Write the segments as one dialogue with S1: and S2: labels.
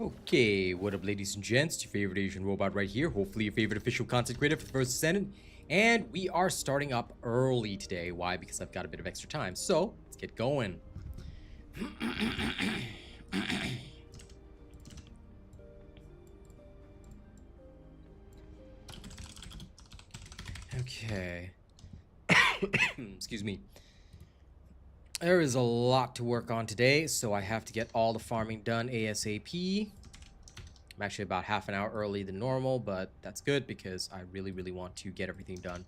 S1: Okay, what up, ladies and gents? It's your favorite Asian robot right here. Hopefully your favorite official content creator for the First Descendant. And we are starting up early today. Why? Because I've got a bit of extra time. So, let's get going. Okay. Excuse me. There is a lot to work on today, so I have to get all the farming done ASAP. I'm actually about half an hour early than normal, but that's good because I really want to get everything done.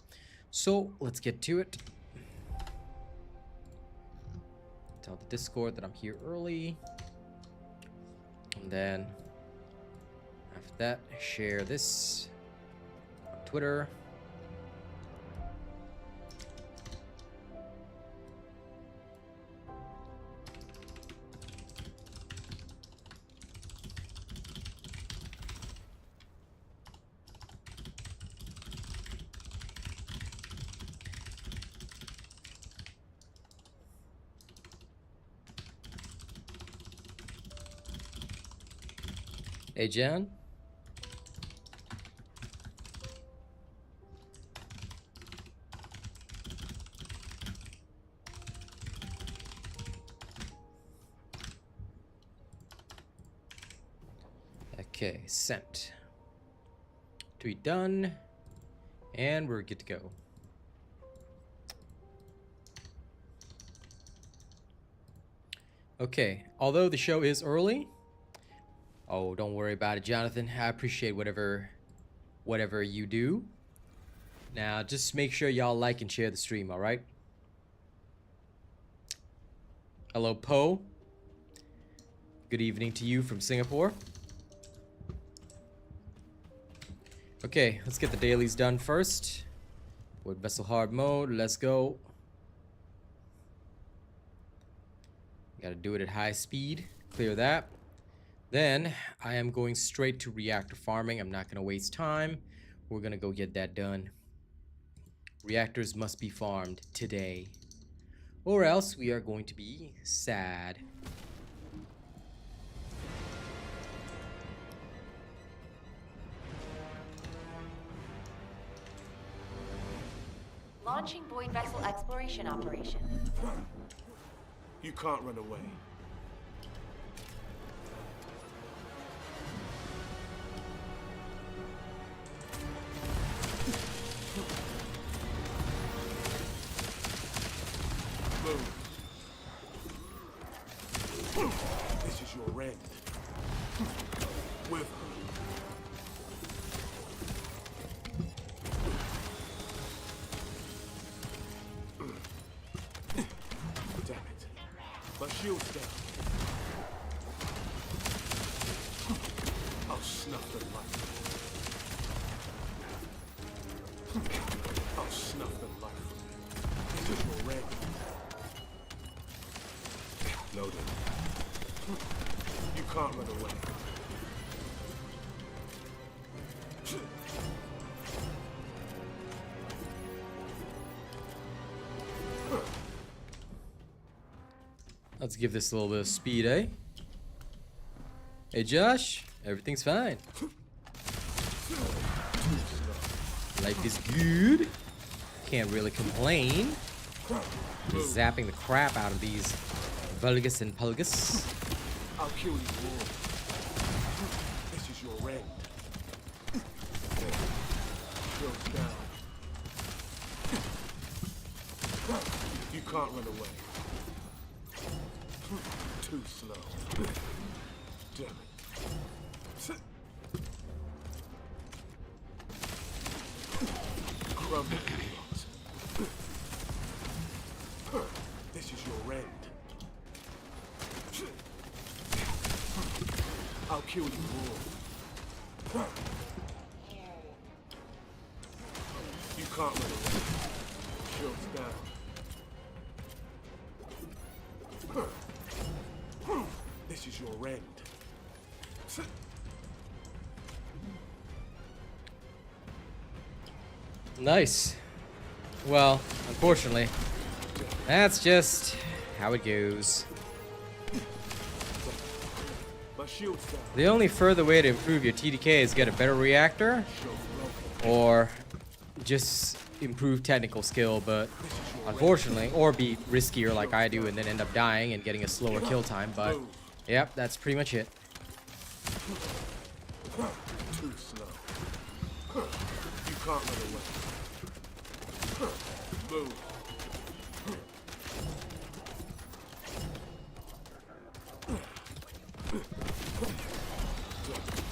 S1: So let's get to it. Tell the Discord that I'm here early. And then after that, share this on Twitter. Hey, Jan. Okay, sent. Tweet done. And we're good to go. Okay, although the show is early, oh, don't worry about it, Jonathan. I appreciate whatever you do. Now, just make sure y'all like and share the stream, all right? Hello, Poe. Good evening to you from Singapore. Okay, let's get the dailies done first. With vessel hard mode, let's go. Gotta do it at high speed. Clear that. Then I am going straight to reactor farming. I'm not going to waste time. We're going to go get that done. Reactors must be farmed today, or else we are going to be sad.
S2: Launching void vessel exploration operation.
S3: You can't run away. This is your end. With damn it. My shield's down. I'll snuff the light. I'll snuff the light. This is your end. Loaded. You can't run away.
S1: Let's give this a little bit of speed, eh? Hey, Josh. Everything's fine. Life is good. Can't really complain. Just zapping the crap out of these Vulgus and Pulgus.
S3: I'll kill you all. This is your end. Shield's down. You can't run away. Too slow. Damn it. Crumble. This is your end. I'll kill you all. You can't run away. Shield's down. This is your end.
S1: Nice. Well, unfortunately, that's just how it goes.
S3: My shield's down.
S1: The only further way to improve your TDK is get a better reactor or just improve technical skill, but unfortunately, or be riskier like I do and then end up dying and getting a slower kill time, but yep, that's pretty much it.
S3: Too slow. You can't run away. Move.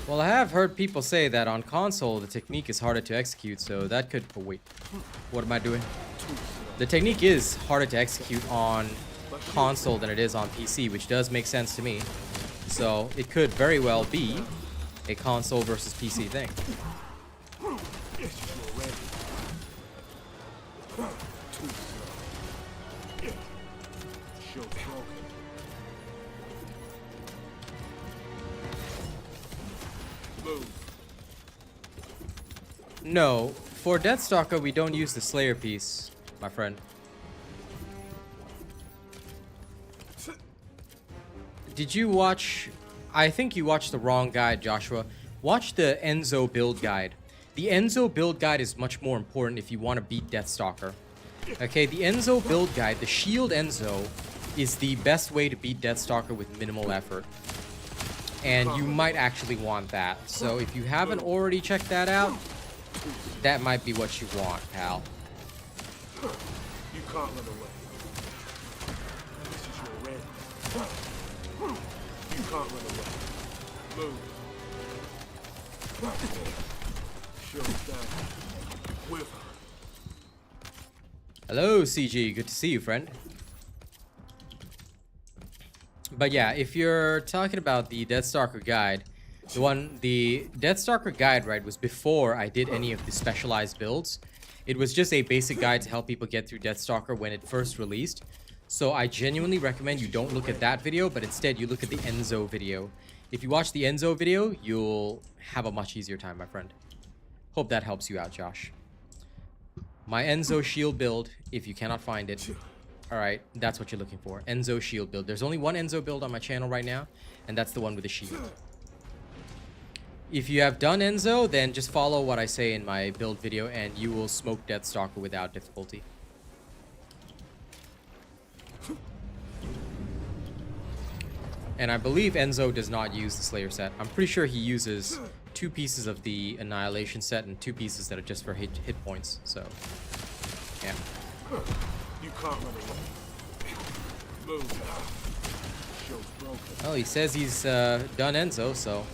S1: Well, I have heard people say that on console the technique is harder to execute, so that could... Oh, wait. What am I doing? The technique is harder to execute on console than it is on PC, which does make sense to me. So, it could very well be a console versus PC thing.
S3: Yes, you're ready. Too slow. Show broken. Move.
S1: No, for Deathstalker we don't use the Slayer piece, my friend. Did you watch... I think you watched the wrong guide, Joshua. Watch the Enzo build guide. The Enzo build guide is much more important if you want to beat Deathstalker. Okay, the Enzo build guide, the Shield Enzo, is the best way to beat Deathstalker with minimal effort. And you might actually want that. So if you haven't already checked that out, that might be what you want, pal.
S3: You can't run away. This is your red. You can't run away. Move. Show down. With her.
S1: Hello, CG. Good to see you, friend. But yeah, if you're talking about the Deathstalker guide, the Deathstalker guide, right, was before I did any of the specialized builds. It was just a basic guide to help people get through Deathstalker when it first released. So I genuinely recommend you don't look at that video, but instead you look at the Enzo video. If you watch the Enzo video, you'll have a much easier time, my friend. Hope that helps you out, Josh. My Enzo shield build, if you cannot find it. Alright, that's what you're looking for. Enzo shield build. There's only one Enzo build on my channel right now, and that's the one with the shield. If you have done Enzo, then just follow what I say in my build video, and you will smoke Deathstalker without difficulty. And I believe Enzo does not use the Slayer set. I'm pretty sure he uses 2 pieces of the Annihilation set and 2 pieces that are just for hit points. So, yeah.
S3: You can't run away. Move. Show's broken.
S1: Well, he says he's done Enzo, so...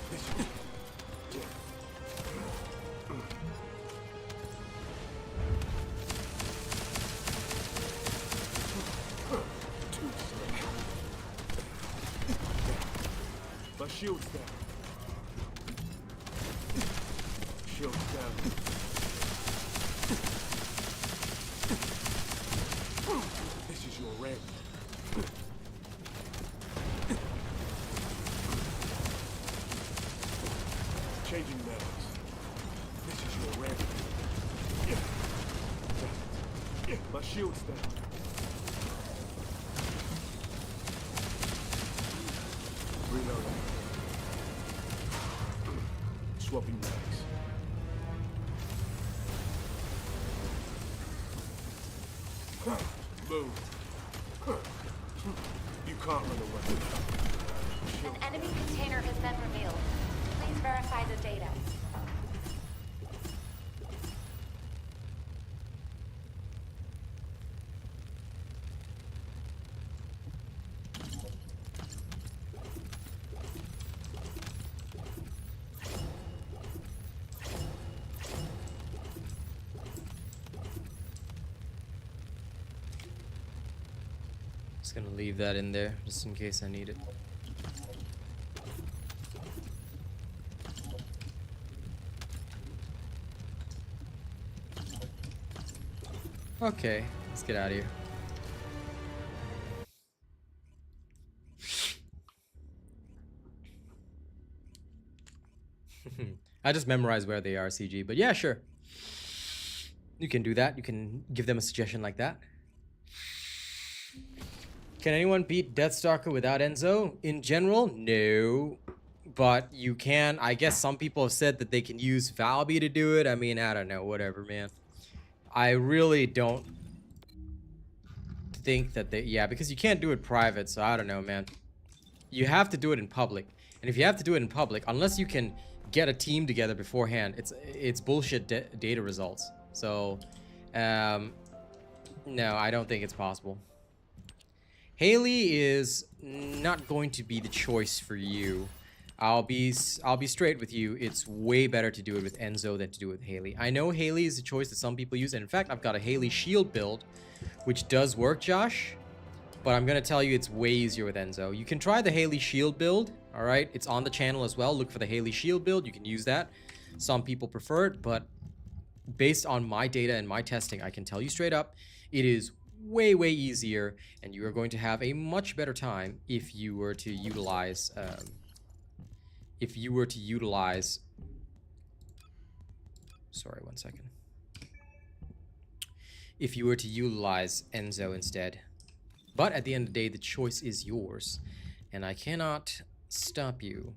S3: My shield's down. Shield's down. This is your red. Changing matters. This is your red. My shield's down. Reloading. Swapping mags. Move. You can't run away.
S2: An enemy container has been revealed. Please verify the data.
S1: Just gonna leave that in there, just in case I need it. Okay, let's get out of here. I just memorized where they are, CG, but yeah, sure. You can do that. You can give them a suggestion like that. Can anyone beat Deathstalker without Enzo? In general, no. but you can. I guess some people have said that they can use Valby to do it. I mean, I don't know. Whatever, man. I really don't think that they... Yeah, because you can't do it private, so I don't know, man. You have to do it in public. And if you have to do it in public, unless you can get a team together beforehand, it's bullshit data results. So, no, I don't think it's possible. Haley is not going to be the choice for you. I'll be straight with you. It's way better to do it with Enzo than to do it with Haley. I know Haley is a choice that some people use, and in fact, I've got a Haley shield build, which does work, Josh. But I'm gonna tell you, it's way easier with Enzo. You can try the Haley shield build. All right, it's on the channel as well. Look for the Haley shield build. You can use that. Some people prefer it, but based on my data and my testing, I can tell you straight up, it is way easier, and you are going to have a much better time if you were to utilize sorry, one second. If you were to utilize Enzo instead. But at the end of the day, the choice is yours, and I cannot stop you.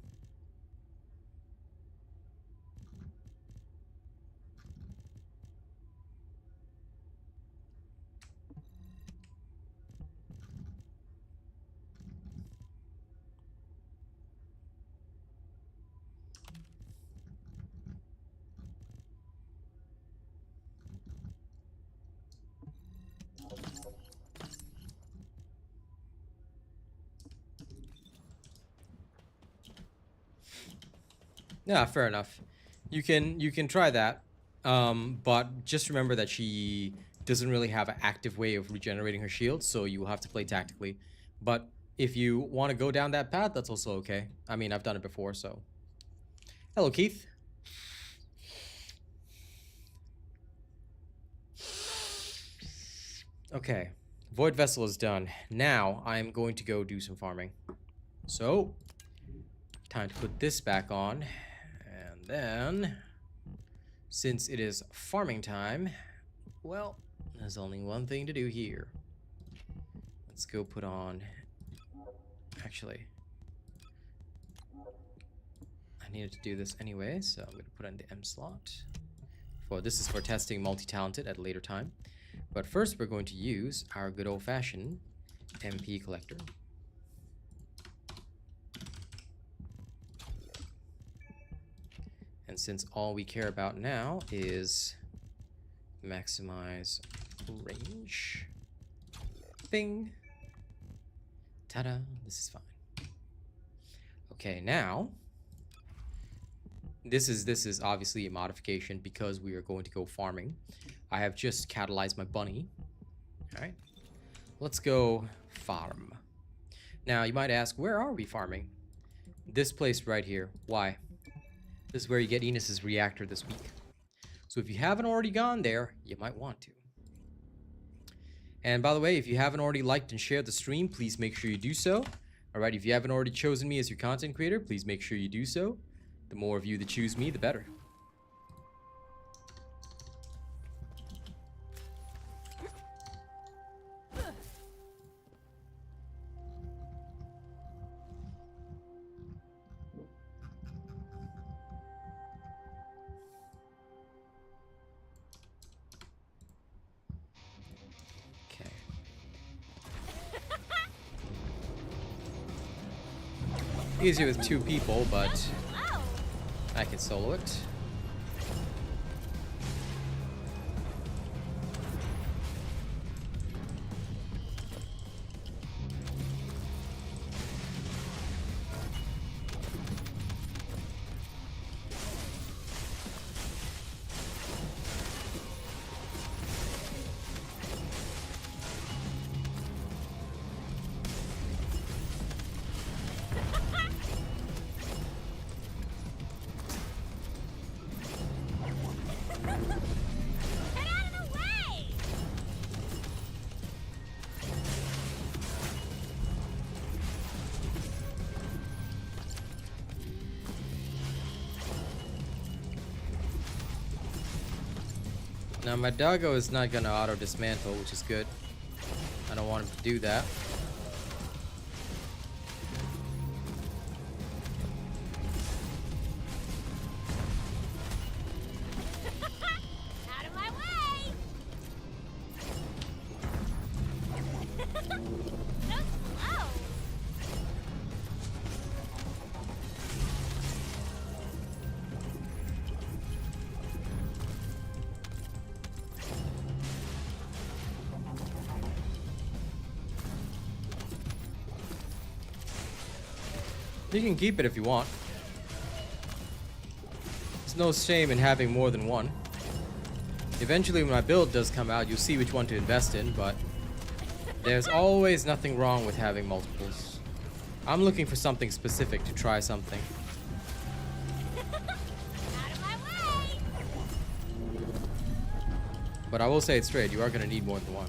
S1: Yeah, fair enough. You can try that, but just remember that she doesn't really have an active way of regenerating her shield, so you will have to play tactically. But if you want to go down that path, that's also okay. I mean, I've done it before, so. Hello, Keith. Okay, Void Vessel is done. Now I'm going to go do some farming. So, time to put this back on. And then, since it is farming time, well, there's only one thing to do here. Let's go put on... Actually, I needed to do this anyway, so I'm going to put on the M slot. This is for testing multi-talented at a later time. But first, we're going to use our good old-fashioned MP collector. And since all we care about now is maximize range, bing, ta-da, this is fine. Okay, now, this is obviously a modification because we are going to go farming. I have just catalyzed my bunny. All right, let's go farm. Now, you might ask, where are we farming? This place right here. Why? This is where you get Ines's reactor this week. So if you haven't already gone there, you might want to. And by the way, if you haven't already liked and shared the stream, please make sure you do so. All right, if you haven't already chosen me as your content creator, please make sure you do so. The more of you that choose me, the better. Easier with 2 people, but I can solo it. Now my doggo is not gonna auto dismantle, which is good. I don't want him to do that. You can keep it if you want. There's no shame in having more than one. Eventually when my build does come out, you'll see which one to invest in, but there's always nothing wrong with having multiples. I'm looking for something specific to try something.
S2: Out of my way!
S1: But I will say it straight, you are going to need more than one.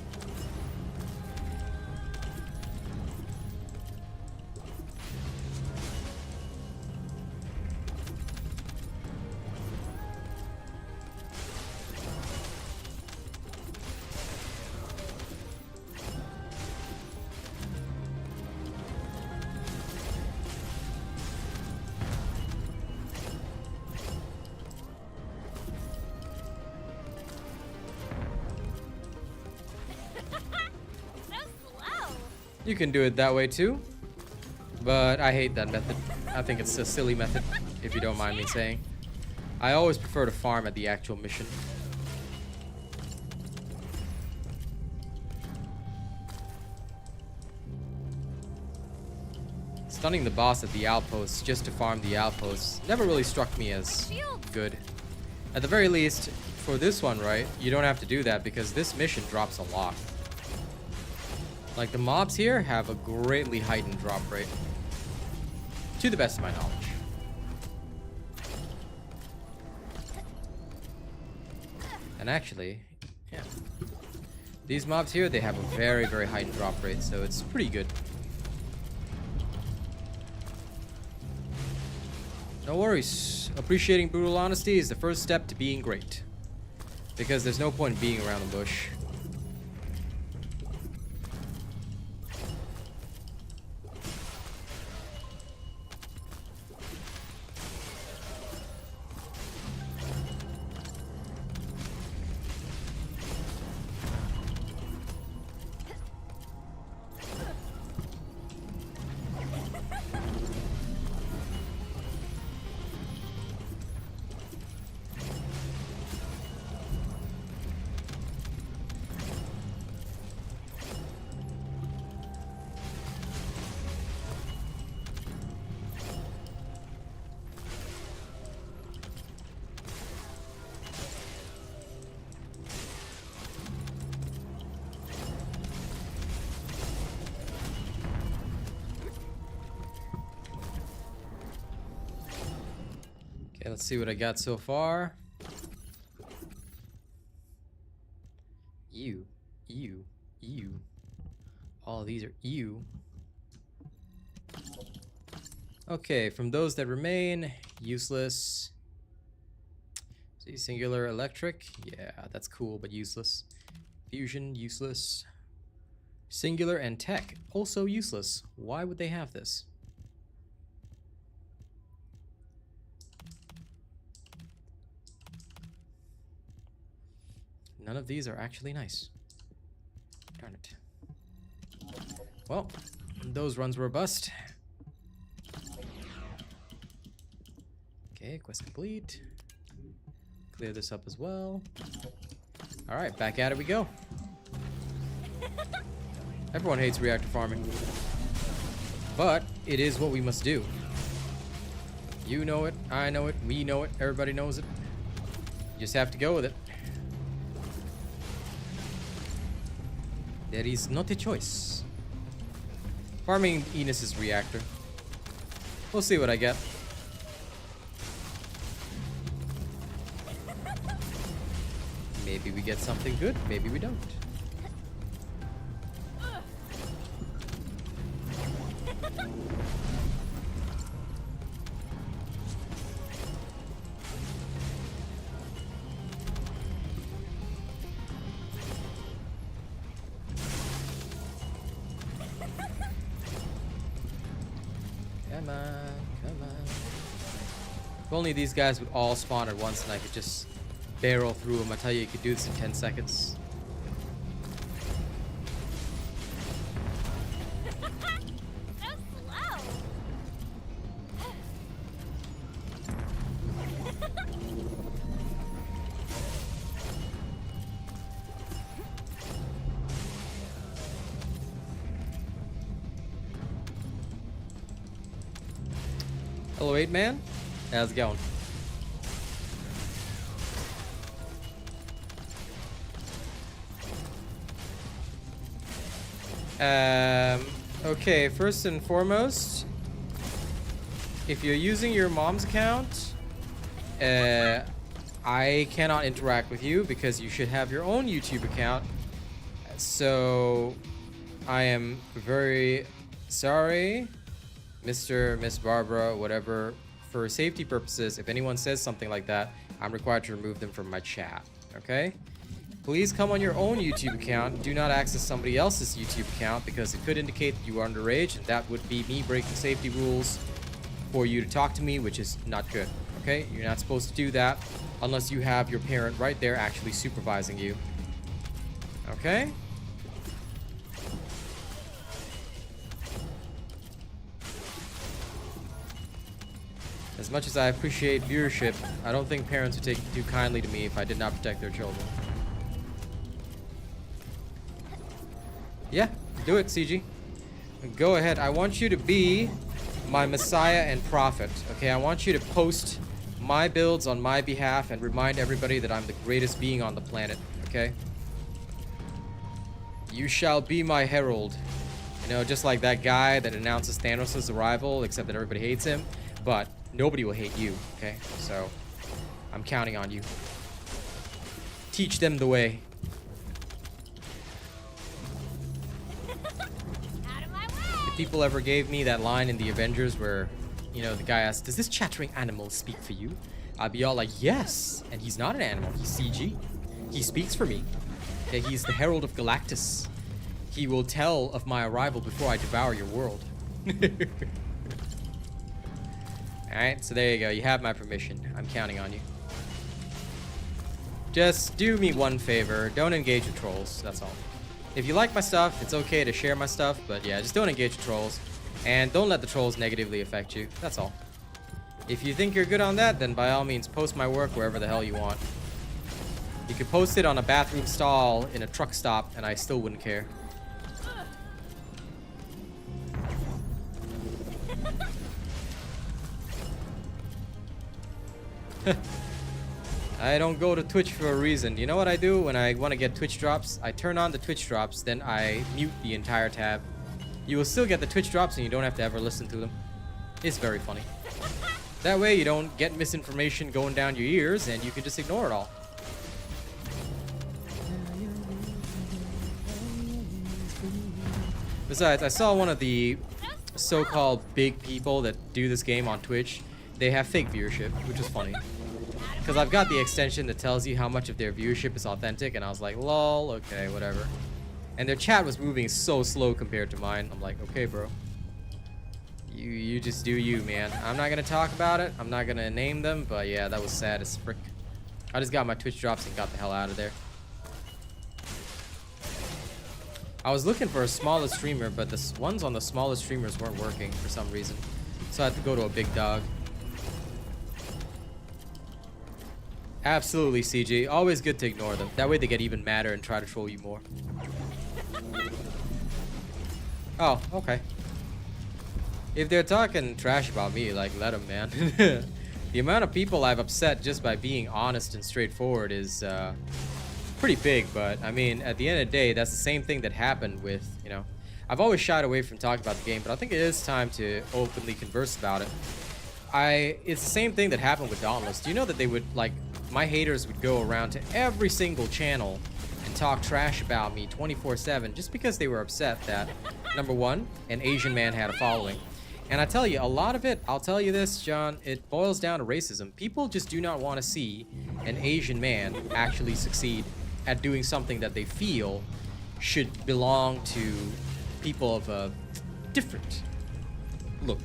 S1: You can do it that way too, but I hate that method. I think it's a silly method, if you don't mind me saying. I always prefer to farm at the actual mission. Stunning the boss at the outposts just to farm the outposts never really struck me as good. At the very least, for this one, right, you don't have to do that because this mission drops a lot. Like, the mobs here have a greatly heightened drop rate. To the best of my knowledge. And actually, yeah. These mobs here, they have a very, very heightened drop rate, so it's pretty good. No worries. Appreciating brutal honesty is the first step to being great. Because there's no point in being around the bush. Okay, let's see what I got so far. Ew, ew, ew. All of these are ew. Okay, from those that remain, useless. See, singular electric. Yeah, that's cool, but useless. Fusion, useless. Singular and tech, also useless. Why would they have this? None of these are actually nice. Darn it. Well, those runs were a bust. Okay, quest complete. Clear this up as well. Alright, back at it we go. Everyone hates reactor farming. But it is what we must do. You know it, I know it, we know it, everybody knows it. You just have to go with it. There is not a choice. Farming Ines' reactor. We'll see what I get. Maybe we get something good, maybe we don't. Come on, come on. If only these guys would all spawn at once and I could just barrel through them. I tell you, you could do this in 10 seconds.
S2: So slow.
S1: Hello, 8-man. How's it going? Okay, first and foremost, if you're using your mom's account, I cannot interact with you because you should have your own YouTube account. So, I am very sorry, Mr. Miss Barbara, whatever. For safety purposes, if anyone says something like that, I'm required to remove them from my chat, okay? Please come on your own YouTube account. Do not access somebody else's YouTube account because it could indicate that you are underage, and that would be me breaking safety rules for you to talk to me, which is not good, okay? You're not supposed to do that unless you have your parent right there actually supervising you, okay? As much as I appreciate viewership, I don't think parents would take too kindly to me if I did not protect their children. Yeah, do it, CG. Go ahead. I want you to be my messiah and prophet, okay? I want you to post my builds on my behalf and remind everybody that I'm the greatest being on the planet, okay? You shall be my herald. You know, just like that guy that announces Thanos' arrival, except that everybody hates him. But nobody will hate you, okay? So, I'm counting on you. Teach them the way. If people ever gave me that line in the Avengers where, you know, the guy asked, does this chattering animal speak for you? I'd be all like, yes. And he's not an animal, he's CG. He speaks for me. Okay, he's the Herald of Galactus. He will tell of my arrival before I devour your world. Alright, so there you go. You have my permission. I'm counting on you. Just do me one favor. Don't engage with trolls. That's all. If you like my stuff, it's okay to share my stuff. But yeah, just don't engage with trolls. And don't let the trolls negatively affect you. That's all. If you think you're good on that, then by all means, post my work wherever the hell you want. You could post it on a bathroom stall in a truck stop, and I still wouldn't care. I don't go to Twitch for a reason. You know what I do when I want to get Twitch drops? I turn on the Twitch drops, then I mute the entire tab. You will still get the Twitch drops and you don't have to ever listen to them. It's very funny. That way you don't get misinformation going down your ears and you can just ignore it all. Besides, I saw one of the so-called big people that do this game on Twitch. They have fake viewership, which is funny. Because I've got the extension that tells you how much of their viewership is authentic, and I was like, lol, okay, whatever. And their chat was moving so slow compared to mine. I'm like, okay, bro. You just do you, man. I'm not going to talk about it. I'm not going to name them, but yeah, that was sad as frick. I just got my Twitch drops and got the hell out of there. I was looking for a smaller streamer, but the ones on the smallest streamers weren't working for some reason. So I had to go to a big dog. Absolutely, CG. Always good to ignore them. That way they get even madder and try to troll you more. Oh, okay. If they're talking trash about me, like, let them, man. The amount of people I've upset just by being honest and straightforward is pretty big, but I mean, at the end of the day, that's the same thing that happened with, you know, I've always shied away from talking about the game, but I think it is time to openly converse about it. It's the same thing that happened with Dauntless. Do you know that they would, like, my haters would go around to every single channel and talk trash about me 24/7 just because they were upset that, number one, an Asian man had a following. And I tell you, a lot of it, I'll tell you this, John, it boils down to racism. People just do not want to see an Asian man actually succeed at doing something that they feel should belong to people of a different look.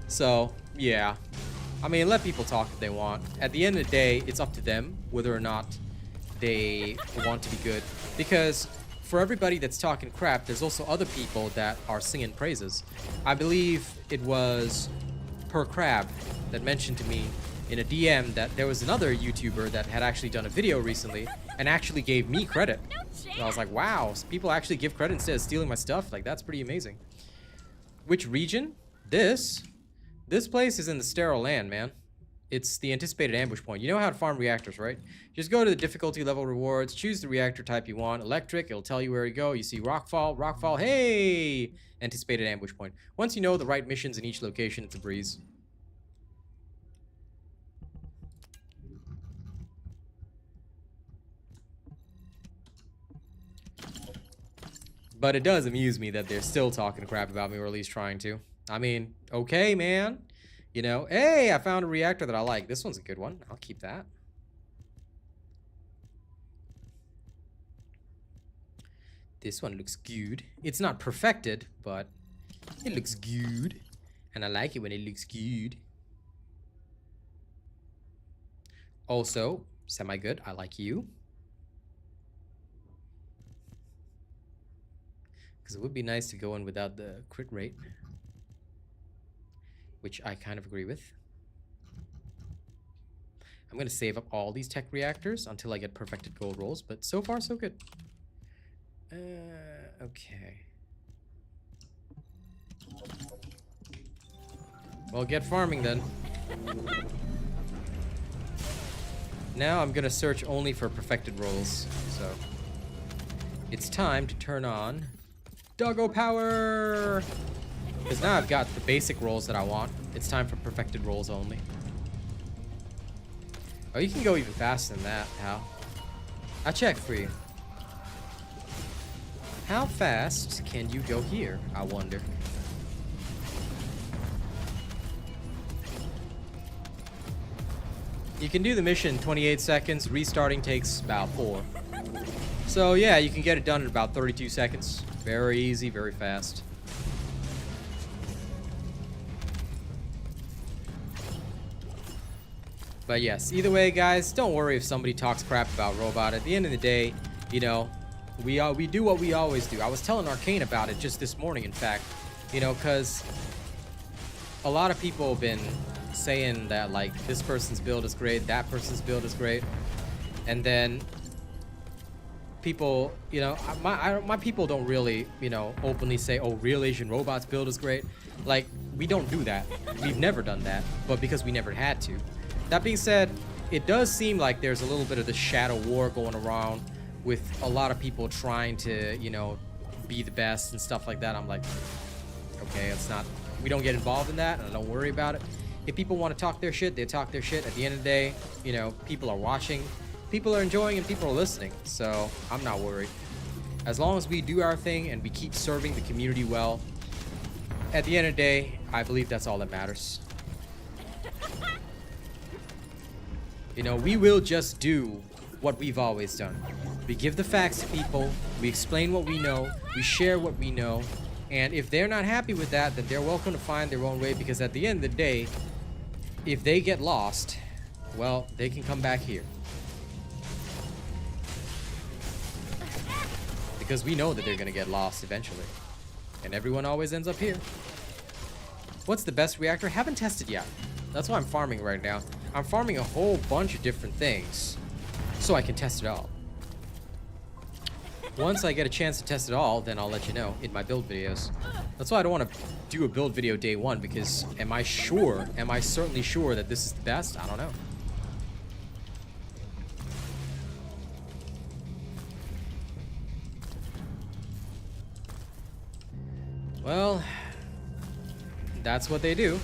S1: So, yeah. I mean, let people talk if they want. At the end of the day, it's up to them whether or not they want to be good. Because for everybody that's talking crap, there's also other people that are singing praises. I believe it was Per Crab that mentioned to me in a DM that there was another YouTuber that had actually done a video recently and actually gave me credit. And I was like, wow, people actually give credit instead of stealing my stuff? Like, that's pretty amazing. Which region? This? This place is in the sterile land, man. It's the anticipated ambush point. You know how to farm reactors, right? Just go to the difficulty level rewards, choose the reactor type you want. Electric, it'll tell you where to go. You see rockfall, hey! Anticipated ambush point. Once you know the right missions in each location, it's a breeze. But it does amuse me that they're still talking crap about me, or at least trying to. I mean, okay, man. You know, hey, I found a reactor that I like. This one's a good one. I'll keep that. This one looks good. It's not perfected, but it looks good. And I like it when it looks good. Also, semi-good. I like you. Because it would be nice to go in without the crit rate. Which I kind of agree with. I'm going to save up all these tech reactors until I get perfected gold rolls. But so far, so good. Okay. Well, get farming then. Now I'm going to search only for perfected rolls. So it's time to turn on Doggo Power! Because now I've got the basic rolls that I want. It's time for perfected rolls only. Oh, you can go even faster than that, Hal. I'll check for you. How fast can you go here, I wonder? You can do the mission in 28 seconds. Restarting takes about 4. So yeah, you can get it done in about 32 seconds. Very easy, very fast. But yes, either way, guys, don't worry if somebody talks crap about Robot. At the end of the day, you know, we do what we always do. I was telling Arcane about it just this morning, in fact. You know, because a lot of people have been saying that, like, this person's build is great, that person's build is great. And then people, you know, my people don't really, you know, openly say, oh, RealAsianRobot's build is great. Like, we don't do that. We've never done that, but because we never had to. That being said, it does seem like there's a little bit of the shadow war going around with a lot of people trying to, you know, be the best and stuff like that. I'm like, okay, it's not, we don't get involved in that, and I don't worry about it. If people want to talk their shit, they talk their shit. At the end of the day, you know, people are watching, people are enjoying, and people are listening. So I'm not worried. As long as we do our thing and we keep serving the community well, at the end of the day, I believe that's all that matters. You know, we will just do what we've always done. We give the facts to people, we explain what we know, we share what we know, and if they're not happy with that, then they're welcome to find their own way, because at the end of the day, if they get lost, well, they can come back here. Because we know that they're gonna get lost eventually. And everyone always ends up here. What's the best reactor? Haven't tested yet. That's why I'm farming right now. I'm farming a whole bunch of different things so I can test it all. Once I get a chance to test it all, then I'll let you know in my build videos. That's why I don't want to do a build video day one, because am I certainly sure that this is the best? I don't know. Well, that's what they do.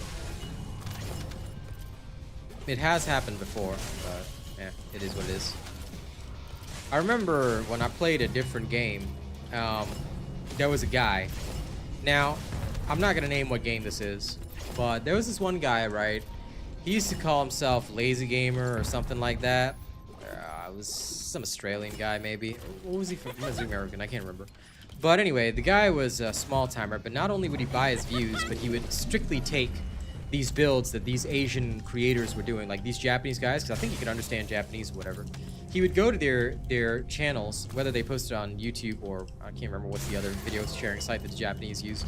S1: It has happened before, but yeah, it is what it is. I remember when I played a different game, there was a guy. Now, I'm not gonna name what game this is, but there was this one guy, right? He used to call himself Lazy Gamer or something like that. It was some Australian guy, maybe. What was he from? He was American, I can't remember. But anyway, the guy was a small timer, but not only would he buy his views, but he would strictly take these builds that these Asian creators were doing, like these Japanese guys, because I think you can understand Japanese or whatever. He would go to their channels, whether they posted on YouTube or I can't remember what's the other video sharing site that the Japanese use,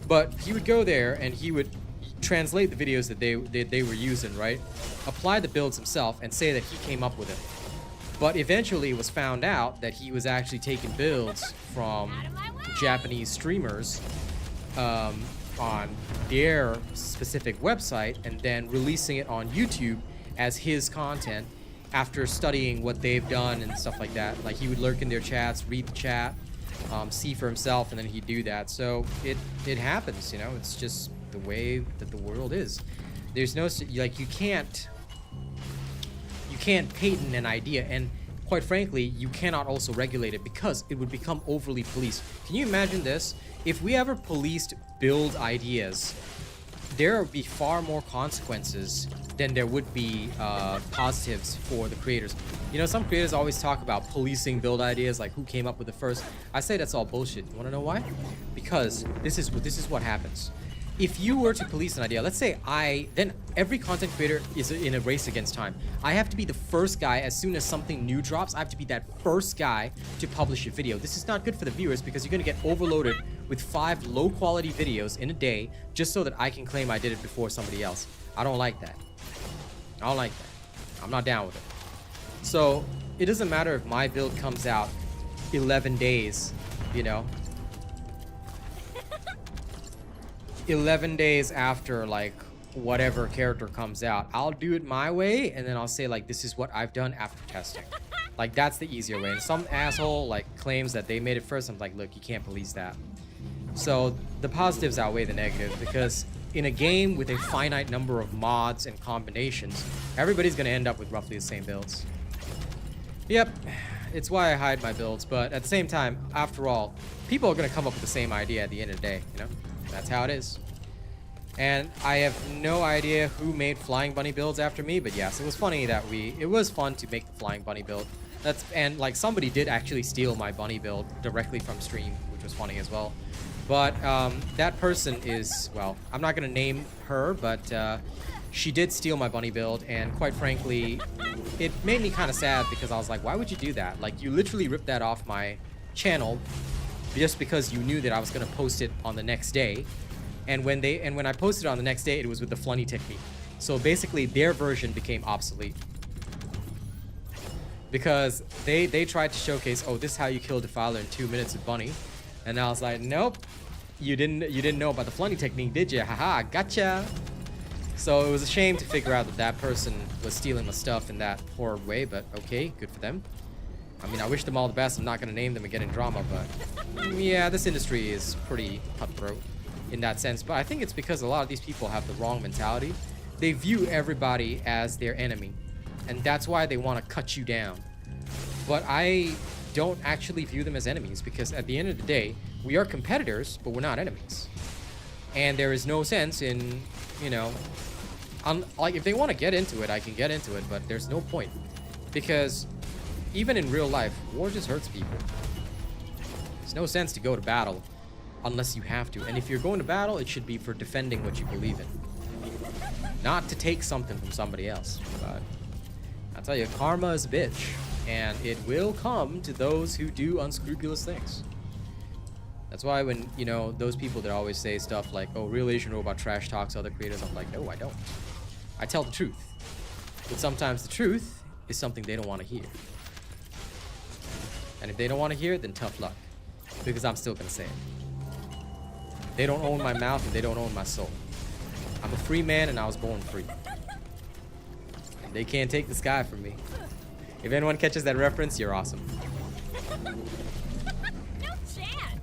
S1: but he would go there and he would translate the videos that they were using, right? Apply the builds himself and say that he came up with it. But eventually it was found out that he was actually taking builds from Japanese streamers, on their specific website and then releasing it on YouTube as his content after studying what they've done and stuff like that. Like he would lurk in their chats, read the chat, see for himself, and then he'd do that. So it happens, you know. It's just the way that the world is. There's no, like, you can't patent an idea, and quite frankly, you cannot also regulate it because it would become overly policed. Can you imagine this? If we ever policed build ideas, there would be far more consequences than there would be positives for the creators. You know, some creators always talk about policing build ideas, like who came up with it first. I say that's all bullshit. You want to know why? Because this is what happens. If you were to police an idea, let's say then every content creator is in a race against time. I have to be the first guy as soon as something new drops. I have to be that first guy to publish a video. This is not good for the viewers because you're going to get overloaded with 5 low quality videos in a day just so that I can claim I did it before somebody else. I don't like that. I don't like that. I'm not down with it. So it doesn't matter if my build comes out 11 days, you know. 11 days after, like, whatever character comes out, I'll do it my way, and then I'll say, like, this is what I've done after testing. Like, that's the easier way. And some asshole, like, claims that they made it first. I'm like, look, you can't police that. So the positives outweigh the negative, because in a game with a finite number of mods and combinations, everybody's gonna end up with roughly the same builds. Yep, it's why I hide my builds, but at the same time, after all, people are gonna come up with the same idea at the end of the day, you know? That's how it is. And I have no idea who made Flying Bunny builds after me, but yes, it was funny that it was fun to make the Flying Bunny build. And like somebody did actually steal my bunny build directly from stream, which was funny as well. But that person is, well, I'm not gonna name her, but she did steal my bunny build, and quite frankly, it made me kind of sad because I was like, why would you do that? Like, you literally ripped that off my channel just because you knew that I was gonna post it on the next day, and when I posted it on the next day, it was with the Flunny technique. So basically, their version became obsolete because they tried to showcase, oh, this is how you kill Defiler in 2 minutes with Bunny, and I was like, nope, you didn't know about the Flunny technique, did you? Haha, gotcha. So it was a shame to figure out that that person was stealing my stuff in that horrid way, but okay, good for them. I mean, I wish them all the best. I'm not going to name them and get in drama, but yeah, this industry is pretty cutthroat in that sense. But I think it's because a lot of these people have the wrong mentality. They view everybody as their enemy, and that's why they want to cut you down. But I don't actually view them as enemies, because at the end of the day, we are competitors, but we're not enemies. And there is no sense in, you know, like, if they want to get into it, I can get into it, but there's no point. Because even in real life, war just hurts people. There's no sense to go to battle unless you have to. And if you're going to battle, it should be for defending what you believe in, not to take something from somebody else. But I'll tell you, karma is a bitch, and it will come to those who do unscrupulous things. That's why when, you know, those people that always say stuff like, oh, RealAsianRobot trash talks other creators, I'm like, no, I don't. I tell the truth. But sometimes the truth is something they don't want to hear. And if they don't want to hear it, then tough luck. Because I'm still going to say it. They don't own my mouth and they don't own my soul. I'm a free man and I was born free. And they can't take the sky from me. If anyone catches that reference, you're awesome.
S4: No chance.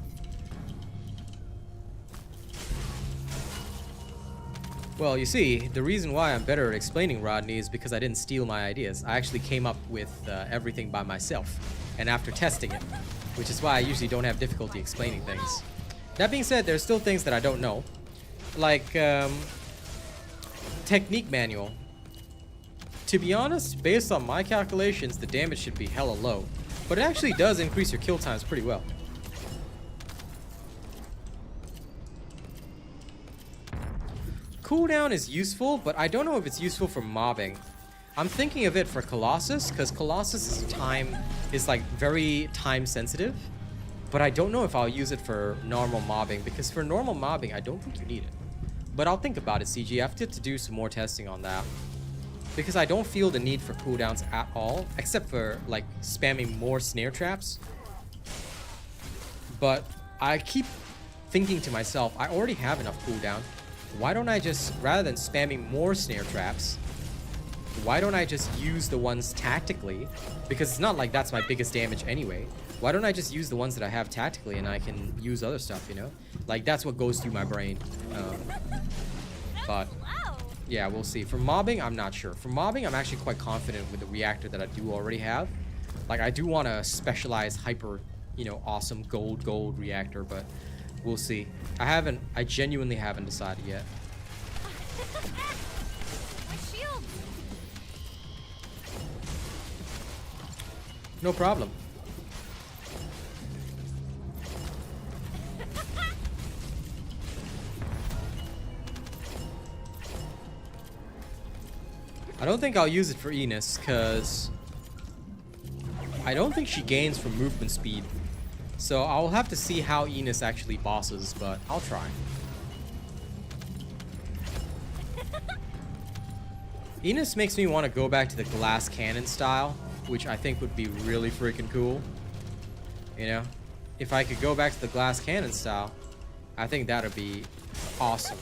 S1: Well, you see, the reason why I'm better at explaining Rodney is because I didn't steal my ideas. I actually came up with everything by myself, and after testing it, which is why I usually don't have difficulty explaining things. That being said, there's still things that I don't know, like technique manual. To be honest, based on my calculations, the damage should be hella low, but it actually does increase your kill times pretty well. Cooldown is useful, but I don't know if it's useful for mobbing. I'm thinking of it for Colossus, because Colossus is like very time sensitive, but I don't know if I'll use it for normal mobbing, because for normal mobbing, I don't think you need it. But I'll think about it, CG. I have to do some more testing on that, because I don't feel the need for cooldowns at all, except for like spamming more snare traps. But I keep thinking to myself, I already have enough cooldown. Why don't I just, rather than spamming more snare traps, why don't I just use the ones tactically? Because it's not like that's my biggest damage anyway. Why don't I just use the ones that I have tactically and I can use other stuff, you know? Like, that's what goes through my brain. But, yeah, we'll see. For mobbing, I'm not sure. For mobbing, I'm actually quite confident with the reactor that I do already have. Like, I do want a specialized, hyper, you know, awesome gold reactor, but we'll see. I genuinely haven't decided yet. No problem. I don't think I'll use it for Ines, because I don't think she gains from movement speed. So I'll have to see how Ines actually bosses, but I'll try. Ines makes me want to go back to the glass cannon style, which I think would be really freaking cool. You know? If I could go back to the glass cannon style, I think that'd be awesome.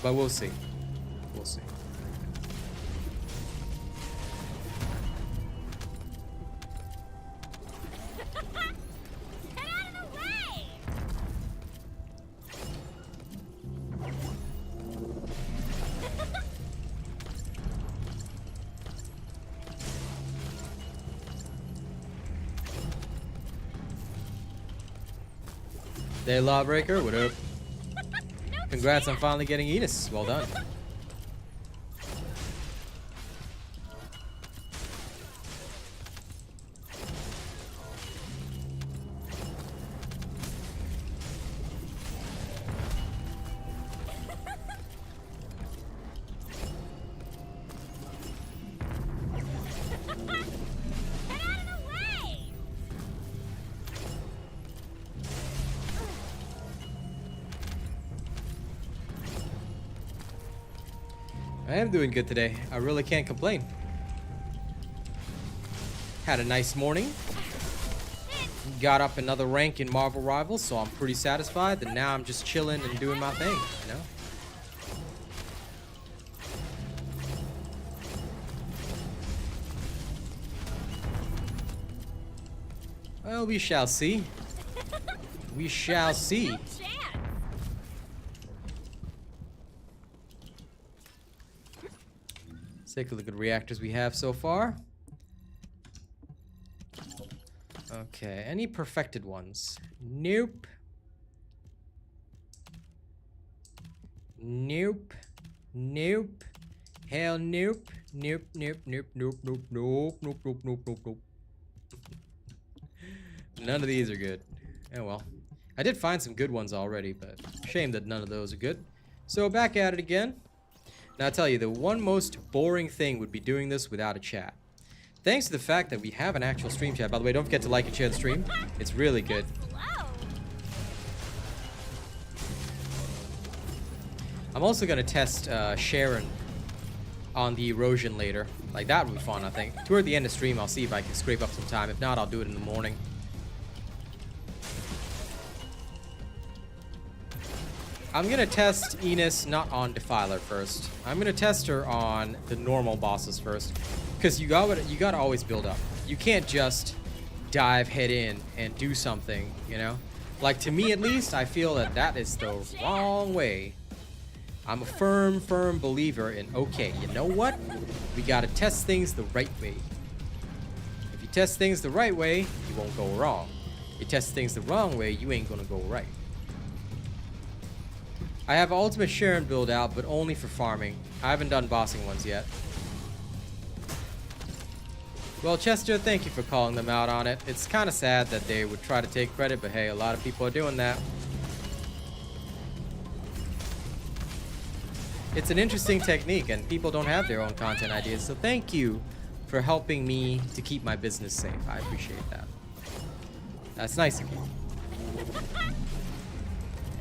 S1: But we'll see. We'll see. Hey, Lawbreaker, what up? Congrats on finally getting Ines. Well done. I am doing good today. I really can't complain. Had a nice morning. Got up another rank in Marvel Rivals, so I'm pretty satisfied. And now I'm just chilling and doing my thing, you know? Well, we shall see. We shall see. Let's take a look at reactors we have so far. Okay, any perfected ones? Nope. Nope. Nope. Hell nope. Nope, nope, nope, nope, nope, nope, nope, nope, nope, nope, nope. None of these are good. Oh well. I did find some good ones already, but shame that none of those are good. So back at it again. Now I'll tell you, the one most boring thing would be doing this without a chat. Thanks to the fact that we have an actual stream chat. By the way, don't forget to like and share the stream. It's really good. I'm also going to test Sharon on the erosion later. Like, that would be fun, I think. Toward the end of stream, I'll see if I can scrape up some time. If not, I'll do it in the morning. I'm going to test Ines not on Defiler first. I'm going to test her on the normal bosses first. Because you gotta always build up. You can't just dive head in and do something, you know? Like, to me at least, I feel that that is the wrong way. I'm a firm believer in, okay, you know what? We gotta test things the right way. If you test things the right way, you won't go wrong. If you test things the wrong way, you ain't gonna go right. I have Ultimate Sharon build out, but only for farming. I haven't done bossing ones yet. Well, Chester, thank you for calling them out on it. It's kind of sad that they would try to take credit, but hey, a lot of people are doing that. It's an interesting technique, and people don't have their own content ideas, so thank you for helping me to keep my business safe. I appreciate that. That's nice of you.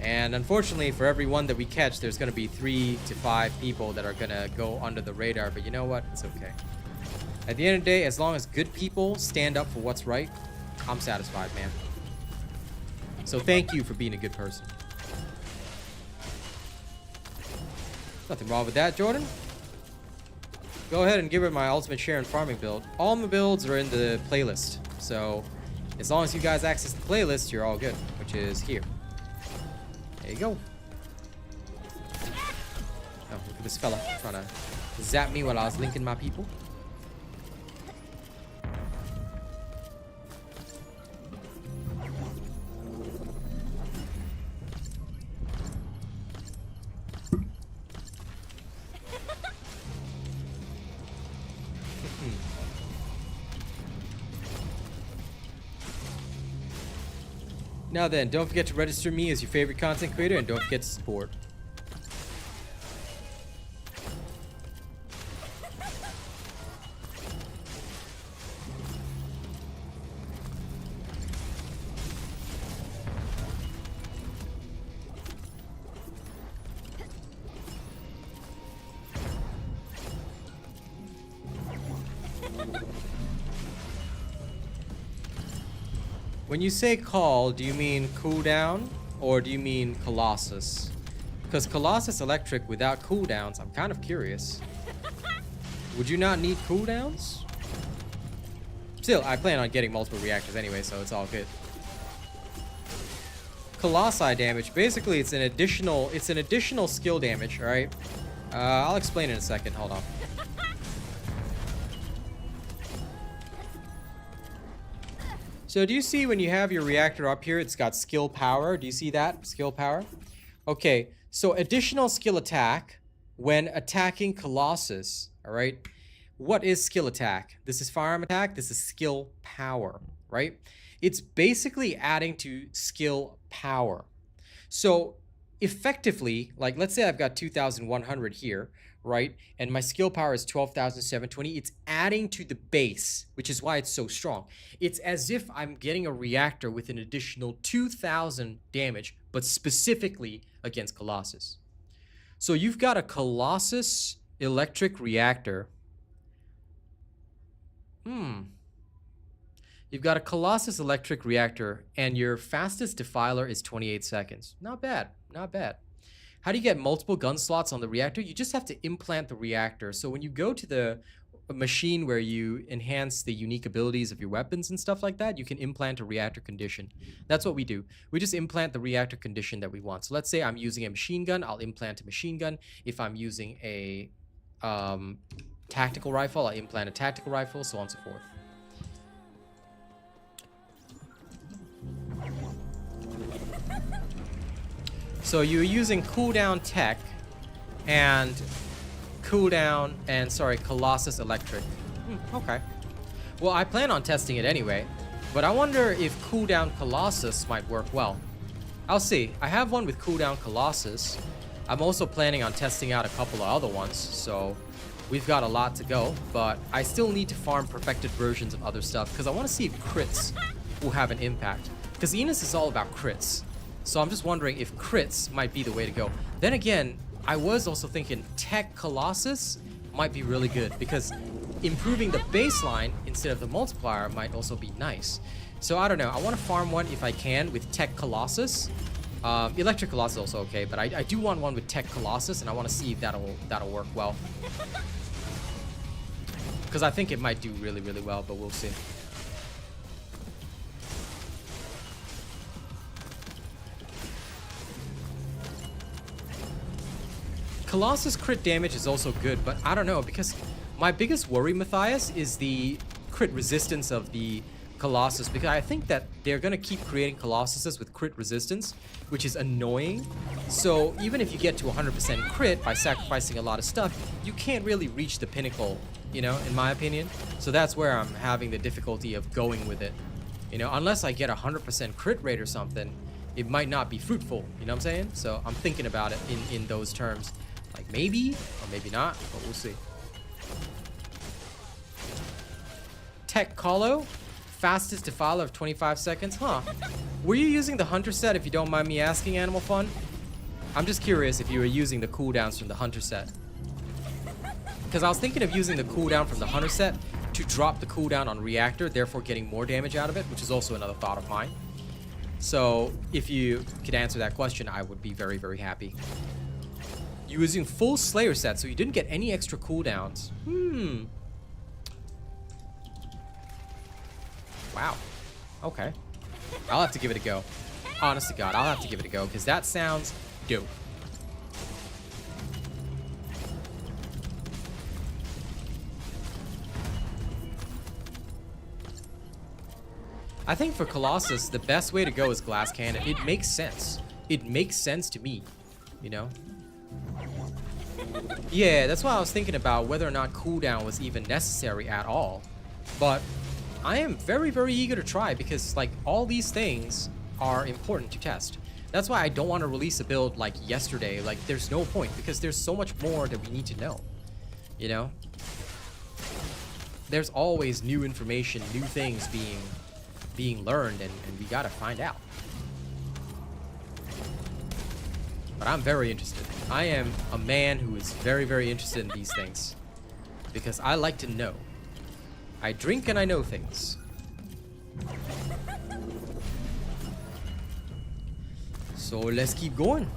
S1: And unfortunately, for every one that we catch, there's going to be 3 to 5 people that are going to go under the radar, but you know what? It's okay. At the end of the day, as long as good people stand up for what's right, I'm satisfied, man. So thank you for being a good person. Nothing wrong with that, Jordan. Go ahead and give her my ultimate share and farming build. All my builds are in the playlist. So as long as you guys access the playlist, you're all good, which is here. There you go. Oh, look at this fella trying to zap me while I was linking my people. Now then, don't forget to register me as your favorite content creator and don't forget to support. When you say call, do you mean cooldown or do you mean Colossus? Because Colossus Electric without cooldowns, I'm kind of curious. Would you not need cooldowns? Still, I plan on getting multiple reactors anyway, so it's all good. Colossi damage, basically it's an additional skill damage, alright? I'll explain in a second, hold on. So do you see when you have your reactor up here, it's got skill power? Do you see that? Skill power? Okay, so additional skill attack when attacking Colossus, all right? What is skill attack? This is firearm attack, this is skill power, right? It's basically adding to skill power. So effectively, like let's say I've got 2,100 here, right? And my skill power is 12,720. It's adding to the base, which is why it's so strong. It's as if I'm getting a reactor with an additional 2,000 damage, but specifically against Colossus. So you've got a Colossus electric reactor. You've got a Colossus electric reactor, and your fastest defiler is 28 seconds. Not bad, not bad. How do you get multiple gun slots on the reactor? You just have to implant the reactor. So when you go to the machine where you enhance the unique abilities of your weapons and stuff like that, you can implant a reactor condition. That's what we do. We just implant the reactor condition that we want. So let's say I'm using a machine gun, I'll implant a machine gun. If I'm using a tactical rifle, I'll implant a tactical rifle, so on and so forth. So you're using cooldown tech and Colossus electric. Okay. Well, I plan on testing it anyway, but I wonder if cooldown Colossus might work well. I'll see. I have one with cooldown Colossus. I'm also planning on testing out a couple of other ones, so we've got a lot to go, but I still need to farm perfected versions of other stuff because I want to see if crits will have an impact. Because Ines is all about crits. So I'm just wondering if crits might be the way to go. Then again, I was also thinking Tech Colossus might be really good because improving the baseline instead of the multiplier might also be nice. So I don't know. I want to farm one if I can with Tech Colossus. Electric Colossus is also okay, but I do want one with Tech Colossus, and I want to see if that'll work well. Because I think it might do really, really well, but we'll see. Colossus crit damage is also good, but I don't know, because my biggest worry, Matthias, is the crit resistance of the Colossus, because I think that they're going to keep creating Colossuses with crit resistance, which is annoying. So even if you get to 100% crit by sacrificing a lot of stuff, you can't really reach the pinnacle, you know, in my opinion. So that's where I'm having the difficulty of going with it. You know, unless I get 100% crit rate or something, it might not be fruitful, you know what I'm saying? So I'm thinking about it in those terms. Like maybe, or maybe not, but we'll see. Tech Colo, fastest defiler of 25 seconds, huh? Were you using the Hunter set, if you don't mind me asking, Animal Fun? I'm just curious if you were using the cooldowns from the Hunter set. Because I was thinking of using the cooldown from the Hunter set to drop the cooldown on Reactor, therefore getting more damage out of it, which is also another thought of mine. So if you could answer that question, I would be very, very happy. You're using full Slayer set, so you didn't get any extra cooldowns. Wow. Okay. I'll have to give it a go. Honest to God, I'll have to give it a go, because that sounds dope. I think for Colossus, the best way to go is Glass Cannon. It makes sense. It makes sense to me, you know? Yeah, that's why I was thinking about whether or not cooldown was even necessary at all. But I am very, very eager to try because, like, all these things are important to test. That's why I don't want to release a build like yesterday. Like, there's no point because there's so much more that we need to know, you know? There's always new information, new things being learned, and we gotta find out. But I'm very interested. I am a man who is very, very interested in these things because I like to know. I drink and I know things. So let's keep going.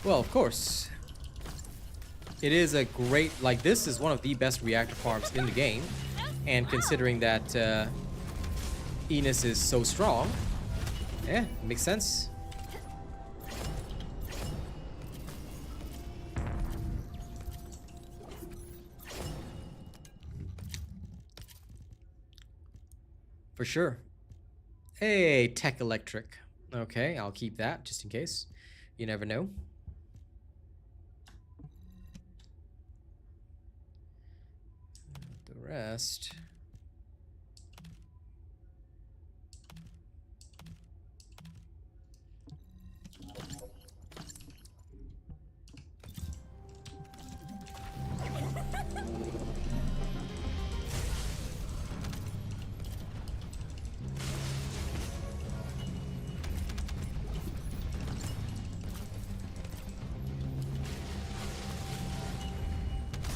S1: Well, of course. It is a great, like, this is one of the best reactor farms in the game. And considering that Ines is so strong, yeah, makes sense. For sure. Hey, Tech Electric. Okay, I'll keep that just in case. You never know. The rest.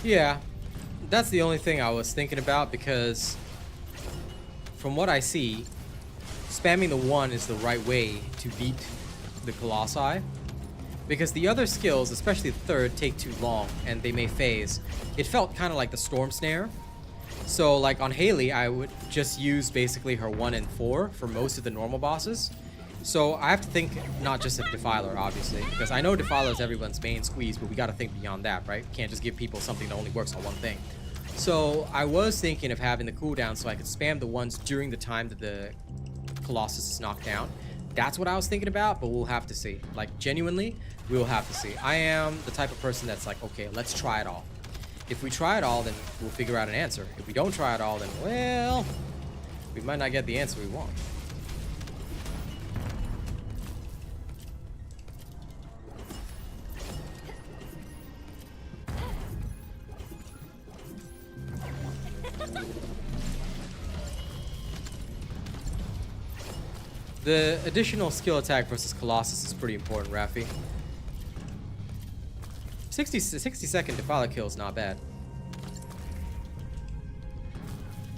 S1: Yeah, that's the only thing I was thinking about because from what I see, spamming the 1 is the right way to beat the Colossi. Because the other skills, especially the third, take too long and they may phase. It felt kind of like the Storm Snare. So like on Haley, I would just use basically her 1 and 4 for most of the normal bosses. So I have to think not just of Defiler, obviously, because I know Defiler is everyone's main squeeze, but we got to think beyond that, right? Can't just give people something that only works on one thing. So I was thinking of having the cooldown so I could spam the 1s during the time that the Colossus is knocked down. That's what I was thinking about, but we'll have to see. Like, genuinely, we'll have to see. I am the type of person that's like, okay, let's try it all. If we try it all, then we'll figure out an answer. If we don't try it all, then, well, we might not get the answer we want. The additional skill attack versus Colossus is pretty important, Rafi. 60-second Defiler kill is not bad.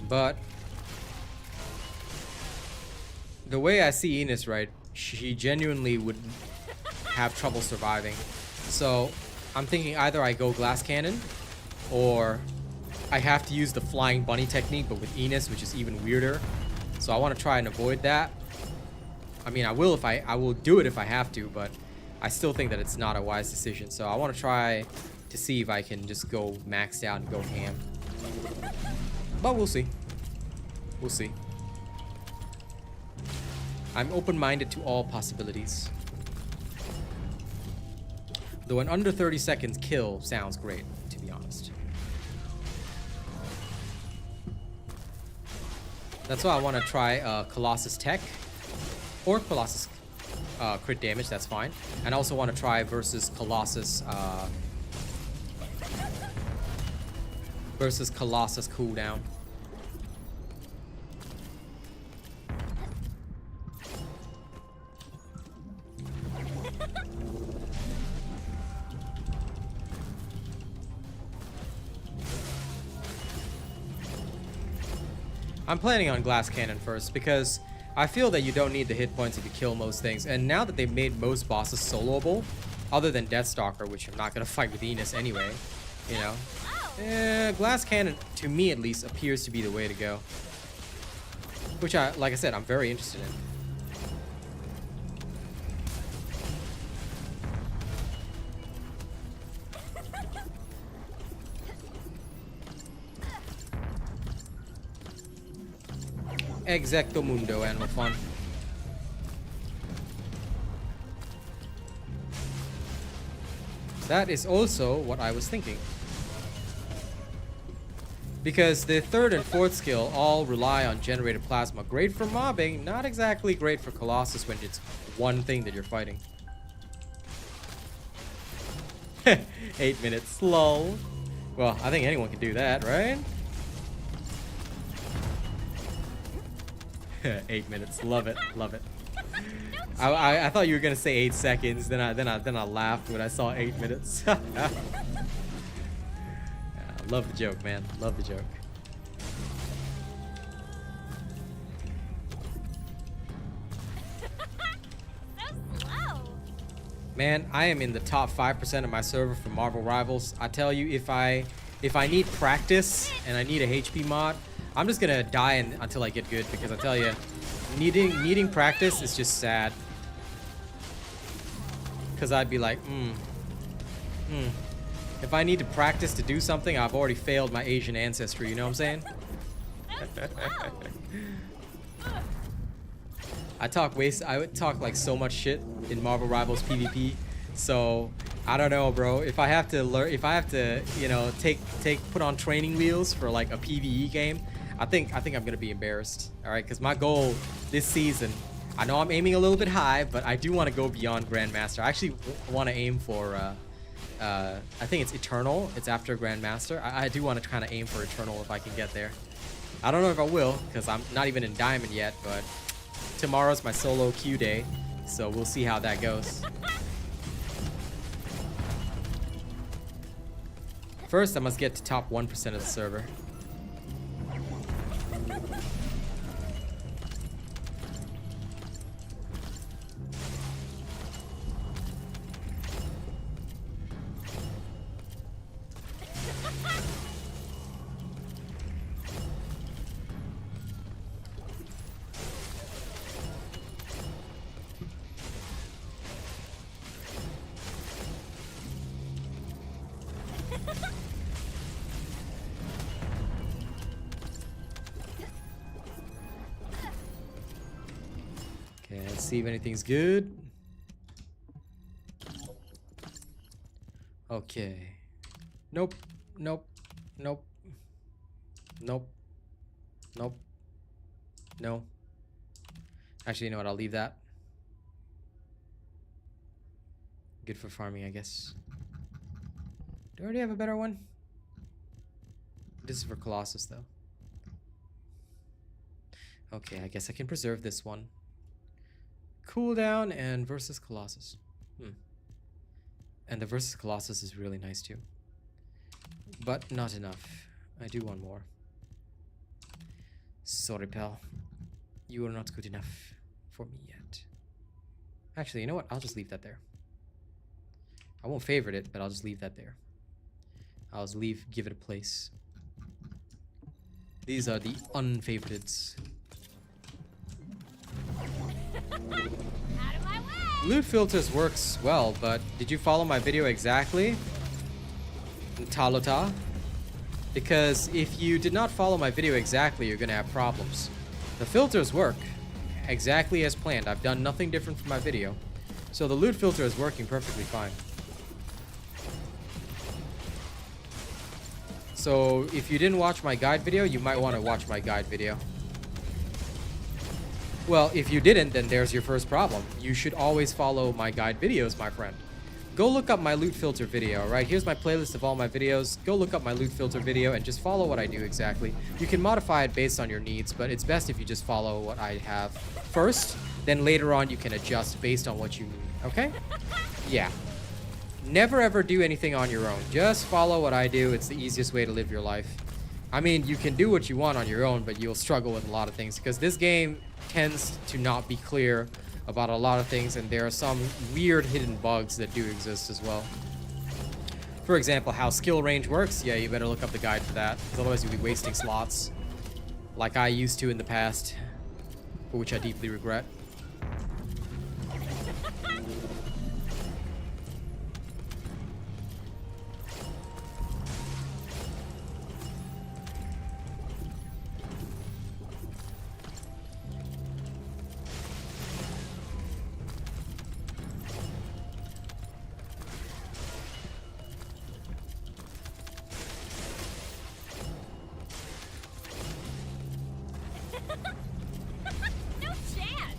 S1: But the way I see Ines, right, she genuinely would have trouble surviving. So I'm thinking either I go Glass Cannon or I have to use the Flying Bunny technique, but with Ines, which is even weirder. So I want to try and avoid that. I mean, I will do it if I have to, but I still think that it's not a wise decision. So I want to try to see if I can just go maxed out and go ham. But we'll see. We'll see. I'm open-minded to all possibilities. Though an under 30 seconds kill sounds great, to be honest. That's why I want to try Colossus Tech. Or Colossus crit damage, that's fine. And I also want to try versus Colossus cooldown. I'm planning on glass cannon first because I feel that you don't need the hit points if you kill most things. And now that they've made most bosses soloable, other than Deathstalker, which I'm not gonna fight with Ines anyway, you know, glass cannon, to me at least, appears to be the way to go. Which, like I said, I'm very interested in. Exacto mundo, Animal Fun. That is also what I was thinking. Because the third and fourth skill all rely on generated plasma. Great for mobbing, not exactly great for Colossus when it's one thing that you're fighting. 8 minutes, lol. Well, I think anyone can do that, right? 8 minutes, love it, love it. I thought you were gonna say 8 seconds, then I laughed when I saw 8 minutes. Yeah, love the joke, man. Love the joke.
S2: So slow.
S1: Man, I am in the top 5% of my server for Marvel Rivals. I tell you, if I need practice and I need a HP mod, I'm just gonna die until I get good, because I tell you, needing practice is just sad. Cause I'd be like, if I need to practice to do something, I've already failed my Asian ancestry. You know what I'm saying? I would talk like so much shit in Marvel Rivals PvP. So I don't know, bro. If I have to, you know, put on training wheels for like a PvE game, I think I'm gonna be embarrassed. All right, because my goal this season, I know I'm aiming a little bit high, but I do want to go beyond Grandmaster. I actually want to aim for, I think it's Eternal. It's after Grandmaster. I do want to kind of aim for Eternal if I can get there. I don't know if I will, because I'm not even in Diamond yet, but tomorrow's my solo queue day, so we'll see how that goes. First, I must get to top 1% of the server. Okay, let's see if anything's good. Okay. Nope. Nope. Nope. Nope. Nope. No. Actually, you know what? I'll leave that. Good for farming, I guess. Do I already have a better one? This is for Colossus, though. Okay, I guess I can preserve this one. Cooldown and versus Colossus. And the versus Colossus is really nice too. But not enough. I do want more. Sorry, pal. You are not good enough for me yet. Actually, you know what? I'll just leave that there. I won't favorite it, but I'll just leave that there. I'll just give it a place. These are the unfavoriteds.
S2: Out of my way!
S1: Loot filters works well, but did you follow my video exactly? Talota? Because if you did not follow my video exactly, you're gonna have problems. The filters work exactly as planned. I've done nothing different from my video. So the loot filter is working perfectly fine. So if you didn't watch my guide video, you might want to watch my guide video. Well, if you didn't, then there's your first problem. You should always follow my guide videos, my friend. Go look up my loot filter video, right? Here's my playlist of all my videos. Go look up my loot filter video and just follow what I do exactly. You can modify it based on your needs, but it's best if you just follow what I have first. Then later on, you can adjust based on what you need, okay? Yeah. Never ever do anything on your own. Just follow what I do. It's the easiest way to live your life. I mean, you can do what you want on your own, but you'll struggle with a lot of things because this game tends to not be clear about a lot of things, and there are some weird hidden bugs that do exist as well. For example, how skill range works. Yeah, you better look up the guide for that, because otherwise you'll be wasting slots like I used to in the past, for which I deeply regret.
S2: No chance.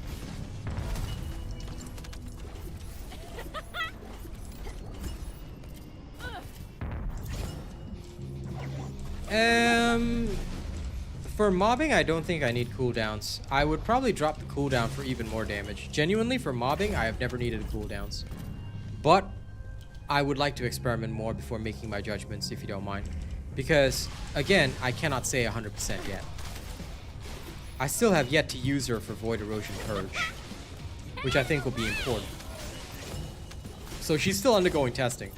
S1: For mobbing, I don't think I need cooldowns. I would probably drop the cooldown for even more damage. Genuinely, for mobbing, I have never needed cooldowns. But I would like to experiment more before making my judgments, if you don't mind. Because, again, I cannot say 100% yet. I still have yet to use her for Void Erosion Purge, which I think will be important. So she's still undergoing testing.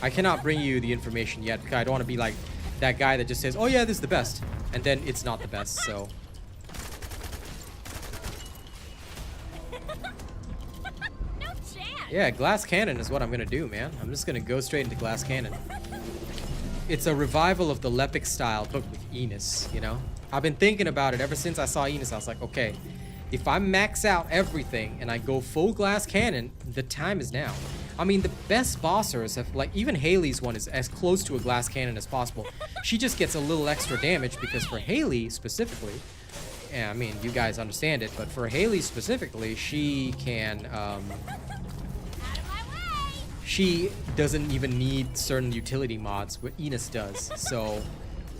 S1: I cannot bring you the information yet because I don't want to be like that guy that just says, oh yeah, this is the best, and then it's not the best, so.
S2: No chance.
S1: Yeah, Glass Cannon is what I'm gonna do, man. I'm just gonna go straight into Glass Cannon. It's a revival of the Lepic style, but with Ines, you know? I've been thinking about it ever since I saw Ines. I was like, okay, if I max out everything and I go full Glass Cannon, the time is now. I mean, the best bossers have, like, even Haley's one is as close to a Glass Cannon as possible. She just gets a little extra damage because for Haley specifically, yeah, I mean, you guys understand it, but for Haley specifically, she can, she doesn't even need certain utility mods, what Ines does. So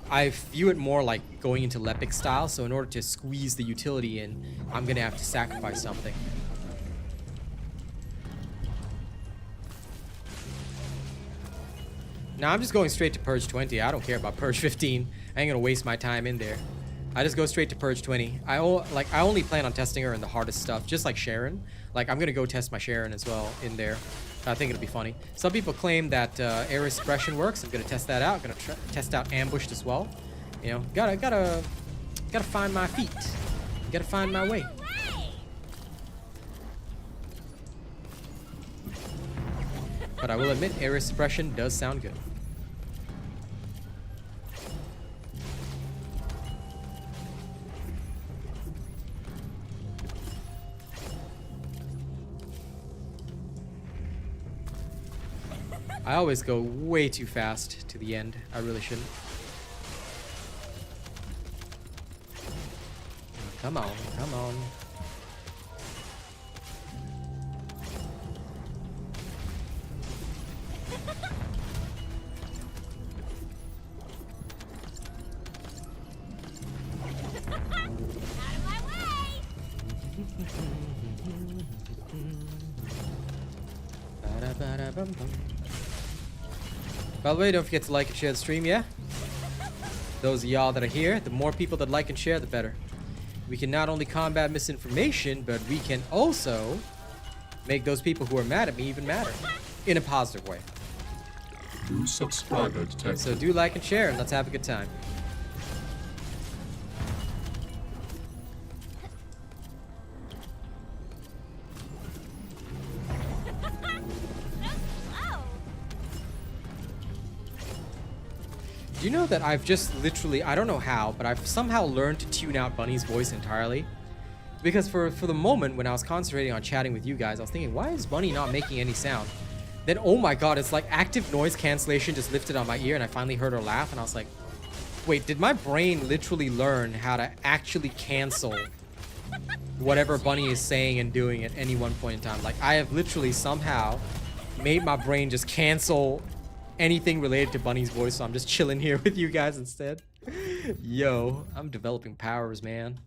S1: I view it more like going into Lepic style. So in order to squeeze the utility in, I'm gonna have to sacrifice something. Now I'm just going straight to Purge 20. I don't care about Purge 15. I ain't gonna waste my time in there. I just go straight to Purge 20. I only plan on testing her in the hardest stuff, just like Sharon. Like, I'm gonna go test my Sharon as well in there. I think it'll be funny. Some people claim that area suppression works. I'm gonna test that out. I'm gonna test out ambushed as well. You know, gotta find my feet. Gotta find my way. But I will admit, area suppression does sound good. I always go way too fast to the end. I really shouldn't. Come on, come on. By the way, don't forget to like and share the stream, yeah? Those of y'all that are here, the more people that like and share, the better. We can not only combat misinformation, but we can also make those people who are mad at me even madder. In a positive way.
S4: New subscriber detected.
S1: So do like and share, and let's have a good time. Do you know that I've just literally, I don't know how, but I've somehow learned to tune out Bunny's voice entirely? Because for the moment when I was concentrating on chatting with you guys, I was thinking, why is Bunny not making any sound? Then, oh my god, it's like active noise cancellation just lifted on my ear, and I finally heard her laugh, and I was like, wait, did my brain literally learn how to actually cancel whatever Bunny is saying and doing at any one point in time? Like, I have literally somehow made my brain just cancel anything related to Bunny's voice, so I'm just chilling here with you guys instead. Yo, I'm developing powers, man.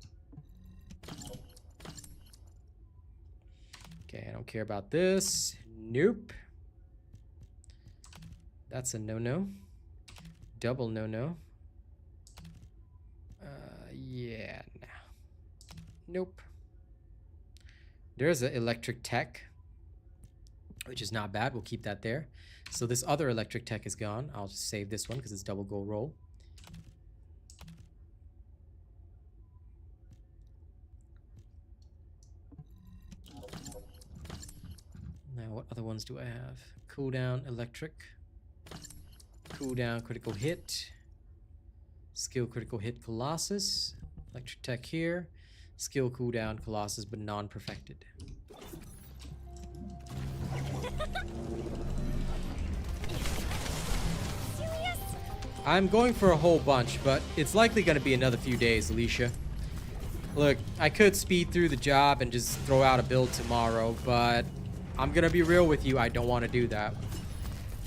S1: Okay, I don't care about this. Nope. That's a no-no. Double no-no. Nope. There's an electric tech, which is not bad. We'll keep that there. So this other electric tech is gone. I'll just save this one because it's double gold roll. Now, what other ones do I have? Cooldown, electric. Cooldown, critical hit. Skill, critical hit, Colossus. Electric tech here. Skill, cooldown, Colossus, but non-perfected. I'm going for a whole bunch, but it's likely going to be another few days, Alicia. Look, I could speed through the job and just throw out a build tomorrow, but I'm going to be real with you, I don't want to do that.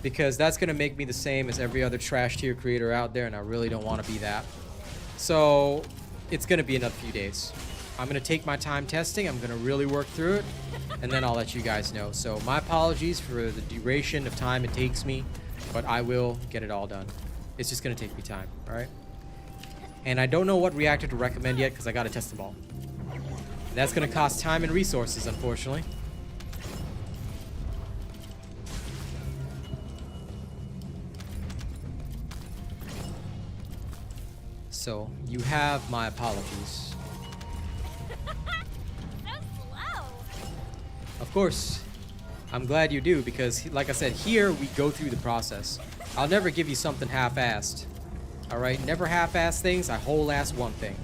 S1: Because that's going to make me the same as every other trash tier creator out there, and I really don't want to be that. So, it's going to be another few days. I'm going to take my time testing, I'm going to really work through it, and then I'll let you guys know. So, my apologies for the duration of time it takes me, but I will get it all done. It's just going to take me time, alright? And I don't know what reactor to recommend yet because I got to test them all. And that's going to cost time and resources, unfortunately. So, you have my apologies.
S2: So slow.
S1: Of course, I'm glad you do because, like I said, here we go through the process. I'll never give you something half-assed. Alright, never half-ass things, I whole-ass one thing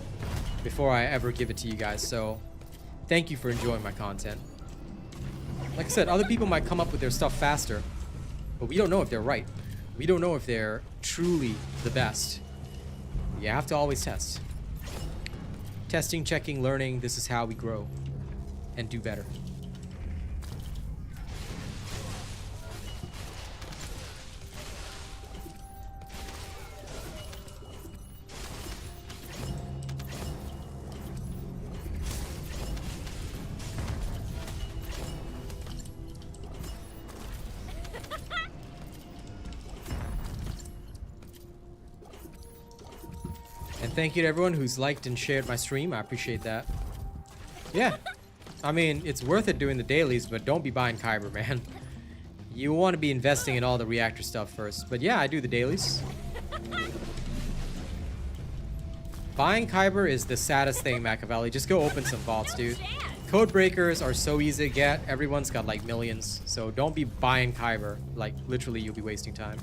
S1: before I ever give it to you guys. So, thank you for enjoying my content. Like I said, other people might come up with their stuff faster, but we don't know if they're right. We don't know if they're truly the best. You have to always test. Testing, checking, learning, this is how we grow and do better. And thank you to everyone who's liked and shared my stream. I appreciate that. Yeah. I mean, it's worth it doing the dailies, but don't be buying Kyber, man. You want to be investing in all the reactor stuff first. But yeah, I do the dailies. Buying Kyber is the saddest thing, Machiavelli. Just go open some vaults, dude. Code breakers are so easy to get. Everyone's got like millions. So don't be buying Kyber. Like, literally, you'll be wasting time.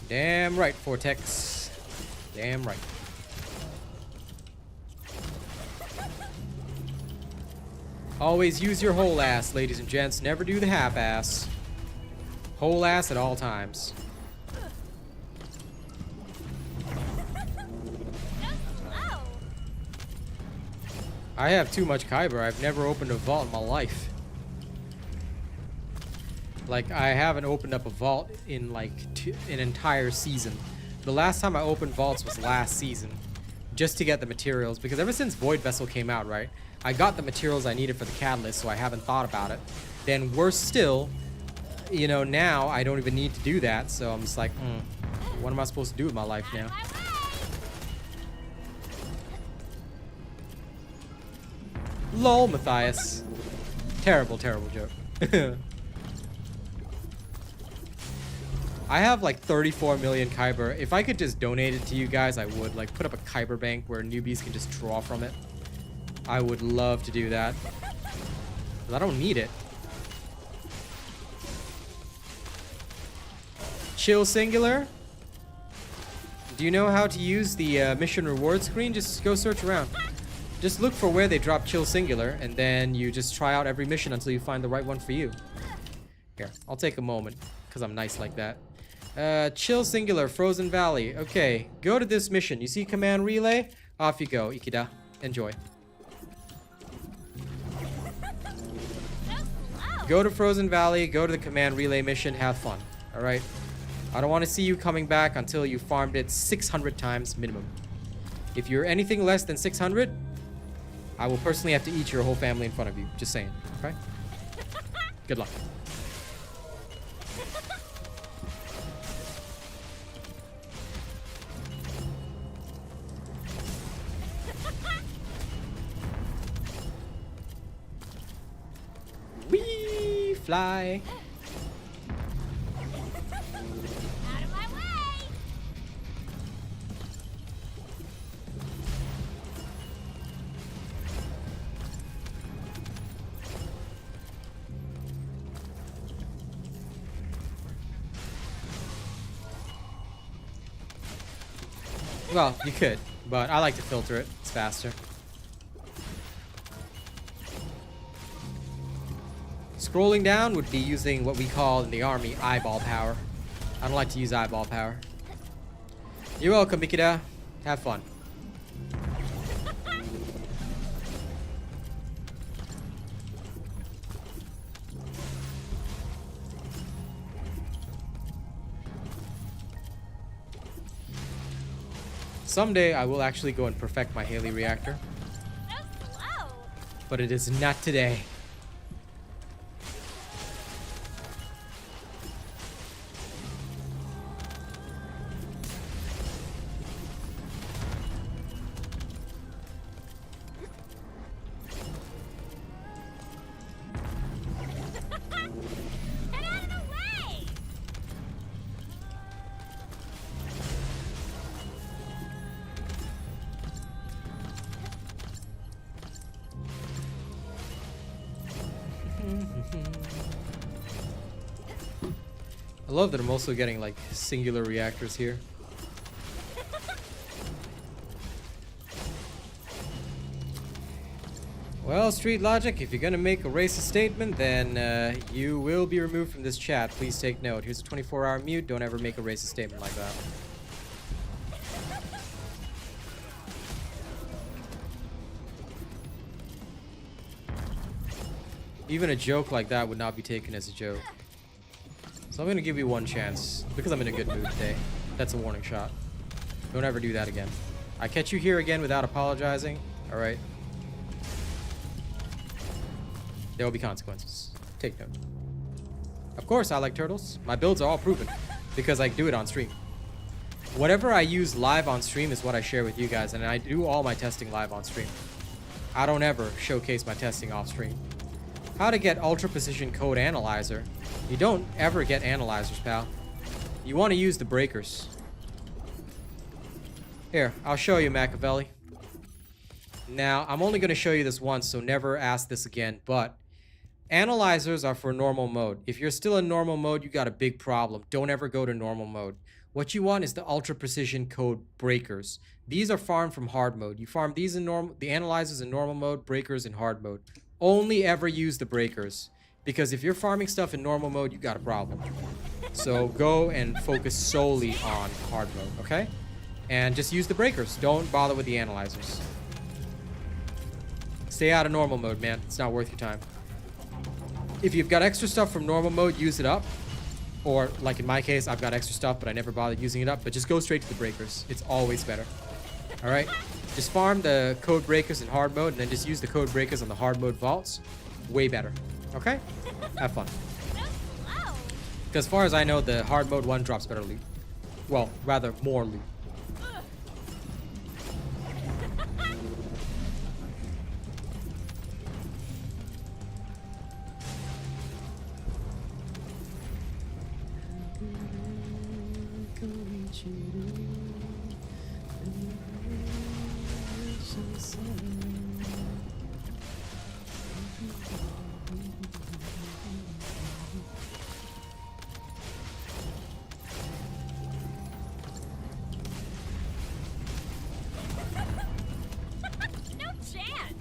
S1: Damn right, Vortex. Damn right. Always use your whole ass, ladies and gents. Never do the half ass. Whole ass at all times. I have too much Kyber. I've never opened a vault in my life. Like, I haven't opened up a vault in like an entire season. The last time I opened vaults was last season, just to get the materials, because ever since Void Vessel came out, right, I got the materials I needed for the catalyst, so I haven't thought about it. Then worse still, you know, now I don't even need to do that, so I'm just like, what am I supposed to do with my life now? Lol, Matthias. Terrible, terrible joke. I have like 34 million Kyber. If I could just donate it to you guys, I would. Like, put up a Kyber bank where newbies can just draw from it. I would love to do that. But I don't need it. Chill Singular? Do you know how to use the mission reward screen? Just go search around. Just look for where they drop Chill Singular, and then you just try out every mission until you find the right one for you. Here, I'll take a moment, because I'm nice like that. Chill Singular, Frozen Valley. Okay, go to this mission. You see command relay? Off you go, Ikeda. Enjoy. Go to Frozen Valley, go to the command relay mission, have fun. Alright? I don't want to see you coming back until you farmed it 600 times minimum. If you're anything less than 600, I will personally have to eat your whole family in front of you. Just saying. Okay? Good luck. fly.
S2: Out of my way!
S1: Well, you could, but I like to filter it. It's faster. Scrolling down would be using what we call in the army eyeball power. I don't like to use eyeball power. You're welcome, Mikida. Have fun. Someday I will actually go and perfect my Haley reactor,
S2: So slow!
S1: but it is not today.
S2: Get out of the way!
S1: I love that I'm also getting like singular reactors here. Well, Street Logic, if you're gonna make a racist statement, then you will be removed from this chat. Please take note. Here's a 24-hour mute. Don't ever make a racist statement like that. Even a joke like that would not be taken as a joke. So I'm gonna give you one chance, because I'm in a good mood today. That's a warning shot. Don't ever do that again. I catch you here again without apologizing, alright? There will be consequences. Take note. Of course I like turtles. My builds are all proven, because I do it on stream. Whatever I use live on stream is what I share with you guys, and I do all my testing live on stream. I don't ever showcase my testing off stream. How to get ultra precision code analyzer. You don't ever get analyzers, pal. You want to use the breakers. Here, I'll show you, Machiavelli. Now, I'm only going to show you this once, so never ask this again, but analyzers are for normal mode. If you're still in normal mode, you got a big problem. Don't ever go to normal mode. What you want is the ultra precision code breakers. These are farmed from hard mode. You farm these in normal, the analyzers in normal mode, breakers in hard mode. Only ever use the breakers, because if you're farming stuff in normal mode, you got a problem. So go and focus solely on hard mode, okay? And just use the breakers. Don't bother with the analyzers. Stay out of normal mode, man. It's not worth your time. If you've got extra stuff from normal mode, use it up. Or, like in my case, I've got extra stuff, but I never bothered using it up. But just go straight to the breakers. It's always better. Alright? Just farm the code breakers in hard mode, and then just use the code breakers on the hard mode vaults. Way better. Okay? Have fun.
S2: So slow!
S1: Because as far as I know, the hard mode one drops better loot. Well, rather more loot.
S2: No chance!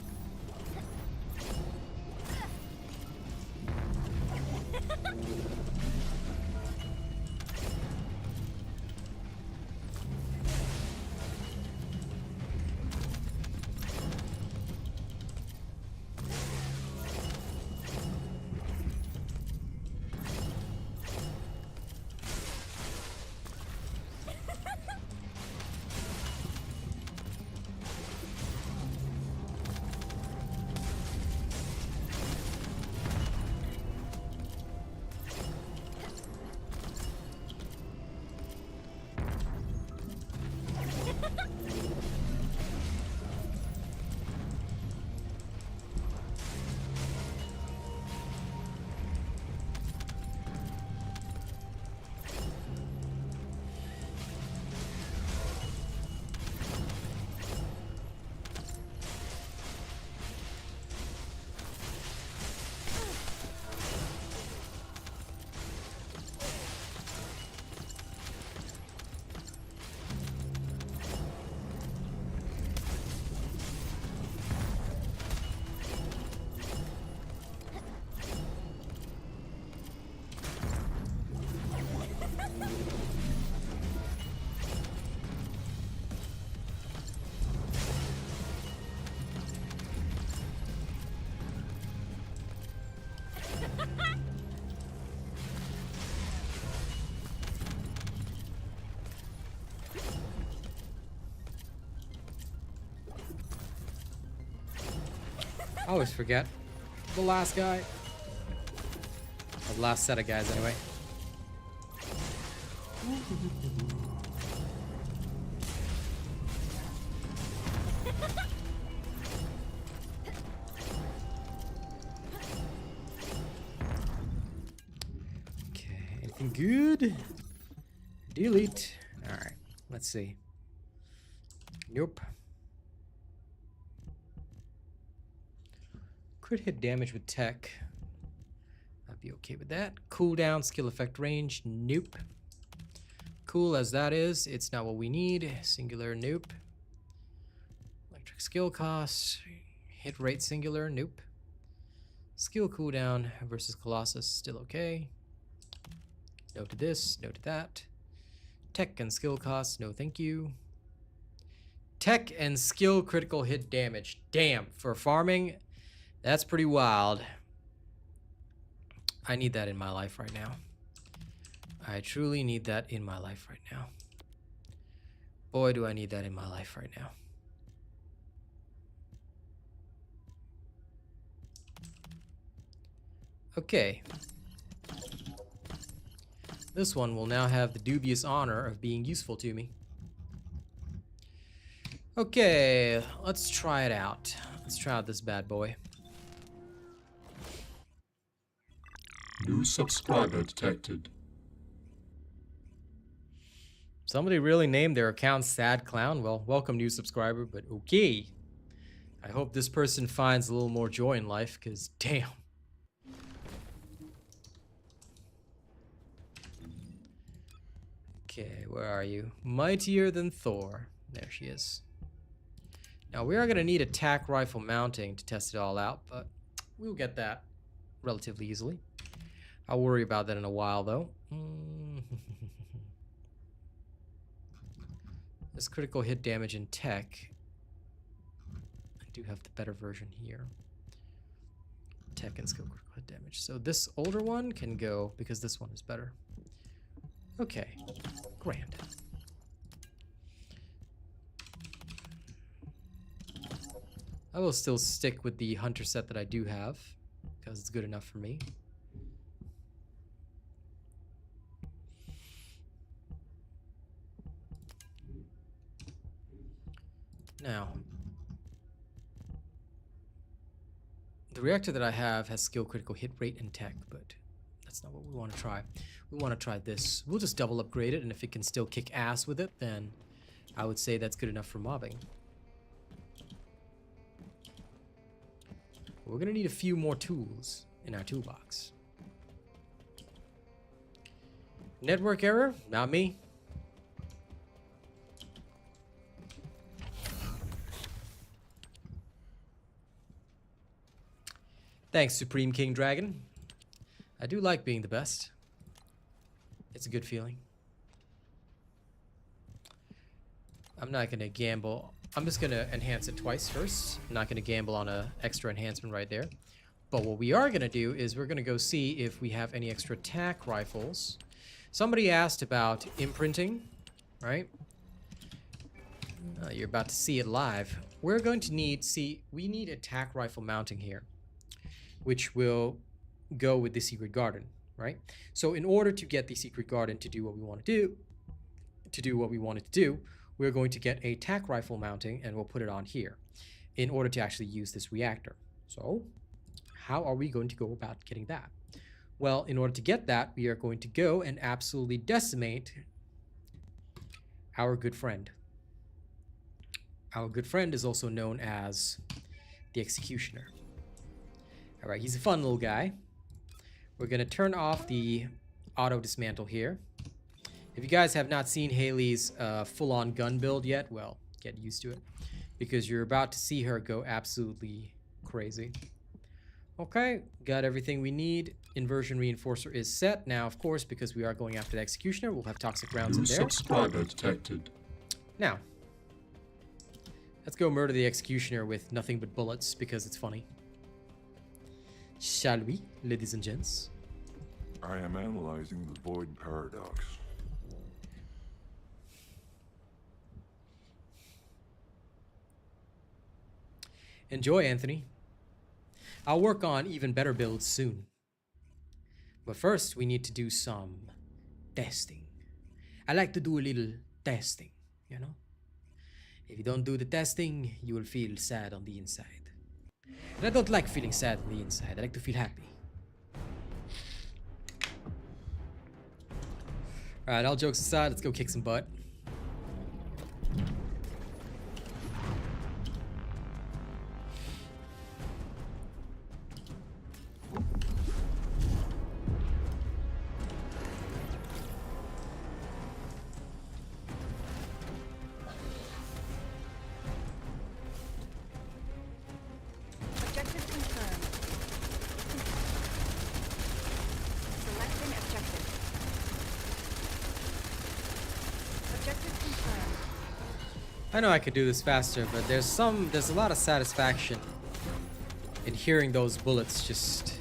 S1: I always forget. The last guy. Or the last set of guys, anyway. Okay, anything good? Delete. Alright, let's see. Nope. Crit hit damage with tech. I'd be okay with that. Cooldown, skill effect range. Nope. Cool as that is, it's not what we need. Singular, nope. Electric skill cost. Hit rate singular, nope. Skill cooldown versus Colossus, still okay. No to this, no to that. Tech and skill cost, no thank you. Tech and skill critical hit damage. Damn, for farming, that's pretty wild. I need that in my life right now. I truly need that in my life right now. Boy, do I need that in my life right now. Okay. This one will now have the dubious honor of being useful to me. Okay, let's try it out. Let's try out this bad boy.
S4: New subscriber detected.
S1: Somebody really named their account Sad Clown. Well, welcome new subscriber, but okay. I hope this person finds a little more joy in life, because damn. Okay, where are you? Mightier than Thor. There she is. Now, we are going to need attack rifle mounting to test it all out, but we'll get that relatively easily. I'll worry about that in a while, though. This critical hit damage in tech. I do have the better version here. Tech and skill critical hit damage. So this older one can go because this one is better. Okay, grand. I will still stick with the hunter set that I do have because it's good enough for me. Now, the reactor that I have has skill critical hit rate and tech, but that's not what we want to try. We want to try this. We'll just double upgrade it, and if it can still kick ass with it, then I would say that's good enough for mobbing. We're going to need a few more tools in our toolbox. Network error? Not me. Thanks, Supreme King Dragon. I do like being the best. It's a good feeling. I'm not going to gamble. I'm just going to enhance it twice first. I'm not going to gamble on an extra enhancement right there. But what we are going to do is we're going to go see if we have any extra attack rifles. Somebody asked about imprinting, right? You're about to see it live. We're going to need, we need attack rifle mounting here, which will go with the secret garden, right? So in order to get the secret garden to do what we want to do, we're going to get a attack rifle mounting and we'll put it on here in order to actually use this reactor. So how are we going to go about getting that? Well, in order to get that, we are going to go and absolutely decimate our good friend. Our good friend is also known as the Executioner. All right, he's a fun little guy. We're going to turn off the auto dismantle here. If you guys have not seen Haley's full-on gun build yet, well, get used to it, because you're about to see her go absolutely crazy. Okay, got everything we need. Inversion reinforcer is set. Now, of course, because we are going after the Executioner, we'll have toxic rounds in there.
S4: Subscriber detected.
S1: Now, let's go murder the Executioner with nothing but bullets because it's funny. Shall we, ladies and gents?
S5: I am analyzing the void paradox.
S1: Enjoy, Anthony. I'll work on even better builds soon. But first, we need to do some testing. I like to do a little testing, you know? If you don't do the testing, you will feel sad on the inside. And I don't like feeling sad on the inside. I like to feel happy. Alright, all jokes aside, let's go kick some butt.
S2: Objective confirmed. Selecting objective. Objective confirmed.
S1: I know I could do this faster, but there's a lot of satisfaction in hearing those bullets just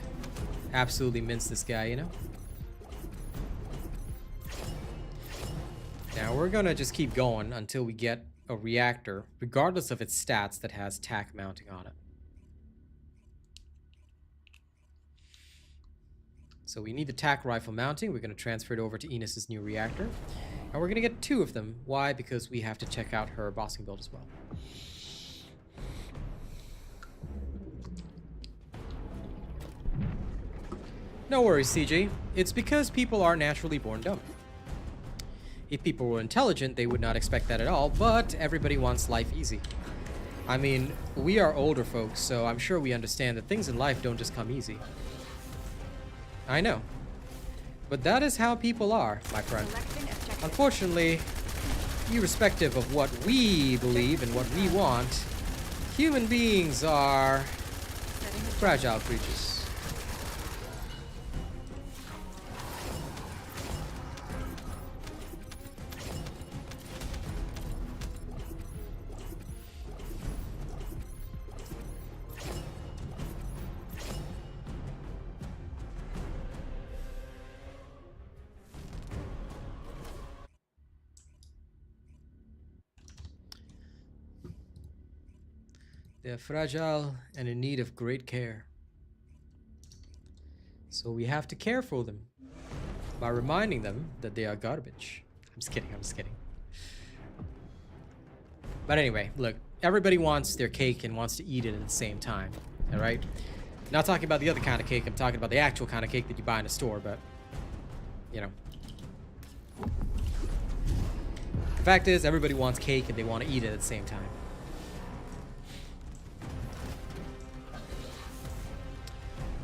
S1: absolutely mince this guy, you know? Now we're gonna just keep going until we get a reactor, regardless of its stats, that has tack mounting on it. So we need the tack rifle mounting. We're gonna transfer it over to Ines' new reactor. And we're gonna get 2 of them. Why? Because we have to check out her bossing build as well. No worries, CJ. It's because people are naturally born dumb. If people were intelligent, they would not expect that at all, but everybody wants life easy. I mean, we are older folks, so I'm sure we understand that things in life don't just come easy. I know. But that is how people are, my friend.
S2: Selecting objective.
S1: Unfortunately, irrespective of what we believe and what we want, human beings are
S2: Setting
S1: fragile creatures. They're fragile and in need of great care. So we have to care for them by reminding them that they are garbage. I'm just kidding, I'm just kidding. But anyway, look, everybody wants their cake and wants to eat it at the same time, all right? Not talking about the other kind of cake, I'm talking about the actual kind of cake that you buy in a store, but, you know. The fact is, everybody wants cake and they want to eat it at the same time.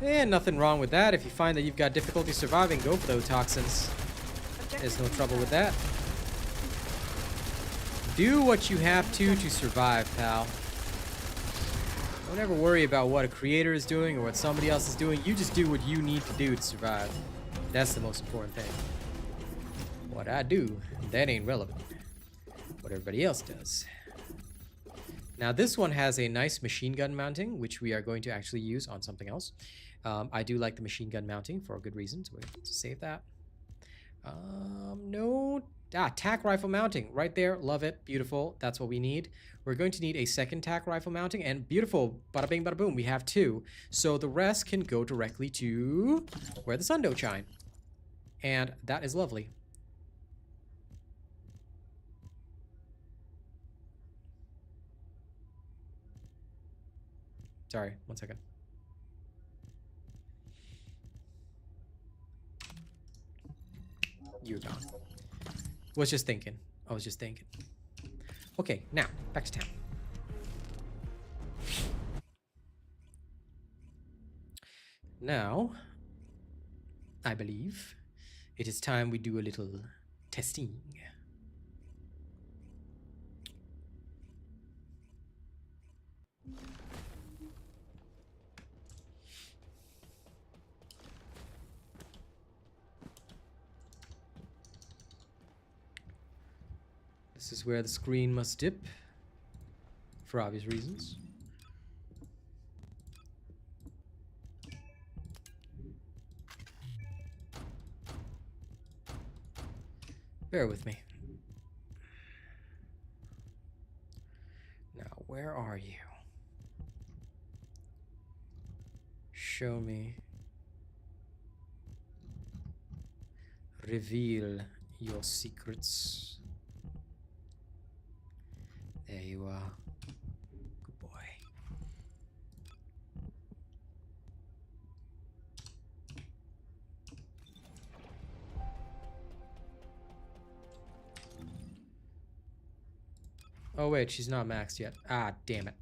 S1: And nothing wrong with that. If you find that you've got difficulty surviving, go for those toxins. There's no trouble with that. Do what you have to survive, pal. Don't ever worry about what a creator is doing or what somebody else is doing. You just do what you need to do to survive. That's the most important thing. What I do, that ain't relevant. What everybody else does. Now this one has a nice machine gun mounting, which we are going to actually use on something else. I do like the machine gun mounting for good reasons. We're going to save that. No. Tack rifle mounting. Right there. Love it. Beautiful. That's what we need. We're going to need a second tack rifle mounting. And beautiful. Bada bing, bada boom. We have 2. So the rest can go directly to where the sun don't shine. And that is lovely. Sorry. 1 second. You're gone. Was just thinking. I was just thinking. Okay, now back to town. Now, I believe it is time we do a little testing. This is where the screen must dip, for obvious reasons. Bear with me. Now, where are you? Show me. Reveal your secrets. There you are. Good boy. Oh wait, she's not maxed yet. Ah, damn it.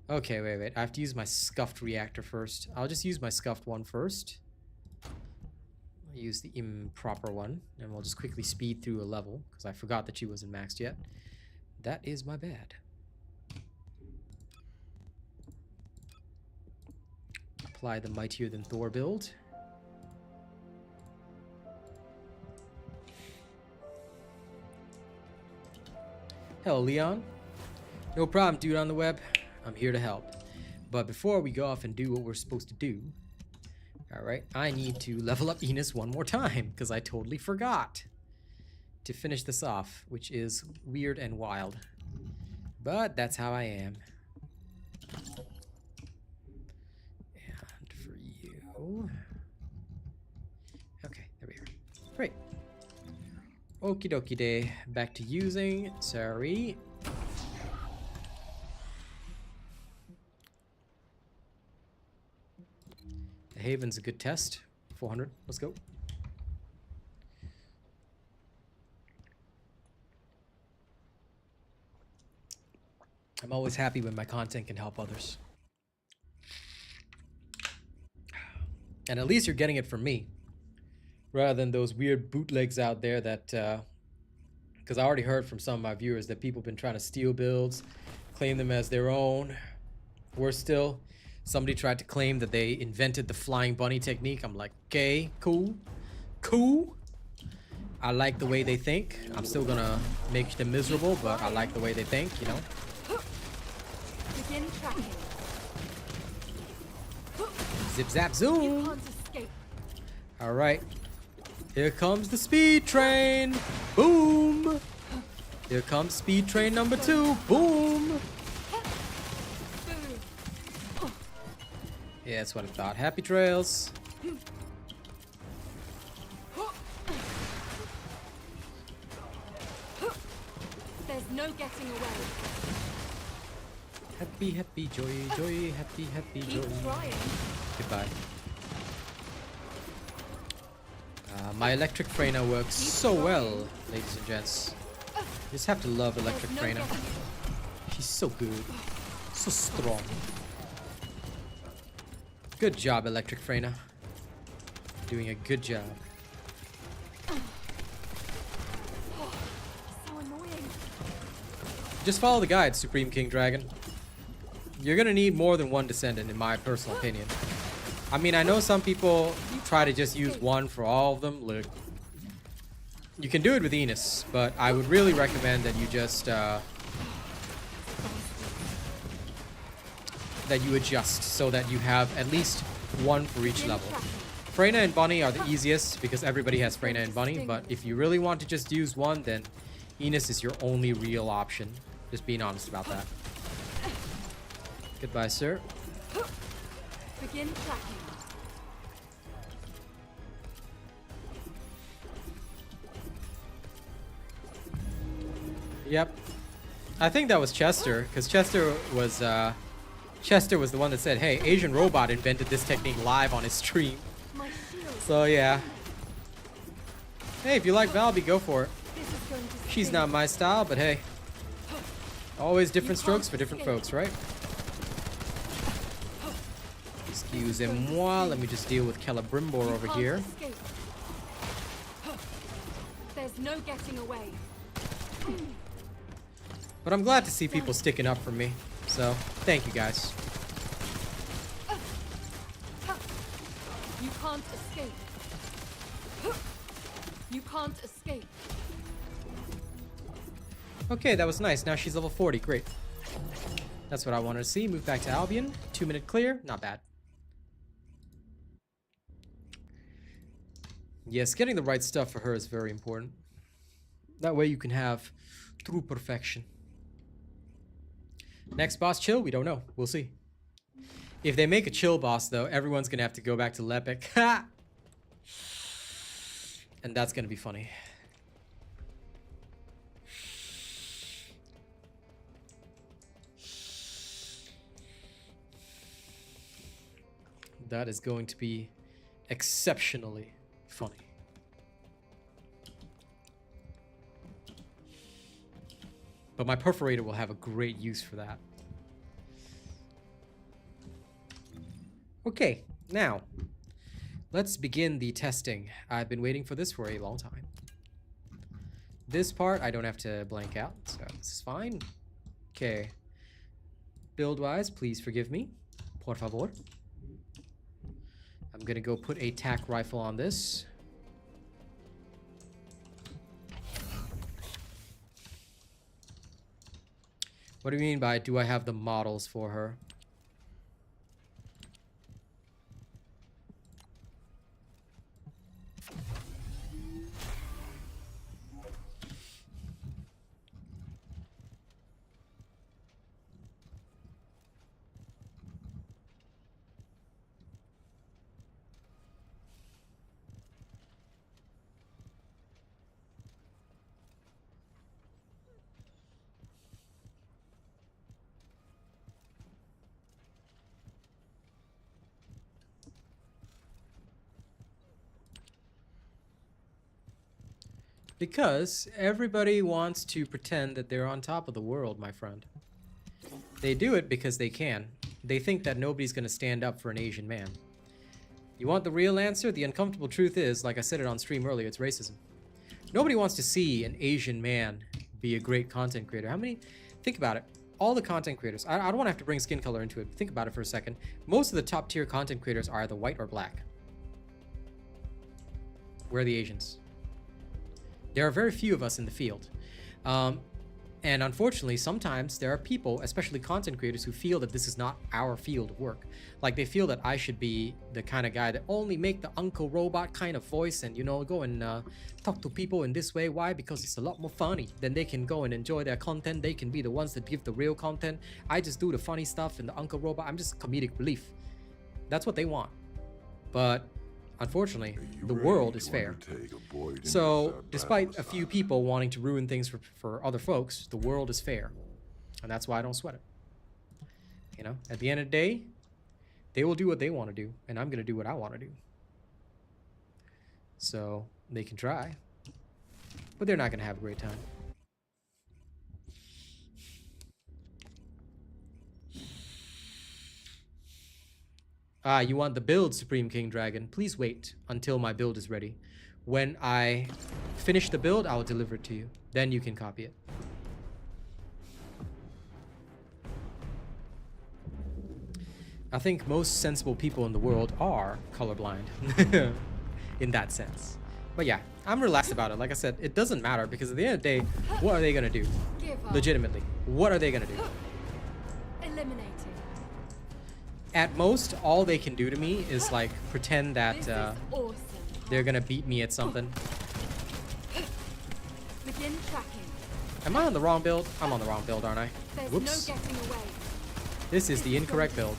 S1: Okay, wait. I have to use my scuffed reactor first. I'll just use my scuffed one first. I'll use the improper one, and we'll just quickly speed through a level, because I forgot that she wasn't maxed yet. That is my bad. Apply the Mightier Than Thor build. Hello, Leon. No problem, dude on the web. I'm here to help. But before we go off and do what we're supposed to do, alright, I need to level up Ines one more time, because I totally forgot to finish this off, which is weird and wild. But that's how I am. And for you... Okay, there we are. Great. Okie dokie day. Back to using. Sorry. The Haven's a good test. 400. Let's go. I'm always happy when my content can help others. And at least you're getting it from me, rather than those weird bootlegs out there that, because I already heard from some of my viewers that people have been trying to steal builds, claim them as their own. Worse still, somebody tried to claim that they invented the flying bunny technique. I'm like, okay, cool. I like the way they think. I'm still gonna make them miserable, but I like the way they think, you know?
S2: Begin tracking.
S1: Zip zap
S2: You
S1: zoom.
S2: can't escape.
S1: All right. Here comes the speed train. Boom. Here comes speed train number 2. Boom. Yeah, that's what I thought. Happy trails.
S2: There's no getting away.
S1: Happy, happy, joy, joy, happy, happy, joy.
S2: Keep trying.
S1: Goodbye. My electric Freyna works so well, ladies and gents. You just have to love electric
S2: There's no
S1: Freyna.
S2: getting-
S1: She's so good. So strong. Good job, electric Freyna. Doing a good job.
S2: So annoying.
S1: Just follow the guide, Supreme King Dragon. You're gonna need more than one Descendant, in my personal opinion. I mean, I know some people try to just use one for all of them. Look, you can do it with Ines, but I would really recommend that you just that you adjust so that you have at least one for each level. Freyna and Bunny are the easiest because everybody has Freyna and Bunny, but if you really want to just use one, then Ines is your only real option. Just being honest about that. Goodbye, sir.
S2: Begin tracking.
S1: Yep. I think that was Chester, because Chester was the one that said, hey, Asian Robot invented this technique live on his stream.
S2: My shield.
S1: So yeah. Hey, if you like Valby, go for it.
S2: This is going to
S1: She's
S2: sting.
S1: not my style, but hey. Always different strokes for different folks, right? Excusez-moi, let me just deal with Celebrimbor
S2: You
S1: over
S2: can't
S1: here.
S2: escape. There's no getting away.
S1: But I'm glad to see people sticking up for me. So, thank you guys.
S2: You can't escape. You can't escape.
S1: Okay, that was nice. Now she's level 40. Great. That's what I wanted to see. Move back to Albion. 2-minute clear. Not bad. Yes, getting the right stuff for her is very important. That way you can have true perfection. Next boss chill? We don't know. We'll see. If they make a chill boss, though, everyone's gonna have to go back to Lepic. Ha! And that's gonna be funny. That is going to be exceptionally funny. But my perforator will have a great use for that. Okay, now let's begin the testing. I've been waiting for this for a long time. This part I don't have to blank out, so this is fine. Okay. Build-wise, please forgive me. Por favor. I'm gonna go put a tac rifle on this. What do you mean by do I have the models for her? Because everybody wants to pretend that they're on top of the world, my friend. They do it because they can. They think that nobody's going to stand up for an Asian man. You want the real answer? The uncomfortable truth is, like I said it on stream earlier, it's racism. Nobody wants to see an Asian man be a great content creator. How many? Think about it. All the content creators. I don't want to have to bring skin color into it. Think about it for a second. Most of the top tier content creators are either white or black. We're the Asians. There are very few of us in the field. And unfortunately, sometimes there are people, especially content creators, who feel that this is not our field of work. Like, they feel that I should be the kind of guy that only make the Uncle Robot kind of voice and, you know, go and talk to people in this way. Why? Because it's a lot more funny. Then they can go and enjoy their content. They can be the ones that give the real content. I just do the funny stuff and the Uncle Robot. I'm just comedic relief. That's what they want. But unfortunately, the world is fair. So, despite a few people wanting to ruin things for other folks, the world is fair. And that's why I don't sweat it. You know, at the end of the day, they will do what they want to do, and I'm going to do what I want to do. So, they can try. But they're not going to have a great time. Ah, you want the build, Supreme King Dragon. Please wait until my build is ready. When I finish the build, I will deliver it to you. Then you can copy it. I think most sensible people in the world are colorblind. In that sense. But yeah, I'm relaxed about it. Like I said, it doesn't matter because at the end of the day, what are they going to do? Legitimately. What are they going to do?
S6: Eliminated.
S1: At most, all they can do to me is like pretend that
S6: Awesome.
S1: they're gonna beat me at something.
S6: Begin tracking.
S1: Am I on the wrong build? I'm on the wrong build, aren't I?
S6: There's
S1: Whoops.
S6: no getting away.
S1: This is the incorrect build.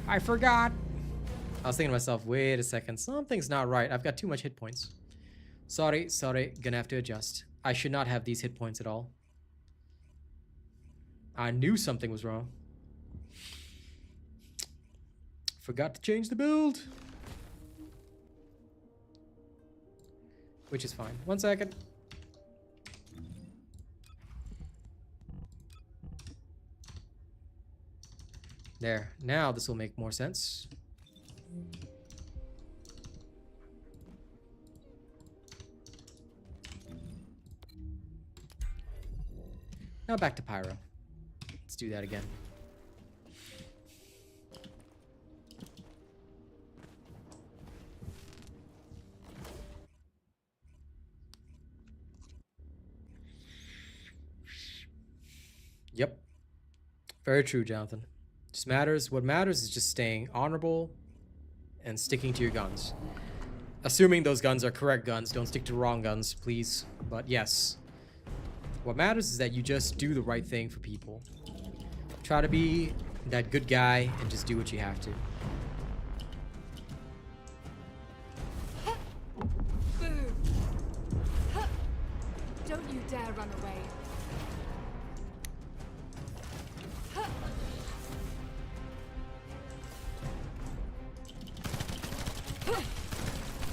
S1: I forgot. I was thinking to myself, wait a second, something's not right. I've got too much hit points. Sorry, gonna have to adjust. I should not have these hit points at all. I knew something was wrong. Forgot to change the build. Which is fine. 1 second. There. Now this will make more sense. Now back to Pyro. Let's do that again. Yep. Very true, Jonathan. Just matters. What matters is just staying honorable and sticking to your guns. Assuming those guns are correct guns. Don't stick to wrong guns, please. But yes. What matters is that you just do the right thing for people. Try to be that good guy and just do what you have to.
S6: Boom. Don't you dare run away.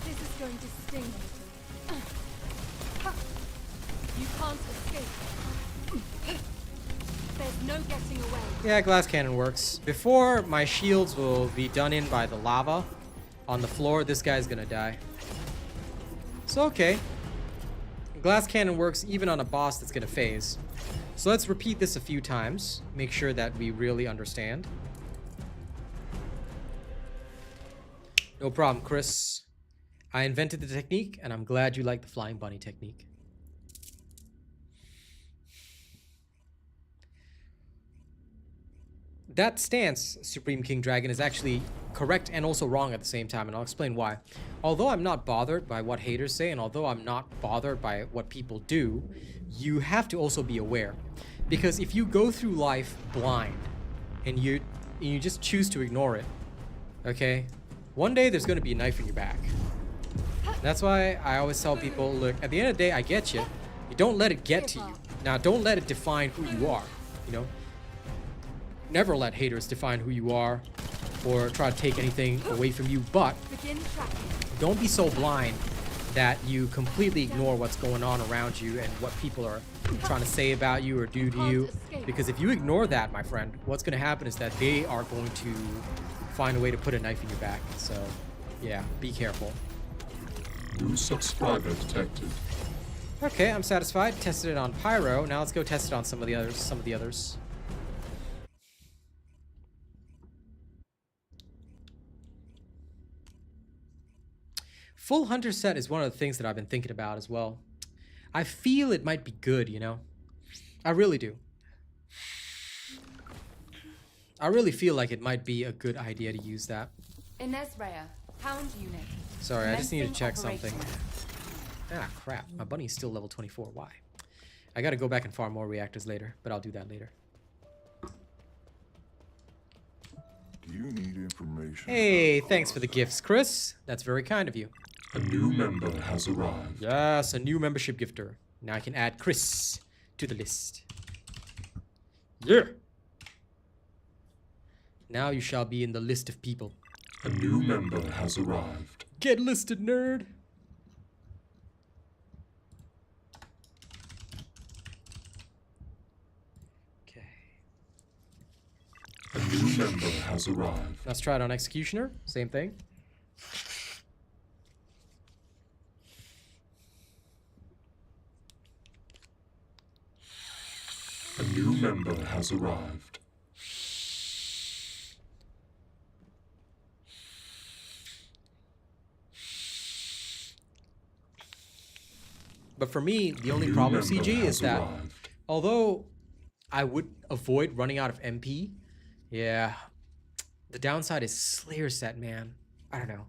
S6: This is going to sting a little. You can't escape. There's no getting away.
S1: Yeah, glass cannon works. Before my shields will be done in by the lava on the floor, this guy's gonna die. So okay. Glass cannon works even on a boss that's gonna phase. So let's repeat this a few times. Make sure that we really understand. No problem, Chris. I invented the technique, and I'm glad you like the flying bunny technique. That stance, Supreme King Dragon, is actually correct and also wrong at the same time, and I'll explain why. Although I'm not bothered by what haters say, and although I'm not bothered by what people do, you have to also be aware. Because if you go through life blind, and you just choose to ignore it, okay, one day there's going to be a knife in your back. That's why I always tell people, look, at the end of the day, I get you. You don't let it get to you. Now, don't let it define who you are, you know? Never let haters define who you are or try to take anything away from you, but don't be so blind that you completely ignore what's going on around you and what people are trying to say about you or do to you. Because if you ignore that, my friend, what's going to happen is that they are going to find a way to put a knife in your back. So, yeah, be careful.
S4: New subscriber detected.
S1: Okay, I'm satisfied. Tested it on Pyro. Now let's go test it on some of the others. Full Hunter set is one of the things that I've been thinking about as well. I feel it might be good, you know? I really do. I really feel like it might be a good idea to use that.
S2: Ines Rea, Pound Unit.
S1: Sorry, I just need to check
S2: Commencing
S1: something.
S2: operation.
S1: Ah, crap. My bunny's still level 24. Why? I gotta go back and farm more reactors later, but I'll do that later.
S5: Do you need information?
S1: Hey, thanks for the gifts, Chris. That's very kind of you.
S4: A new member has arrived.
S1: Yes, a new membership gifter. Now I can add Chris to the list. Yeah. Now you shall be in the list of people.
S4: A new member has arrived.
S1: Get listed, nerd. Okay.
S4: A new member has arrived.
S1: Let's try it on Executioner. Same thing.
S4: A new member has arrived.
S1: But for me, the only problem with CG is that although I would avoid running out of MP, yeah, the downside is Slayer set, man. I don't know.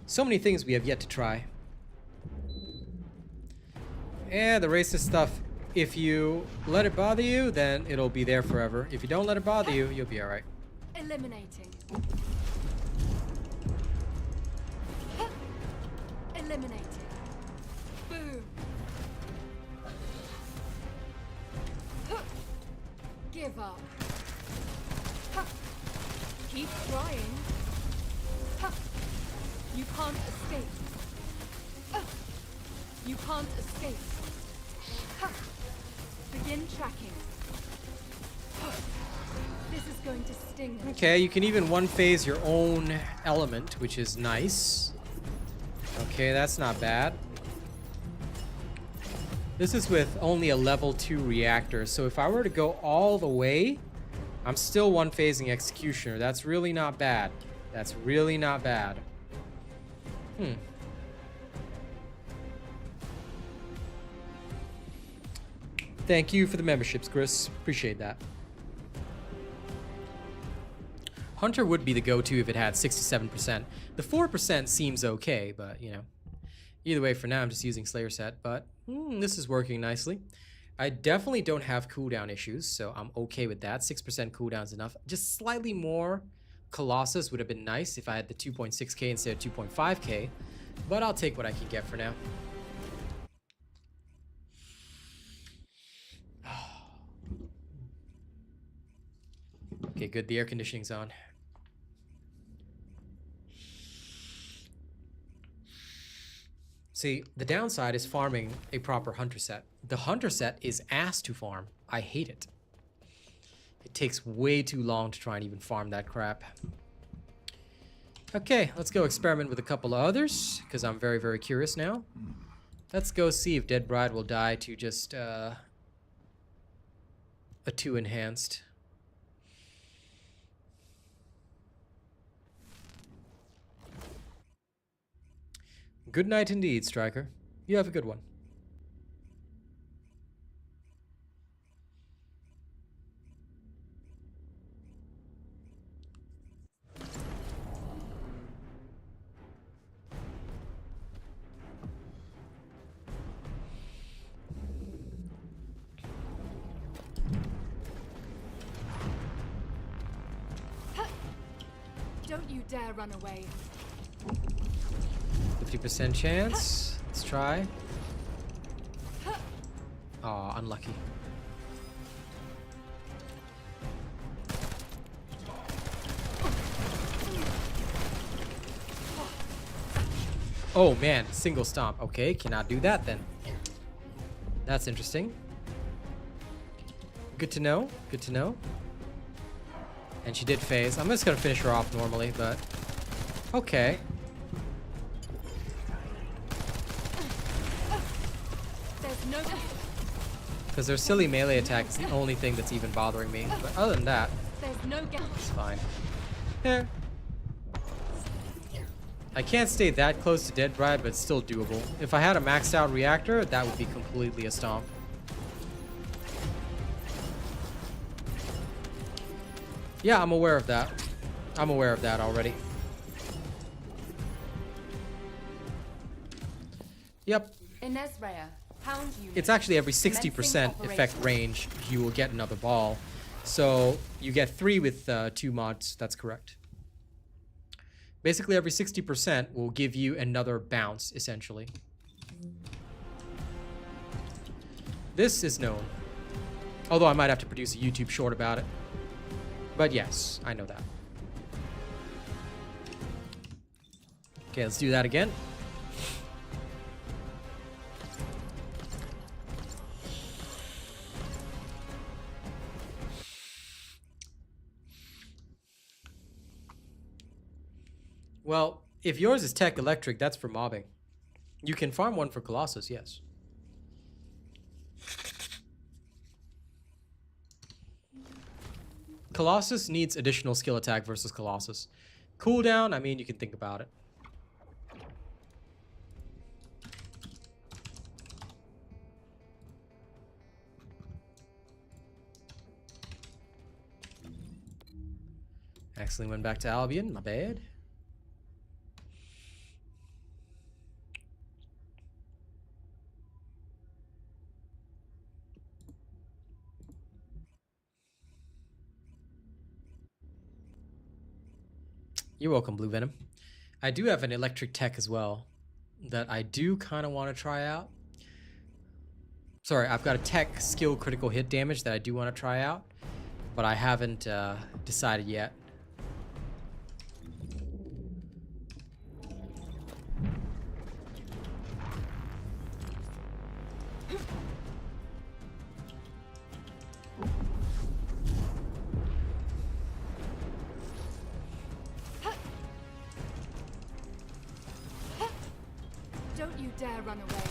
S1: So many things we have yet to try. And the racist stuff, if you let it bother you, then it'll be there forever. If you don't let it bother you, you'll be alright.
S6: Eliminating. Eliminating. Boom. Give up. Keep trying. You can't escape. You can't escape. Begin tracking. This is going to sting.
S1: Okay, you can even one-phase your own element, which is nice. Okay, that's not bad. This is with only a level 2 reactor, so if I were to go all the way, I'm still one-phasing Executioner. That's really not bad. That's really not bad. Thank you for the memberships, Chris. Appreciate that. Hunter would be the go-to if it had 67%. The 4% seems okay, but, you know, Either way, for now, I'm just using Slayer set, but this is working nicely. I definitely don't have cooldown issues, so I'm okay with that. 6% cooldown is enough. Just slightly more Colossus would have been nice if I had the 2.6k instead of 2.5k, but I'll take what I can get for now. Okay, good. The air conditioning's on. See, the downside is farming a proper hunter set. The hunter set is ass to farm. I hate it. It takes way too long to try and even farm that crap. Okay, let's go experiment with a couple of others, because I'm very, very curious now. Let's go see if Dead Bride will die to just a 2 enhanced. Good night indeed, Striker. You have a good one.
S6: Don't you dare run away.
S1: 50% chance. Let's try. Aw, unlucky. Oh man, single stomp. Okay, cannot do that then. That's interesting. Good to know. Good to know. And she did phase. I'm just gonna finish her off normally, but okay.
S6: No.
S1: Because their silly melee attack is the only thing that's even bothering me. But other than that,
S6: There's no gap.
S1: it's fine. Yeah. I can't stay that close to Dead Bride, but it's still doable. If I had a maxed out reactor, that would be completely a stomp. Yeah, I'm aware of that. I'm aware of that already. Yep.
S2: Ines Rea, Hound Unit.
S1: It's actually every 60% effect range, you will get another ball. So you get 3 with 2 mods. That's correct. Basically, every 60% will give you another bounce, essentially. This is known. Although I might have to produce a YouTube short about it. But yes, I know that. Okay, let's do that again. Well, if yours is tech electric, that's for mobbing. You can farm one for Colossus, yes. Colossus needs additional skill attack versus Colossus. Cooldown, I mean, you can think about it. Accidentally went back to Albion, my bad. You're welcome, Blue Venom. I do have an electric tech as well that I do kind of want to try out. Sorry, I've got a tech skill critical hit damage that I do want to try out, but I haven't decided yet.
S6: Don't you dare run away.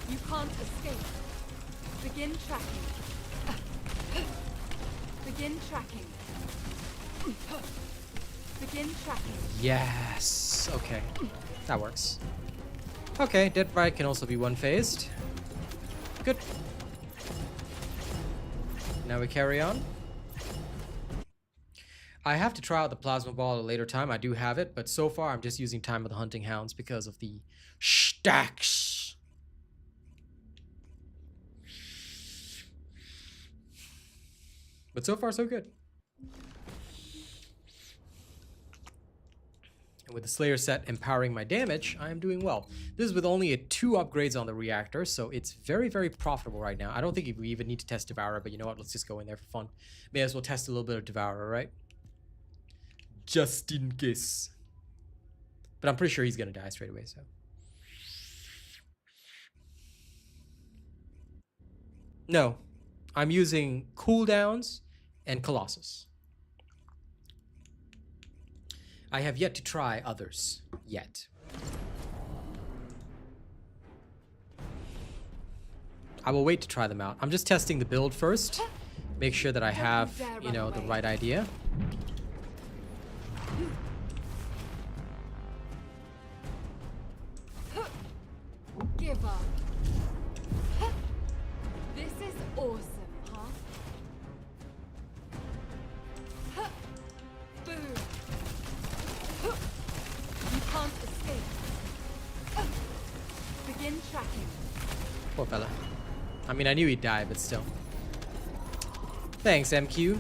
S6: You can't escape. Begin tracking. Begin tracking. Begin tracking.
S1: Yes. Okay. That works. Okay, Dead Bride can also be one-phased. Good. Now we carry on. I have to try out the plasma ball at a later time. I do have it, but so far I'm just using Time of the Hunting Hounds because of the stacks. But so far so good. And with the Slayer set empowering my damage, I am doing well. This is with only 2 upgrades on the reactor, so it's very, very profitable right now. I don't think we even need to test Devourer, but you know what? Let's just go in there for fun. May as well test a little bit of Devourer, right? Just in case. But I'm pretty sure he's gonna die straight away, so. No. I'm using cooldowns and Colossus. I have yet to try others. Yet. I will wait to try them out. I'm just testing the build first. Make sure that I have, you know, the right idea.
S6: Give up. This is awesome, huh? Boom. You can't escape. Begin tracking.
S1: Poor fella. I mean, I knew he'd die, but still. Thanks, MQ.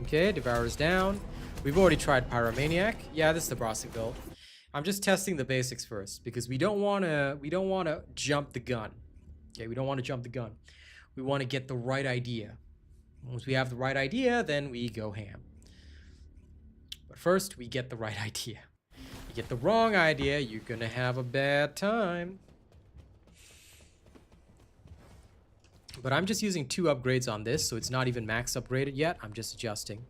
S1: Okay, Devourer's down. We've already tried Pyromaniac. Yeah, this is the Brostic build. I'm just testing the basics first because we don't want to jump the gun. Okay, we don't want to jump the gun. We want to get the right idea. Once we have the right idea, then we go ham. But first, we get the right idea. You get the wrong idea, you're gonna have a bad time. But I'm just using 2 upgrades on this, so it's not even max upgraded yet. I'm just adjusting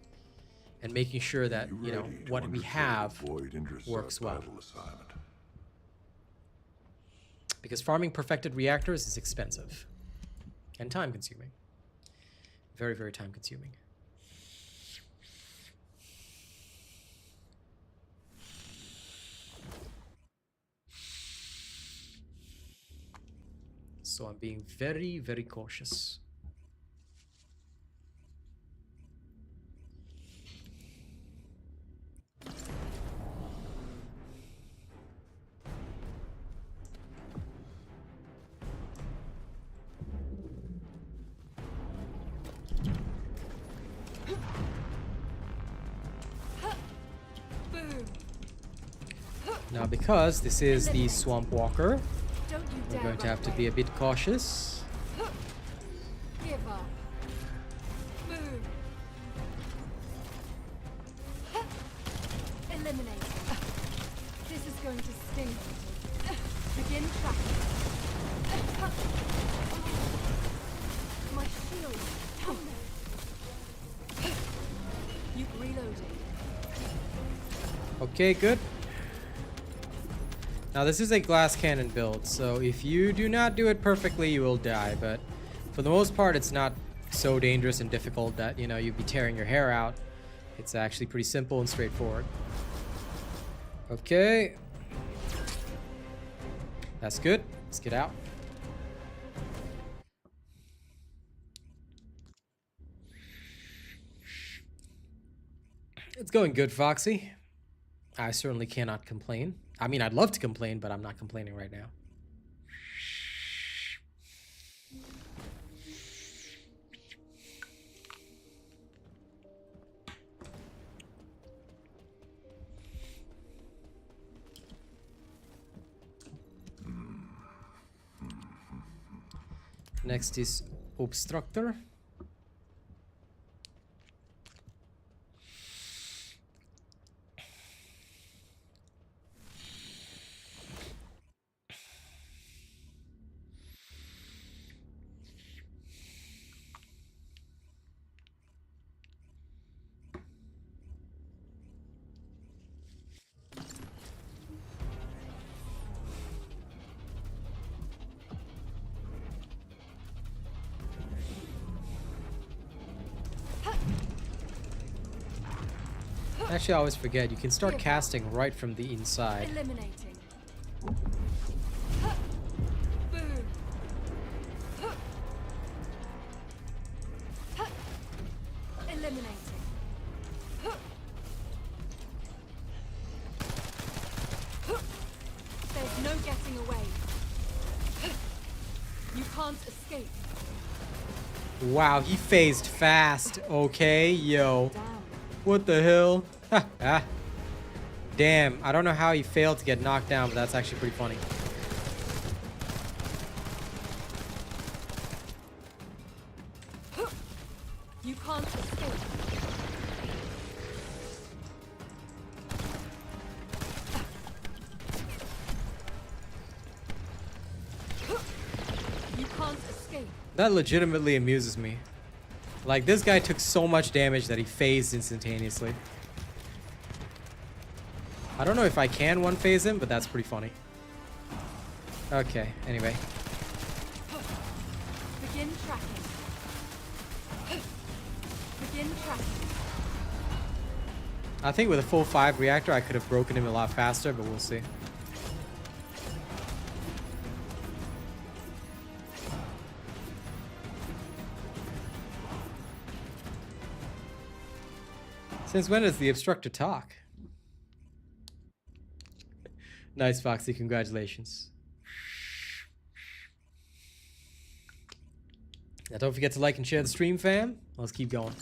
S1: and making sure that, you know, what we have works well. Because farming perfected reactors is expensive and time consuming. Very, very time consuming. So I'm being very, very cautious. Now, because this is the Swamp Walker, we're going to have to be a bit cautious.
S6: Give up. Boom. Eliminate. This is going to sting. Begin tracking. My shield. You reloading.
S1: Okay, good. Now this is a glass cannon build, so if you do not do it perfectly, you will die, but for the most part, it's not so dangerous and difficult that, you know, you'd be tearing your hair out. It's actually pretty simple and straightforward. Okay. That's good. Let's get out. It's going good, Foxy. I certainly cannot complain. I mean, I'd love to complain, but I'm not complaining right now. Next is Obstructor. Actually, I always forget, you can start casting right from the inside.
S6: Eliminating. Boom. Eliminating.
S1: Wow, he phased fast. Okay, yo.
S6: Down.
S1: What the hell? Ah. Damn, I don't know how he failed to get knocked down, but that's actually pretty funny.
S6: You can't escape. You can't escape.
S1: That legitimately amuses me. Like, this guy took so much damage that he phased instantaneously. I don't know if I can one phase him, but that's pretty funny. Okay, anyway.
S6: Begin tracking. Begin tracking.
S1: I think with a full 5 reactor, I could have broken him a lot faster, but we'll see. Since when does the obstructor talk? Nice, Foxy. Congratulations. Now, don't forget to like and share the stream, fam. Let's keep going.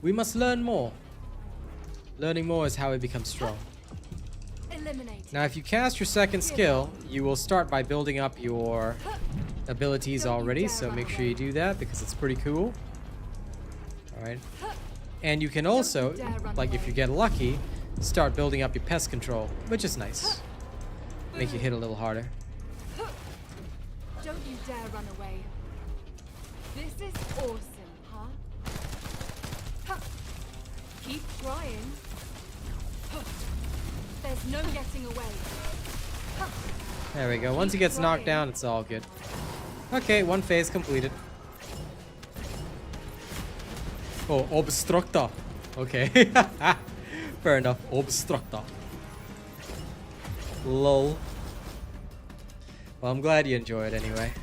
S1: We must learn more. Learning more is how we become strong.
S6: Eliminate.
S1: Now, if you cast your second skill, you will start by building up your abilities already, so make sure you do that because it's pretty cool. Alright. And you can also, like if you get lucky, start building up your pest control, which is nice. Make you hit a little harder.
S6: Don't you dare run away. This is awesome, huh? Keep trying. There's no getting away.
S1: There we go. Once he gets knocked down, it's all good. Okay, 1 phase completed. Oh, obstructor. Okay. Fair enough. Obstructor. Lol. Well, I'm glad you enjoyed anyway.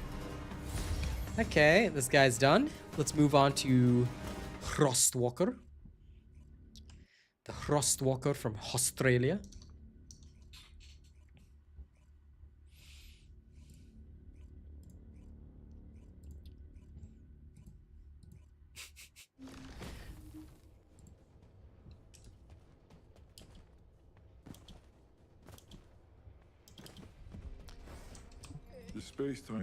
S1: Okay, this guy's done. Let's move on to Frostwalker. The Frostwalker from Australia.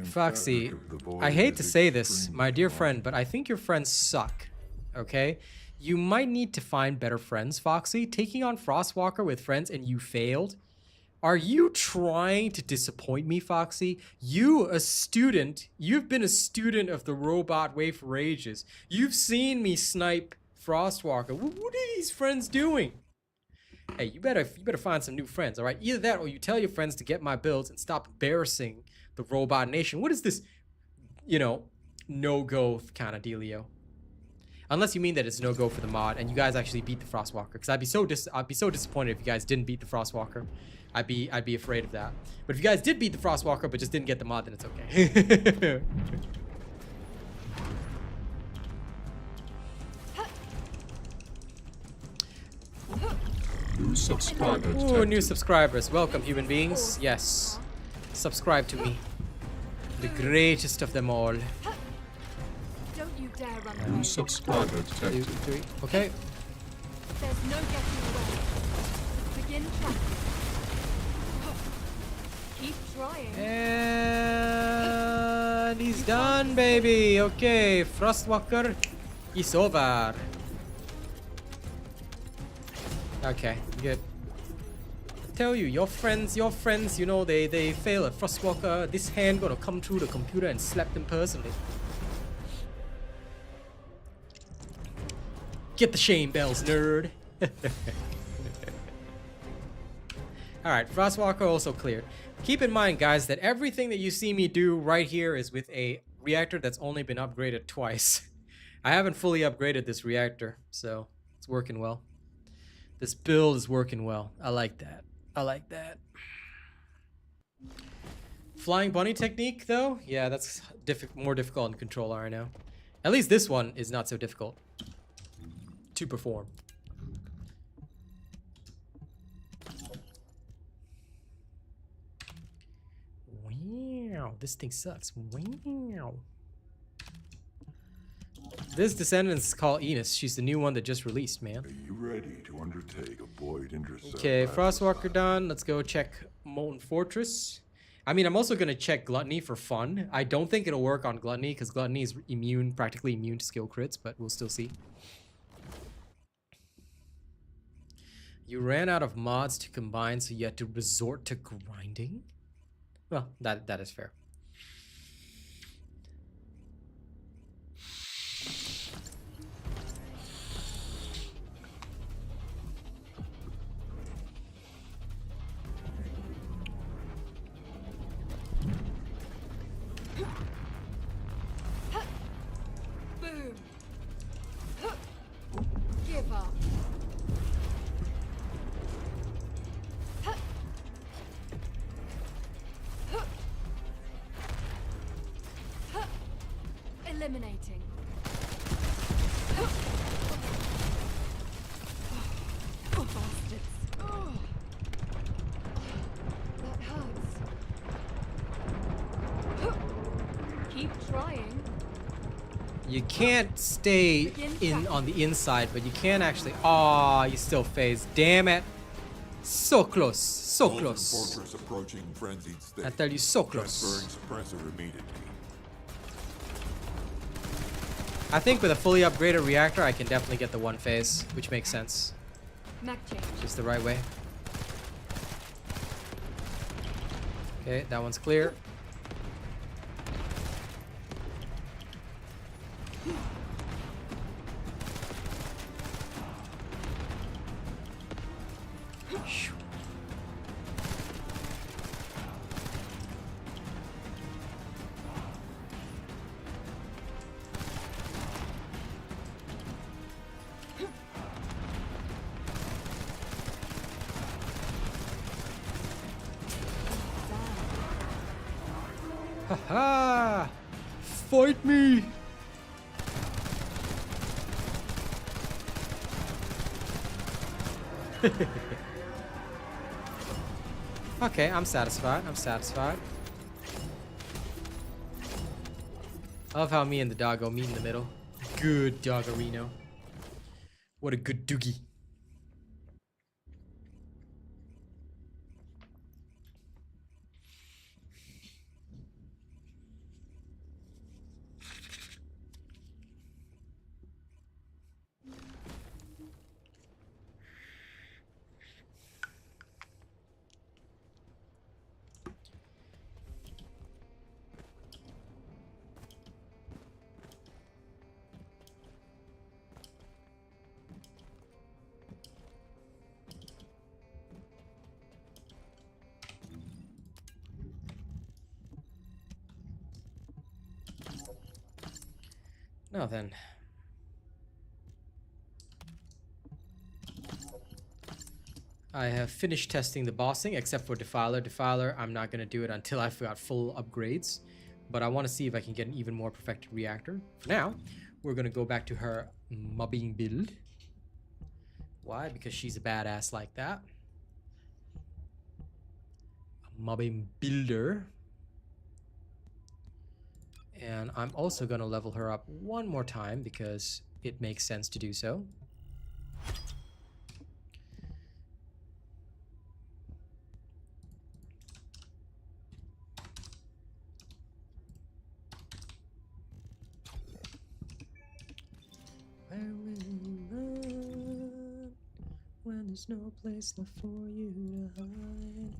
S1: Foxy, I hate to say this, my dear friend, but I think your friends suck. Okay? You might need to find better friends, Foxy. Taking on Frostwalker with friends and you failed? Are you trying to disappoint me, Foxy? You, a student, you've been a student of the robot way for ages. You've seen me snipe Frostwalker. What are these friends doing? Hey, you better find some new friends, all right? Either that or you tell your friends to get my builds and stop embarrassing the robot nation. What is this, you know, no-go kind of dealio? Unless you mean that it's no-go for the mod and you guys actually beat the Frostwalker, because I'd be so disappointed if you guys didn't beat the Frostwalker. I'd be afraid of that. But if you guys did beat the Frostwalker but just didn't get the mod, then it's okay.
S4: New subscriber
S1: Ooh,
S4: detected.
S1: new subscribers. Welcome, human beings. Yes. Subscribe to me. The greatest of them all.
S6: Don't you dare run away.
S4: New subscriber
S1: 2,
S4: detected.
S1: 3. Okay.
S6: There's no getting away. Begin tracking. Keep trying.
S1: And he's done, baby. Okay, Frostwalker is over. Okay, good. I tell you, your friends, you know, they fail at Frostwalker. This hand gonna come through the computer and slap them personally. Get the shame bells, nerd. Alright, Frostwalker also cleared. Keep in mind, guys, that everything that you see me do right here is with a reactor that's only been upgraded twice. I haven't fully upgraded this reactor, so it's working well. This build is working well. I like that. I like that. Flying bunny technique, though? Yeah, that's more difficult in controller, I know. At least this one is not so difficult to perform. Wow, this thing sucks. Wow. This Descendant's called Ines. She's the new one that just released, man.
S5: Are you ready to undertake a void intercept?
S1: Okay, Frostwalker done. Let's go check Molten Fortress. I mean, I'm also going to check Gluttony for fun. I don't think it'll work on Gluttony because Gluttony is immune, practically immune to skill crits, but we'll still see. You ran out of mods to combine, so you had to resort to grinding? Well, that is fair.
S6: Boom. Give up. Eliminating. Oh, bastards. Oh. That hurts. Keep trying.
S1: You can't stay in on the inside, but you can actually. Aw, you still phase. Damn it. So close. So
S5: Molten
S1: close.
S5: Fortress approaching frenzied state.
S1: I tell you, so close.
S5: Transferring suppressor immediately.
S1: I think with a fully upgraded reactor, I can definitely get the one phase, which makes sense.
S6: Mag change.
S1: Just the right way. Okay, that one's clear. Phew. Haha! Fight me! Okay, I'm satisfied. I'm satisfied. I love how me and the doggo meet in the middle. Good doggerino. What a good doogie. Now then. I have finished testing the bossing except for Defiler. Defiler, I'm not going to do it until I've got full upgrades. But I want to see if I can get an even more perfected reactor. For now, we're going to go back to her mobbing build. Why? Because she's a badass like that. A mobbing builder. And I'm also going to level her up one more time because it makes sense to do so. Where will you run when there's no place left for you to hide?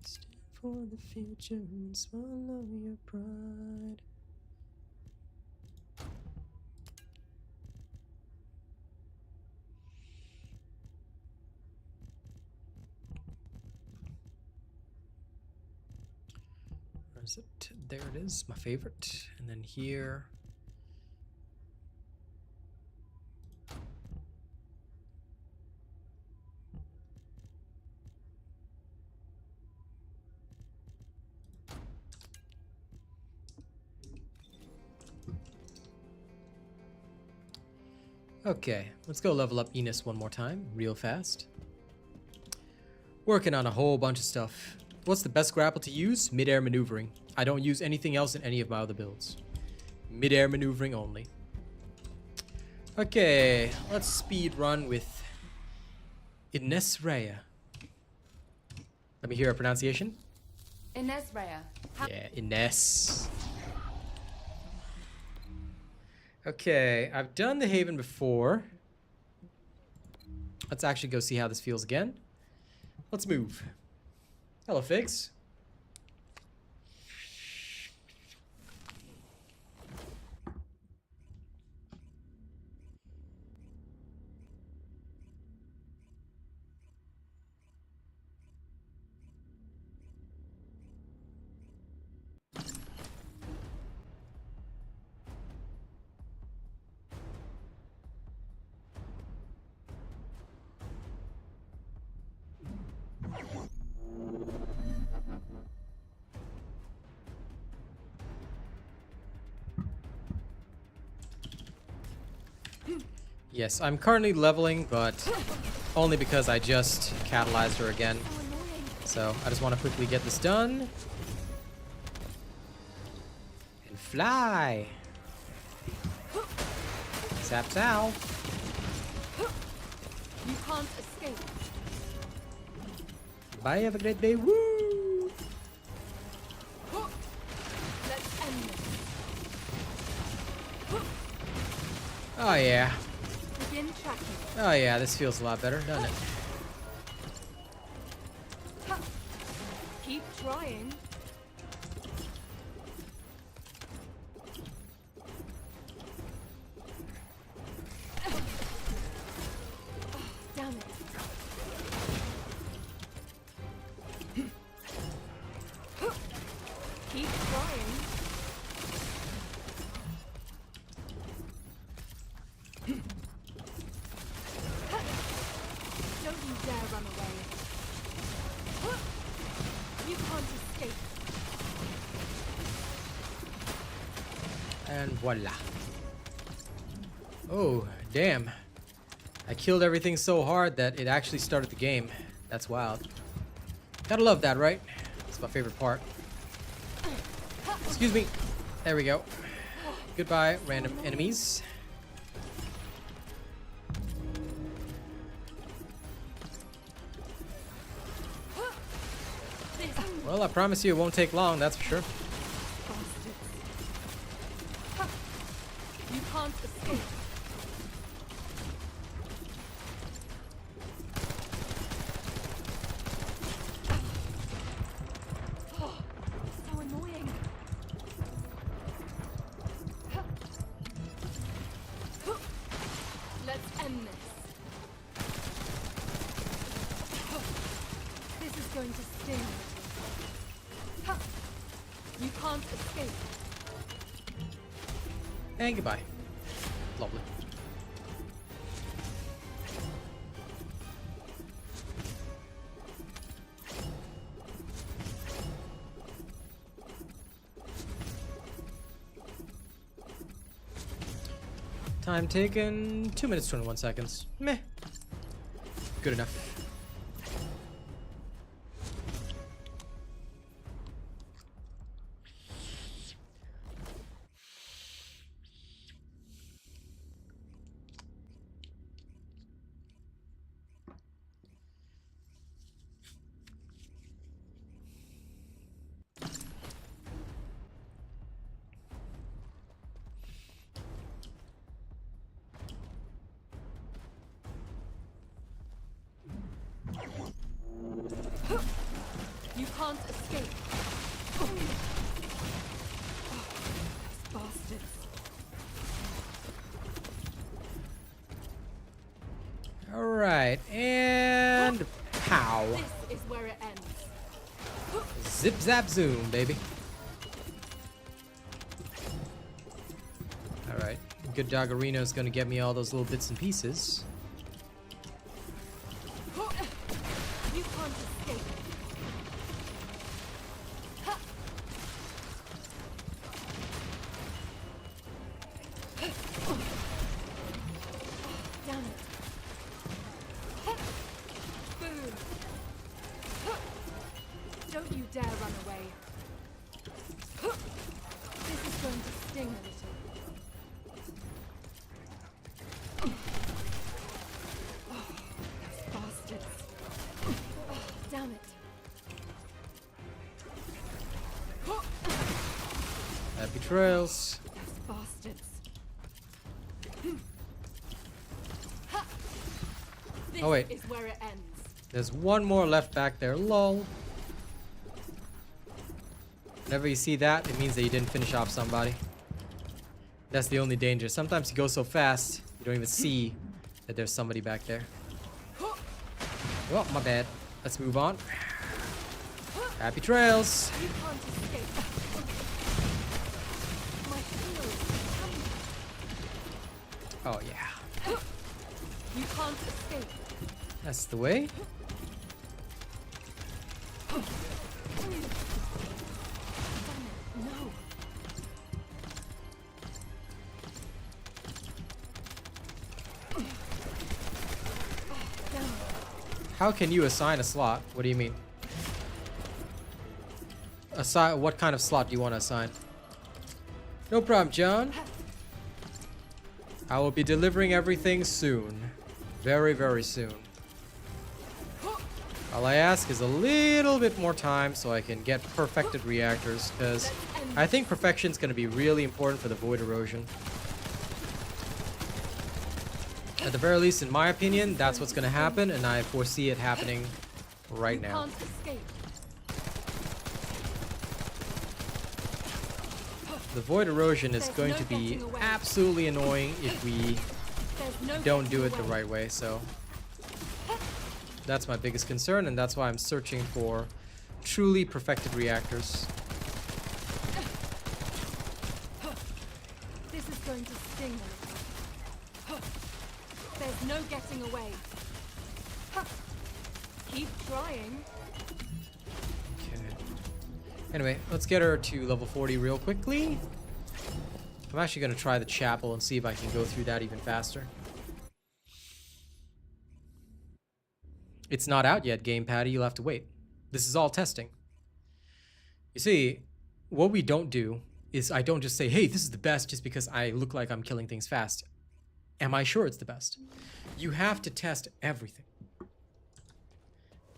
S1: Stand for the future and swallow your pride. Where is it? There it is, my favorite. And then here. Okay, let's go level up Ines one more time, real fast. Working on a whole bunch of stuff. What's the best grapple to use? Mid-air maneuvering. I don't use anything else in any of my other builds. Mid-air maneuvering only. Okay, let's speed run with Ines Raya. Let me hear a pronunciation.
S6: Ines Raya.
S1: Yeah, Ines. Okay, I've done the Haven before. Let's actually go see how this feels again. Let's move. Hello, Figs. Yes, I'm currently leveling, but only because I just catalyzed her again. So I just want to quickly get this done. And fly. Zap zow.
S6: You can't escape.
S1: Bye, have a great day. Woo!
S6: Let's end this.
S1: Oh yeah.
S6: Begin tracking.
S1: Oh yeah, this feels a lot better, doesn't it?
S6: Keep trying. Damn it. Keep trying. Don't you dare run away. You can't escape.
S1: And voila. Oh, damn. I killed everything so hard that it actually started the game. That's wild. Gotta love that, right? It's my favorite part. Excuse me. There we go. Goodbye, random enemies. Well, I promise you it won't take long, that's for sure.
S6: You can't escape. So annoying. Let's end this. This is going to sting. You can't escape.
S1: And goodbye. Lovely. Time taken 2 minutes 21 seconds. Meh. Good enough.
S6: You can't escape. Those bastards.
S1: All right, and pow.
S6: This is where it ends.
S1: Zip zap zoom, baby. All right, good Doggerino is gonna get me all those little bits and pieces.
S6: You can't escape. Damn it. Boom. Don't you dare run away.
S1: trails.
S6: Those bastards. This
S1: Oh, wait.
S6: is where it ends.
S1: There's one more left back there. Lol. Whenever you see that, it means that you didn't finish off somebody. That's the only danger. Sometimes you go so fast, you don't even see that there's somebody back there. Oh, my bad. Let's move on. Happy trails.
S6: You can't escape. My shield is coming.
S1: Oh, yeah.
S6: You can't escape.
S1: That's the way.
S6: No.
S1: How can you assign a slot? What do you mean? Assign what kind of slot do you want to assign? No problem, John. I will be delivering everything soon. Very, very soon. All I ask is a little bit more time so I can get perfected reactors, because I think perfection is going to be really important for the void erosion. At the very least, in my opinion, that's what's going to happen, and I foresee it happening right now.
S6: You can't escape.
S1: The void erosion is
S6: There's
S1: going
S6: no
S1: to be
S6: getting away.
S1: absolutely annoying if we
S6: There's no
S1: don't do it
S6: getting
S1: the
S6: away.
S1: right way, so that's my biggest concern, and that's why I'm searching for truly perfected reactors.
S6: This is going to sting a little. There's no getting away. Keep trying.
S1: Okay. Anyway, let's get her to level 40 real quickly. I'm actually going to try the chapel and see if I can go through that even faster. It's not out yet, Game Patty. You'll have to wait. This is all testing. You see, what we don't do is I don't just say, hey, this is the best just because I look like I'm killing things fast. Am I sure it's the best? You have to test everything.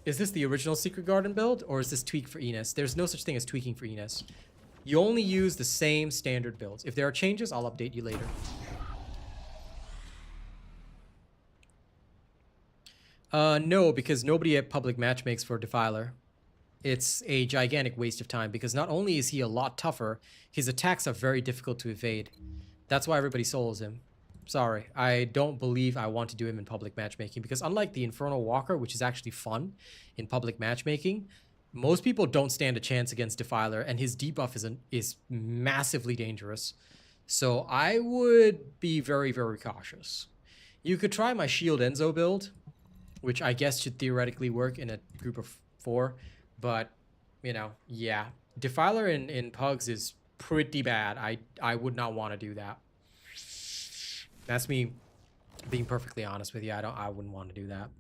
S1: Is this the original Secret Garden build, or is this tweak for Ines? There's no such thing as tweaking for Ines. You only use the same standard builds. If there are changes, I'll update you later. No, because nobody at public match makes for Defiler. It's a gigantic waste of time, because not only is he a lot tougher, his attacks are very difficult to evade. That's why everybody solos him. Sorry, I don't believe I want to do him in public matchmaking, because unlike the Infernal Walker, which is actually fun in public matchmaking, most people don't stand a chance against Defiler, and his debuff is massively dangerous. So I would be very, very cautious. You could try my Shield Enzo build, which I guess should theoretically work in a group of 4, but, you know, yeah. Defiler in Pugs is pretty bad. I would not want to do that. That's me being perfectly honest with you. I wouldn't want to do that.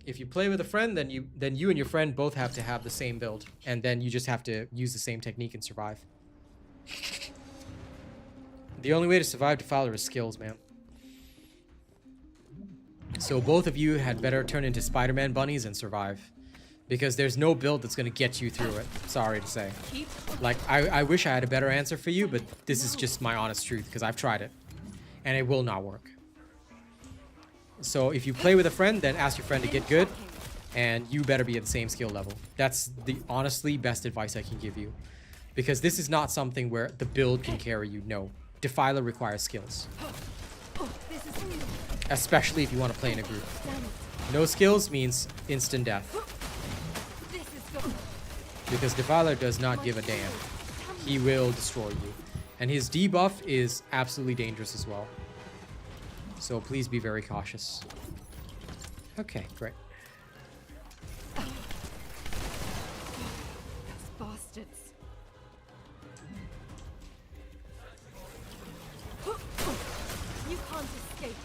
S1: If you play with a friend, then you and your friend both have to have the same build, and then you just have to use the same technique and survive. The only way to survive Defiler is skills, man. So both of you had better turn into Spider-Man bunnies and survive. Because there's no build that's going to get you through it. Sorry to say. Like, I wish I had a better answer for you, but this is just my honest truth, because I've tried it. And it will not work. So if you play with a friend, then ask your friend to get good, and you better be at the same skill level. That's the honestly best advice I can give you. Because this is not something where the build can carry you. No. Defiler requires skills. Especially if you want to play in a group. No skills means instant death. Because Defiler does not give a damn. He will destroy you. And his debuff is absolutely dangerous as well. So please be very cautious. Okay, great.
S6: Those bastards. You can't escape.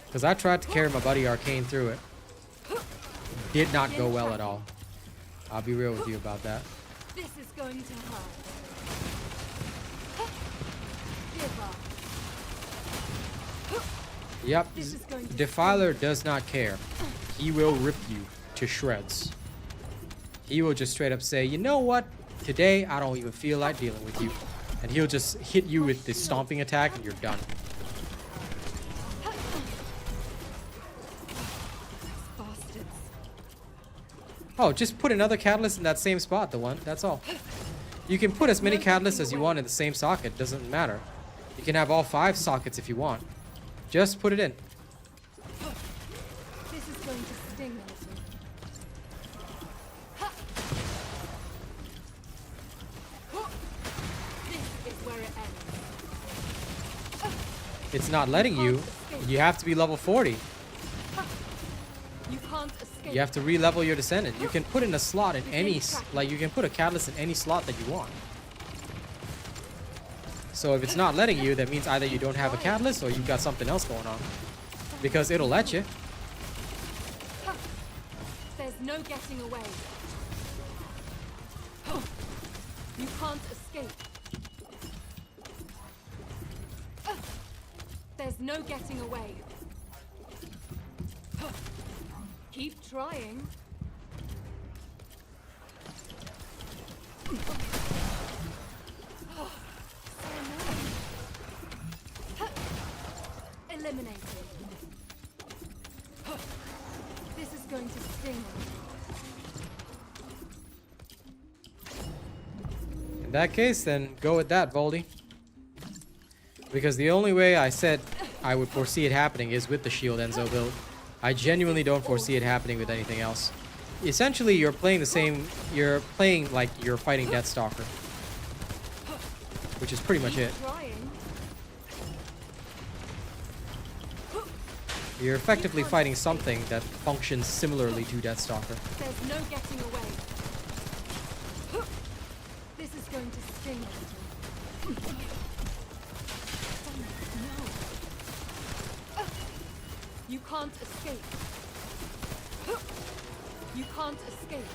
S1: Because I tried to carry my buddy Arcane through it. Did not go well at all. I'll be real with you about that.
S6: This is going to hurt. Give up.
S1: Yep.
S6: This is going to
S1: Defiler does not care. He will rip you to shreds. He will just straight up say, you know what? Today, I don't even feel like dealing with you. And he'll just hit you with this stomping attack and you're done.
S6: bastards.
S1: Oh, just put another catalyst in that same spot, the one. That's all. You can put as many catalysts as you want in the same socket. Doesn't matter. You can have all 5 sockets if you want. Just put it in.
S6: This is going to sting a little. This is where it ends.
S1: It's not letting you. You have to be level 40.
S6: You can't escape.
S1: You have to re-level your Descendant. You can put in a slot in any, like you can put a catalyst in any slot that you want. So if it's not letting you, that means either you don't have a catalyst or you've got something else going on. Because it'll let you.
S6: There's no getting away. You can't escape. There's no getting away. Keep trying. Eliminated. This is going to sting.
S1: In that case, then go with that, Voldy. Because the only way I said I would foresee it happening is with the Shield Enzo build. I genuinely don't foresee it happening with anything else. Essentially, you're playing the same... You're playing like you're fighting Deathstalker. Which is pretty much it.
S6: Trying.
S1: You're effectively fighting something that functions similarly to Deathstalker.
S6: There's no getting away. This is going to sting a little. No. You can't escape. You can't escape.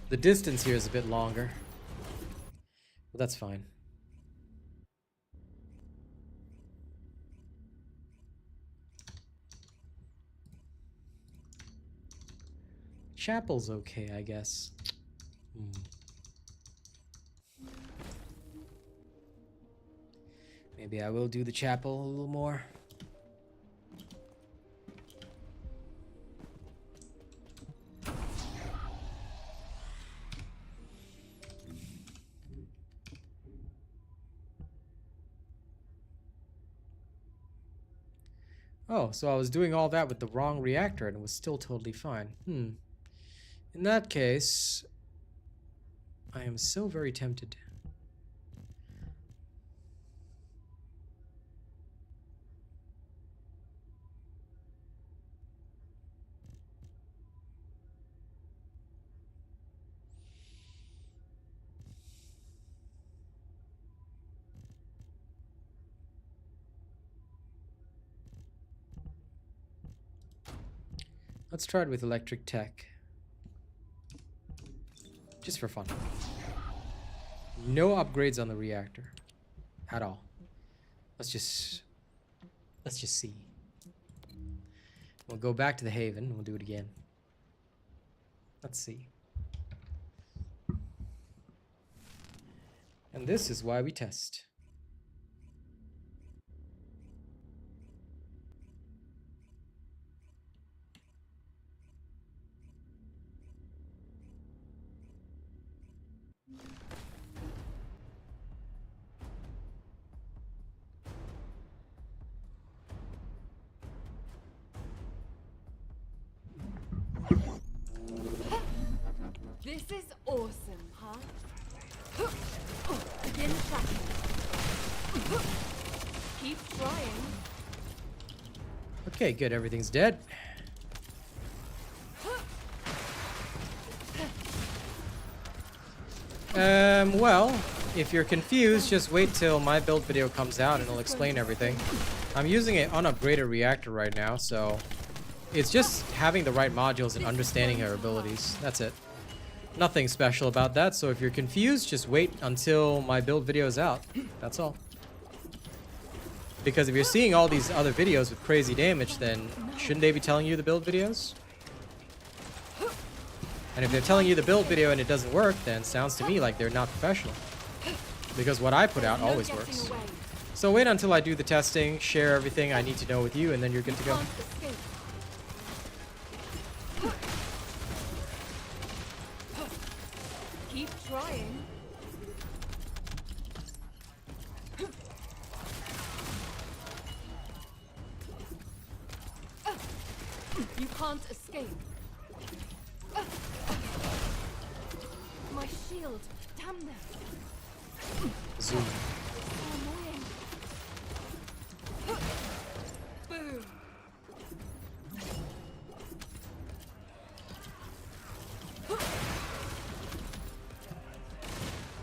S1: The distance here is a bit longer. But that's fine. Chapel's okay, I guess. Maybe I will do the chapel a little more. Oh, so I was doing all that with the wrong reactor and it was still totally fine. In that case, I am so very tempted. Let's try it with electric tech. Just for fun. No upgrades on the reactor. At all. Let's just see. We'll go back to the Haven. We'll do it again. Let's see. And this is why we test.
S6: This is awesome, huh? Begin tracking. Keep trying.
S1: Okay, good. Everything's dead. Well, if you're confused, just wait till my build video comes out and it'll explain everything. I'm using an unupgraded reactor right now, so it's just having the right modules and understanding her abilities. That's it. Nothing special about that, so if you're confused, just wait until my build video is out. That's all. Because if you're seeing all these other videos with crazy damage, then shouldn't they be telling you the build videos? And if they're telling you the build video and it doesn't work, then sounds to me like they're not professional. Because what I put out always works. So wait until I do the testing, share everything I need to know with you, and then you're good to go.
S6: Keep trying. You can't escape. My shield. Damn them.
S1: Zoom.
S6: So annoying. Boom.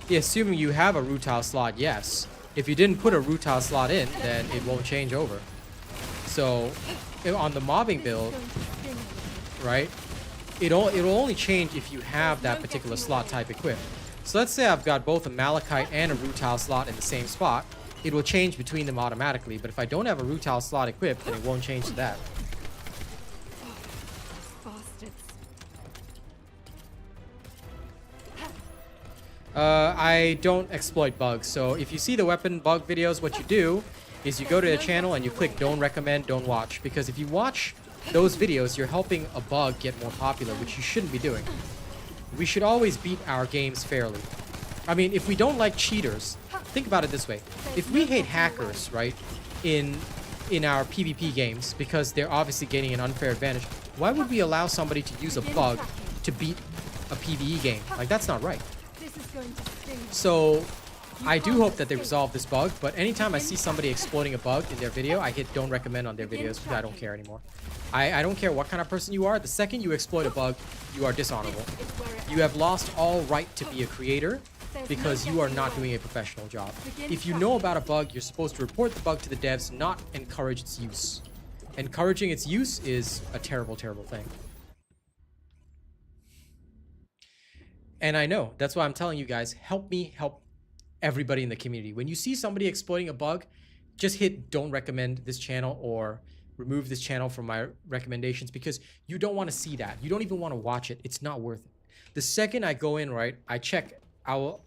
S1: Yeah, assuming you have a rutile slot, yes. If you didn't put a rutile slot in, then it won't change over. So, on the mobbing build, right, it'll only change if you have that particular slot type equipped. So let's say I've got both a malachite and a rutile slot in the same spot. It will change between them automatically, but if I don't have a rutile slot equipped, then it won't change to that.
S6: Bastards.
S1: I don't exploit bugs, so if you see the weapon bug videos, what you do is you go to the channel and you click don't recommend, don't watch, because if you watch those videos, you're helping a bug get more popular, which you shouldn't be doing. We should always beat our games fairly. I mean, if we don't like cheaters, think about it this way. If we hate hackers, right, in our PvP games, because they're obviously gaining an unfair advantage, why would we allow somebody to use a bug to beat a PvE game? Like, that's not right.
S6: This is going to sting.
S1: So, I do hope that they resolve this bug, but anytime I see somebody exploiting a bug in their video, I hit don't recommend on their videos because I don't care anymore. I don't care what kind of person you are. The second you exploit a bug, you are dishonorable. You have lost all right to be a creator because you are not doing a professional job. If you know about a bug, you're supposed to report the bug to the devs, not encourage its use. Encouraging its use is a terrible, terrible thing. And I know, that's why I'm telling you guys, help me help everybody in the community. When you see somebody exploiting a bug, just hit don't recommend this channel or remove this channel from my recommendations, because you don't want to see that. You don't even want to watch it. It's not worth it. The second I go in, right, I check,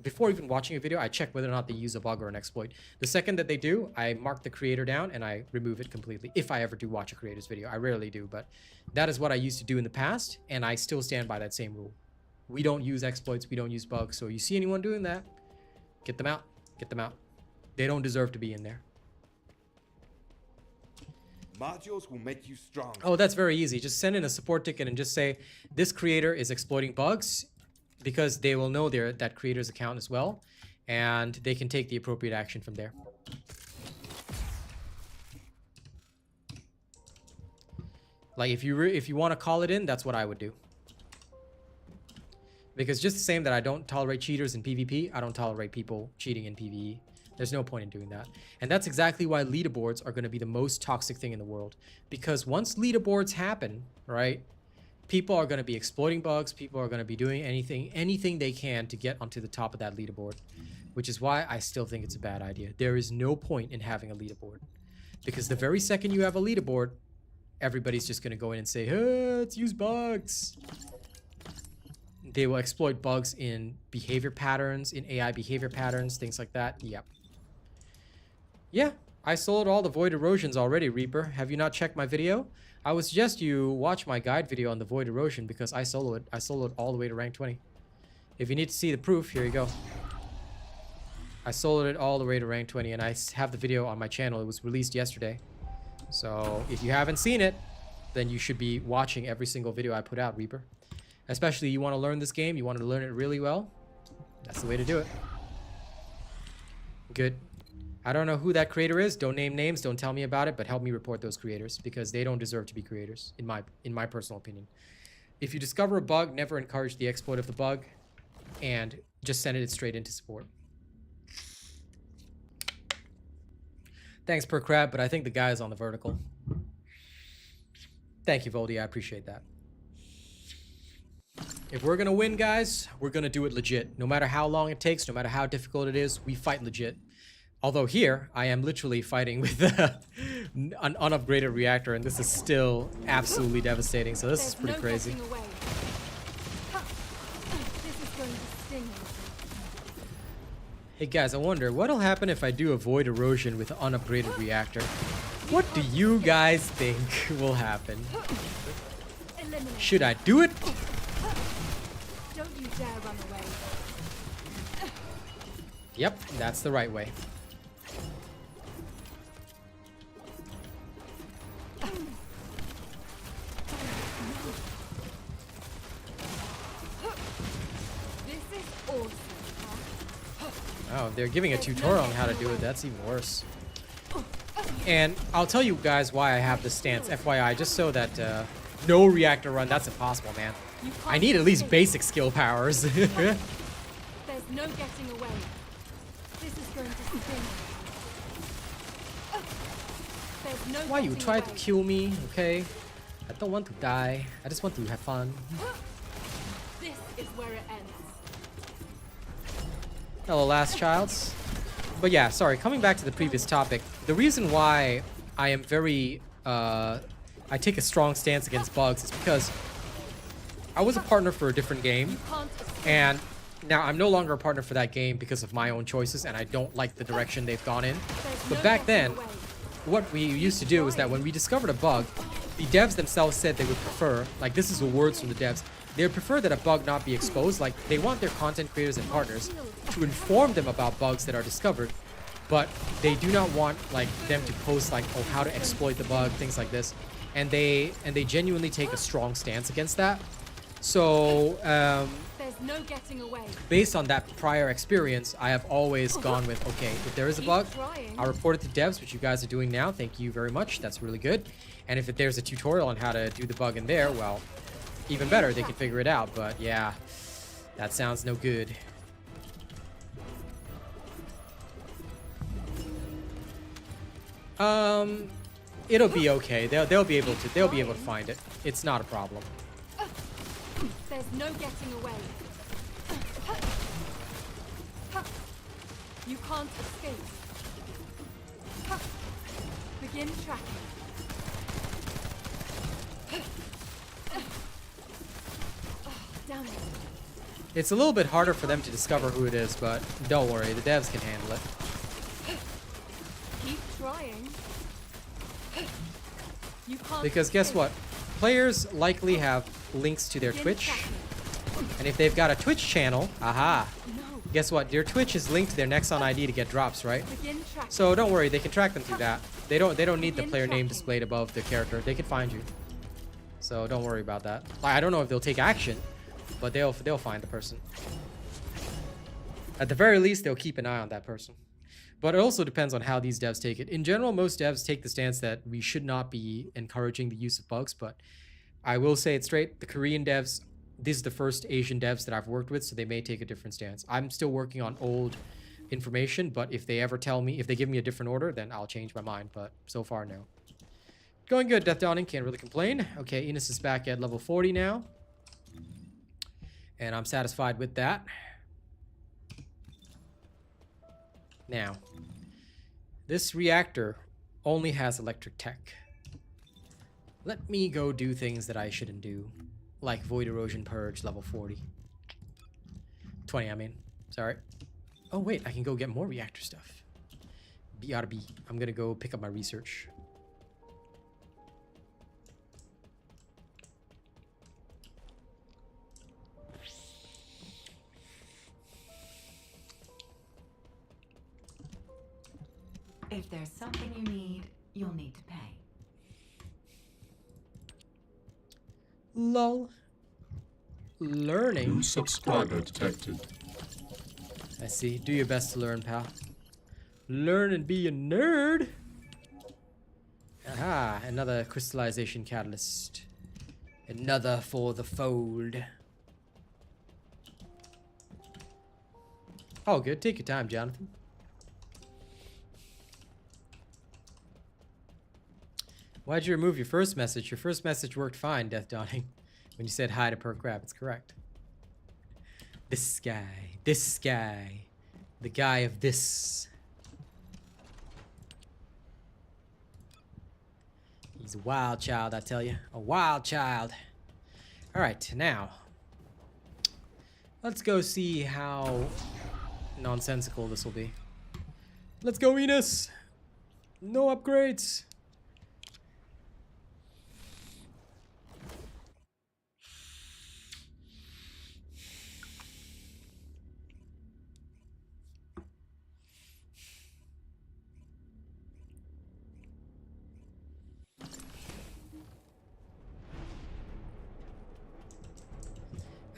S1: before even watching a video, I check whether or not they use a bug or an exploit. The second that they do, I mark the creator down and I remove it completely. If I ever do watch a creator's video. I rarely do, but that is what I used to do in the past, and I still stand by that same rule. We don't use exploits, we don't use bugs, so you see anyone doing that, get them out. Get them out. They don't deserve to be in there.
S7: Modules will make you strong.
S1: Oh, that's very easy. Just send in a support ticket and just say, this creator is exploiting bugs, because they will know that creator's account as well, and they can take the appropriate action from there. Like, if you want to call it in, that's what I would do. Because just the same that I don't tolerate cheaters in PvP, I don't tolerate people cheating in PvE. There's no point in doing that. And that's exactly why leaderboards are going to be the most toxic thing in the world. Because once leaderboards happen, right, people are going to be exploiting bugs, people are going to be doing anything they can to get onto the top of that leaderboard. Which is why I still think it's a bad idea. There is no point in having a leaderboard. Because the very second you have a leaderboard, everybody's just going to go in and say, hey, let's use bugs. They will exploit bugs in behavior patterns, in AI behavior patterns, things like that. Yep. Yeah, I soloed all the void erosions already, Reaper. Have you not checked my video? I would suggest you watch my guide video on the void erosion because I soloed it. I soloed all the way to rank 20. If you need to see the proof, here you go. I soloed it all the way to rank 20, and I have the video on my channel. It was released yesterday. So if you haven't seen it, then you should be watching every single video I put out, Reaper. Especially you want to learn this game, you want to learn it really well. That's the way to do it. Good. I don't know who that creator is. Don't name names, don't tell me about it, but help me report those creators because they don't deserve to be creators, in my personal opinion. If you discover a bug, never encourage the exploit of the bug and just send it straight into support. Thanks per crab, but I think the guy is on the vertical. Thank you, Voldy. I appreciate that. If we're gonna win, guys, we're gonna do it legit. No matter how long it takes, no matter how difficult it is, we fight legit. Although here, I am literally fighting with an unupgraded reactor, and this is still absolutely devastating. So this is pretty crazy.
S6: Getting away. This is going to sting.
S1: Hey guys, I wonder what'll happen if I do avoid erosion with an unupgraded reactor. What do you guys think will happen?
S6: Eliminate.
S1: Should I do it?
S6: Don't you dare run away.
S1: Yep, that's the right way.
S6: This is awesome.
S1: Oh, they're giving a tutorial on how to do it. That's even worse. And I'll tell you guys why I have this stance, FYI, just so that no reactor run, that's impossible, man. I need at least basic skill powers.
S6: There's no getting away. This is going to sting. There's no
S1: Why you
S6: getting
S1: try to
S6: away.
S1: kill me, okay? I don't want to die. I just want to have fun.
S6: This is where it ends.
S1: Hello, last childs. But yeah, sorry, coming back to the previous topic, the reason why I am very, I take a strong stance against bugs is because I was a partner for a different game,
S6: Can't escape.
S1: and now I'm no longer a partner for that game because of my own choices, and I don't like the direction they've gone in.
S6: There's
S1: But
S6: no
S1: back
S6: getting
S1: then,
S6: away.
S1: what we used to do is that when we discovered a bug, the devs themselves said they would prefer, like this is the words from the devs, they would prefer that a bug not be exposed. Like they want their content creators and partners to inform them about bugs that are discovered, but they do not want like them to post like, oh, how to exploit the bug, things like this. And they genuinely take a strong stance against that. So
S6: There's no getting away.
S1: based on that prior experience, I have always gone with, okay, if there is a bug, I'll report it to devs, which you guys are doing now. Thank you very much. That's really good. And if there's a tutorial on how to do the bug in there, well, even better, they can figure it out. But yeah, that sounds no good. It'll be okay. They'll be able to find it. It's not a problem.
S6: There's no getting away. You can't escape. Begin tracking. Damn it.
S1: It's a little bit harder for them to discover who it is, but don't worry, the devs can handle it.
S6: Keep trying. You can't
S1: Because guess
S6: escape.
S1: what? Players likely have links to their
S6: Begin
S1: Twitch,
S6: tracking.
S1: and if they've got a Twitch channel, aha,
S6: No.
S1: guess what? Their Twitch is linked to their Nexon ID to get drops, right?
S6: Begin tracking.
S1: So don't worry, they can track them through that. They don't need the player name displayed above the character. They can find you. So don't worry about that. I don't know if they'll take action, but they'll find the person. At the very least, they'll keep an eye on that person. But it also depends on how these devs take it. In general, most devs take the stance that we should not be encouraging the use of bugs, but I will say it straight, the Korean devs, this is the first Asian devs that I've worked with, so they may take a different stance. I'm still working on old information, but if they ever tell me, if they give me a different order, then I'll change my mind, but so far, no. Going good, Death Dawning, can't really complain. Okay, Ines is back at level 40 now. And I'm satisfied with that. Now, this reactor only has electric tech. Let me go do things that I shouldn't do, like Void Erosion Purge level 40. 20, I mean. Sorry. Oh, wait, I can go get more reactor stuff. BRB. I'm gonna go pick up my research.
S8: If there's something you need, you'll need to pay.
S1: Lol. Learning.
S4: New subscriber detected.
S1: I see. Do your best to learn, pal. Learn and be a nerd. Aha, another crystallization catalyst. Another for the fold. Oh, good. Take your time, Jonathan. Why'd you remove your first message? Your first message worked fine, Death Dawning. When you said hi to Perk Crab, it's correct. This guy. This guy. The guy of this. He's a wild child, I tell you. A wild child. Alright, now. Let's go see how nonsensical this will be. Let's go, Ines! No upgrades!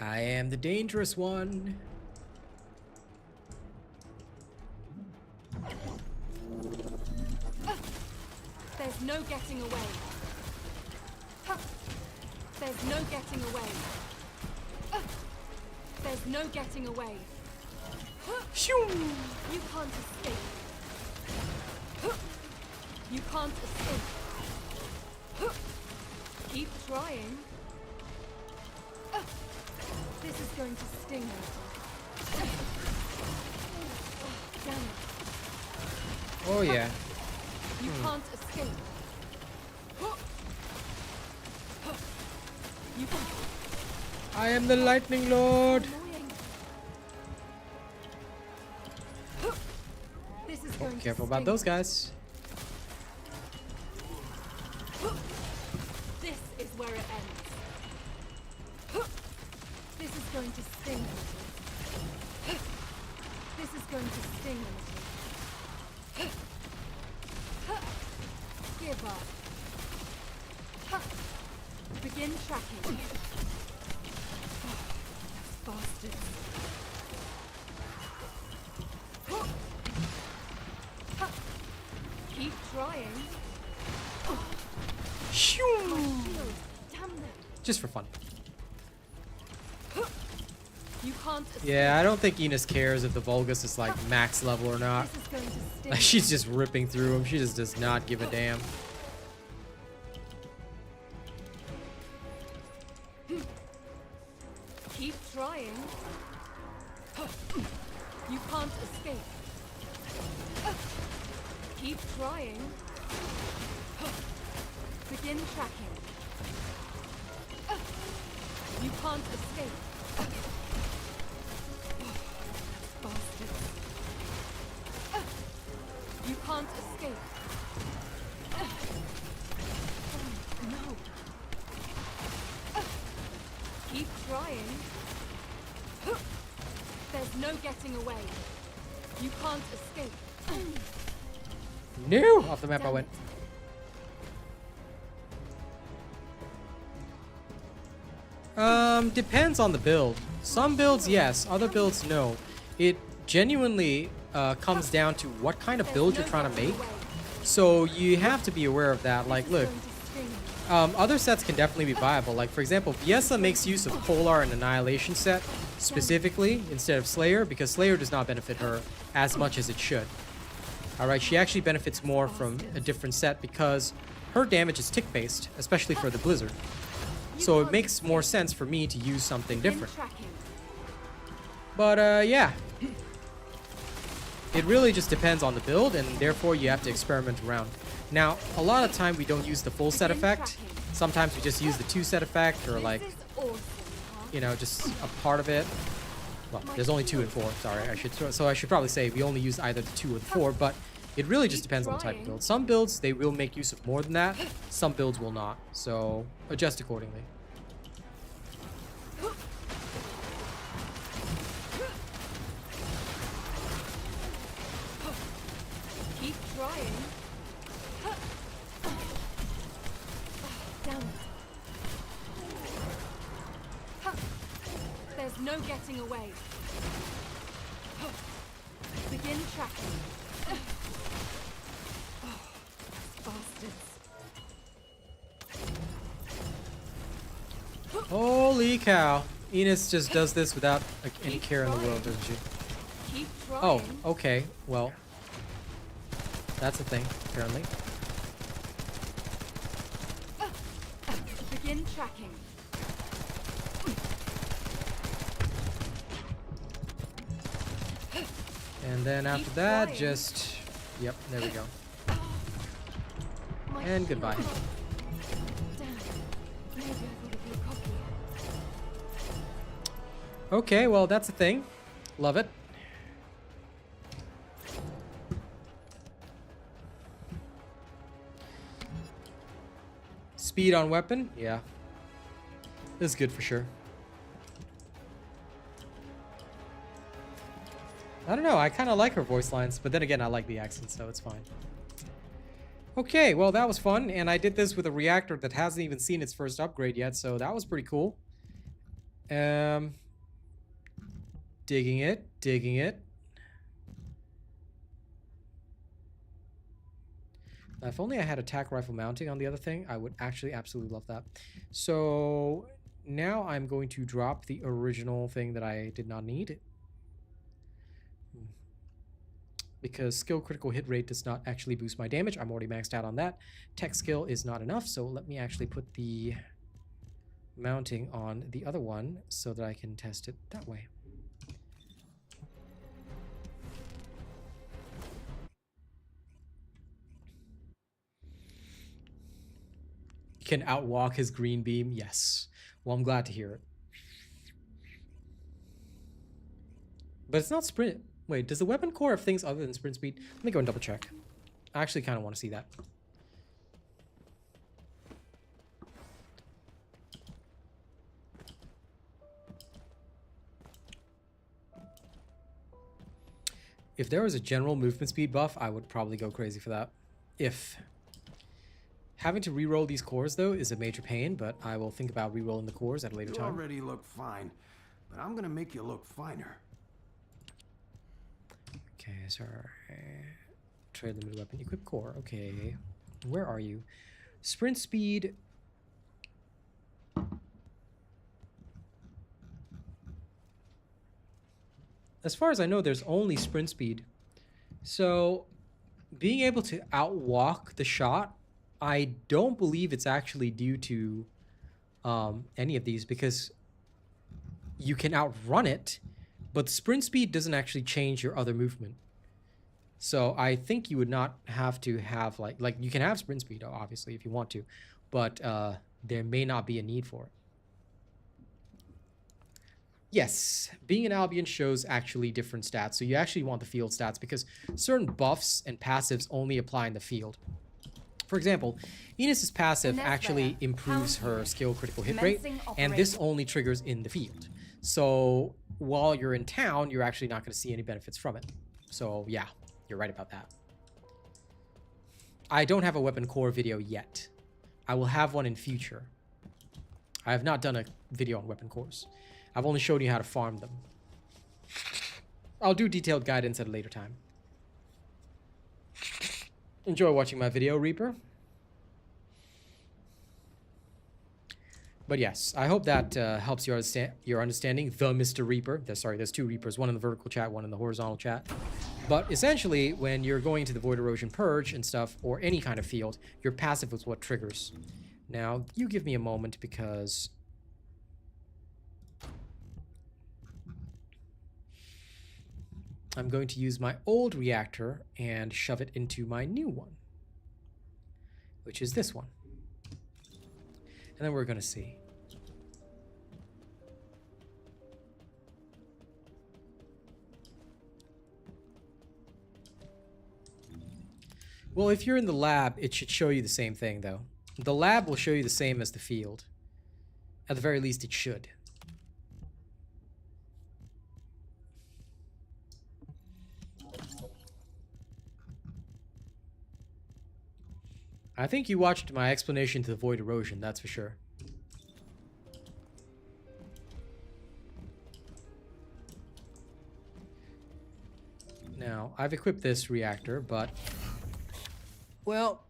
S1: I am the dangerous one.
S6: There's no getting away. There's no getting away. There's no getting away. You can't escape. You can't escape. Keep trying. This is going to sting. Damn it.
S1: Oh yeah.
S6: You can't escape. You can't.
S1: I am the lightning lord.
S6: Annoying. This is
S1: Oh,
S6: going
S1: careful
S6: to
S1: about
S6: sting.
S1: those guys.
S6: This is where it ends. This is going to sting a little. This is going to sting a little. Give up. Begin tracking. Bastards. Keep trying.
S1: Shoo!
S6: Shield. Damn them.
S1: Just for fun.
S6: You can't escape.
S1: Yeah, I don't think Ines cares if the Vulgus is like max level or not.
S6: This is going to sting.
S1: Like, she's just ripping through him. She just does not give a damn.
S6: Keep trying. You can't escape. Keep trying. Begin tracking. You can't escape. Bastards. You can't escape. No. Keep trying. There's no getting away. You can't escape.
S1: No! Off the map I went. Depends on the build. Some builds, yes. Other builds, no. It genuinely comes down to what kind of build you're trying to make. So you have to be aware of that. Like, look, other sets can definitely be viable. Like, for example, Viessa makes use of Polar and Annihilation set specifically instead of Slayer because Slayer does not benefit her as much as it should. Alright, she actually benefits more from a different set because her damage is tick-based, especially for the Blizzard. So it makes more sense for me to use something different. But, yeah. It really just depends on the build, and therefore you have to experiment around. Now, a lot of time we don't use the full set effect. Sometimes we just use the 2 set effect, or like, you know, just a part of it. Well, there's only 2 and 4, sorry. I should probably say we only use either the 2 or the 4, but it really just depends on the type of build. Some builds, they will make use of more than that. Some builds will not. So, adjust accordingly.
S6: Keep trying. Damn it. There's no getting away. Begin tracking. Bastards.
S1: Holy cow. Ines just does this without like, any care in the world, doesn't she?
S6: Keep trying.
S1: Oh, okay. Well, that's a thing, apparently.
S6: Begin tracking.
S1: And then after
S6: Keep
S1: that,
S6: flying.
S1: just... Yep, there we go.
S6: My
S1: And goodbye.
S6: shield. Damn. Maybe I thought of your copy.
S1: Okay, well, that's a thing. Love it. Speed on weapon? Yeah. This is good for sure. I don't know, I kind of like her voice lines, but then again, I like the accent, so it's fine. Okay, well, that was fun, and I did this with a reactor that hasn't even seen its first upgrade yet, so that was pretty cool. Digging it, digging it. If only I had attack rifle mounting on the other thing, I would actually absolutely love that. So now I'm going to drop the original thing that I did not need. Because skill critical hit rate does not actually boost my damage. I'm already maxed out on that. Tech skill is not enough, so let me actually put the mounting on the other one so that I can test it that way. Can outwalk his green beam? Yes. Well, I'm glad to hear it. But it's not sprint. Wait, does the weapon core have things other than sprint speed? Let me go and double check. I actually kind of want to see that. If there was a general movement speed buff, I would probably go crazy for that. If... Having to re-roll these cores, though, is a major pain, but I will think about re-rolling the cores at a later
S9: You
S1: time.
S9: already look fine, but I'm gonna make you look finer.
S1: Okay, sorry. Trade limited weapon. Equip core. Okay. Where are you? Sprint speed. As far as I know, there's only sprint speed. So, being able to outwalk the shot, I don't believe it's actually due to any of these, because you can outrun it, but sprint speed doesn't actually change your other movement. So I think you would not have to have like you can have sprint speed obviously if you want to, but there may not be a need for it. Yes, being an Albion shows actually different stats. So you actually want the field stats because certain buffs and passives only apply in the field. For example, Ines' passive actually improves her skill critical hit rate, and this only triggers in the field. So while you're in town, you're actually not going to see any benefits from it. So yeah, you're right about that. I don't have a weapon core video yet. I will have one in future. I have not done a video on weapon cores. I've only shown you how to farm them. I'll do detailed guidance at a later time. Enjoy watching my video, Reaper. But yes, I hope that helps your understanding. The Mr. Reaper. Sorry, there's two Reapers, one in the vertical chat, one in the horizontal chat. But essentially, when you're going to the Void Erosion Purge and stuff, or any kind of field, your passive is what triggers. Now, you give me a moment because... I'm going to use my old reactor and shove it into my new one, which is this one. And then we're going to see. Well, if you're in the lab, it should show you the same thing, though. The lab will show you the same as the field. At the very least, it should. I think you watched my explanation to the Void Erosion, that's for sure. Now, I've equipped this reactor, but... Well,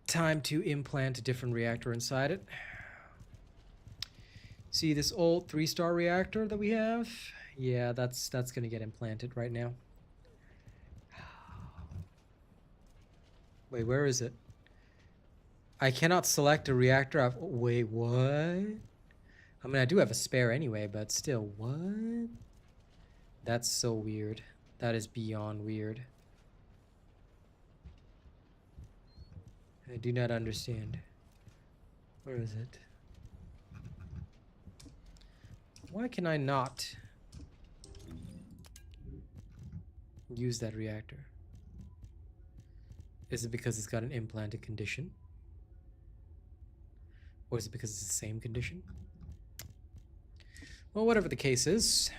S1: time to implant a different reactor inside it. See this old 3-star reactor that we have? Yeah, that's gonna get implanted right now. Wait, where is it? I cannot select a reactor. Wait, what? I mean, I do have a spare anyway, but still, what? That's so weird. That is beyond weird. I do not understand. Where is it? Why can I not use that reactor? Is it because it's got an implanted condition? Or is it because it's the same condition? Well, whatever the case is,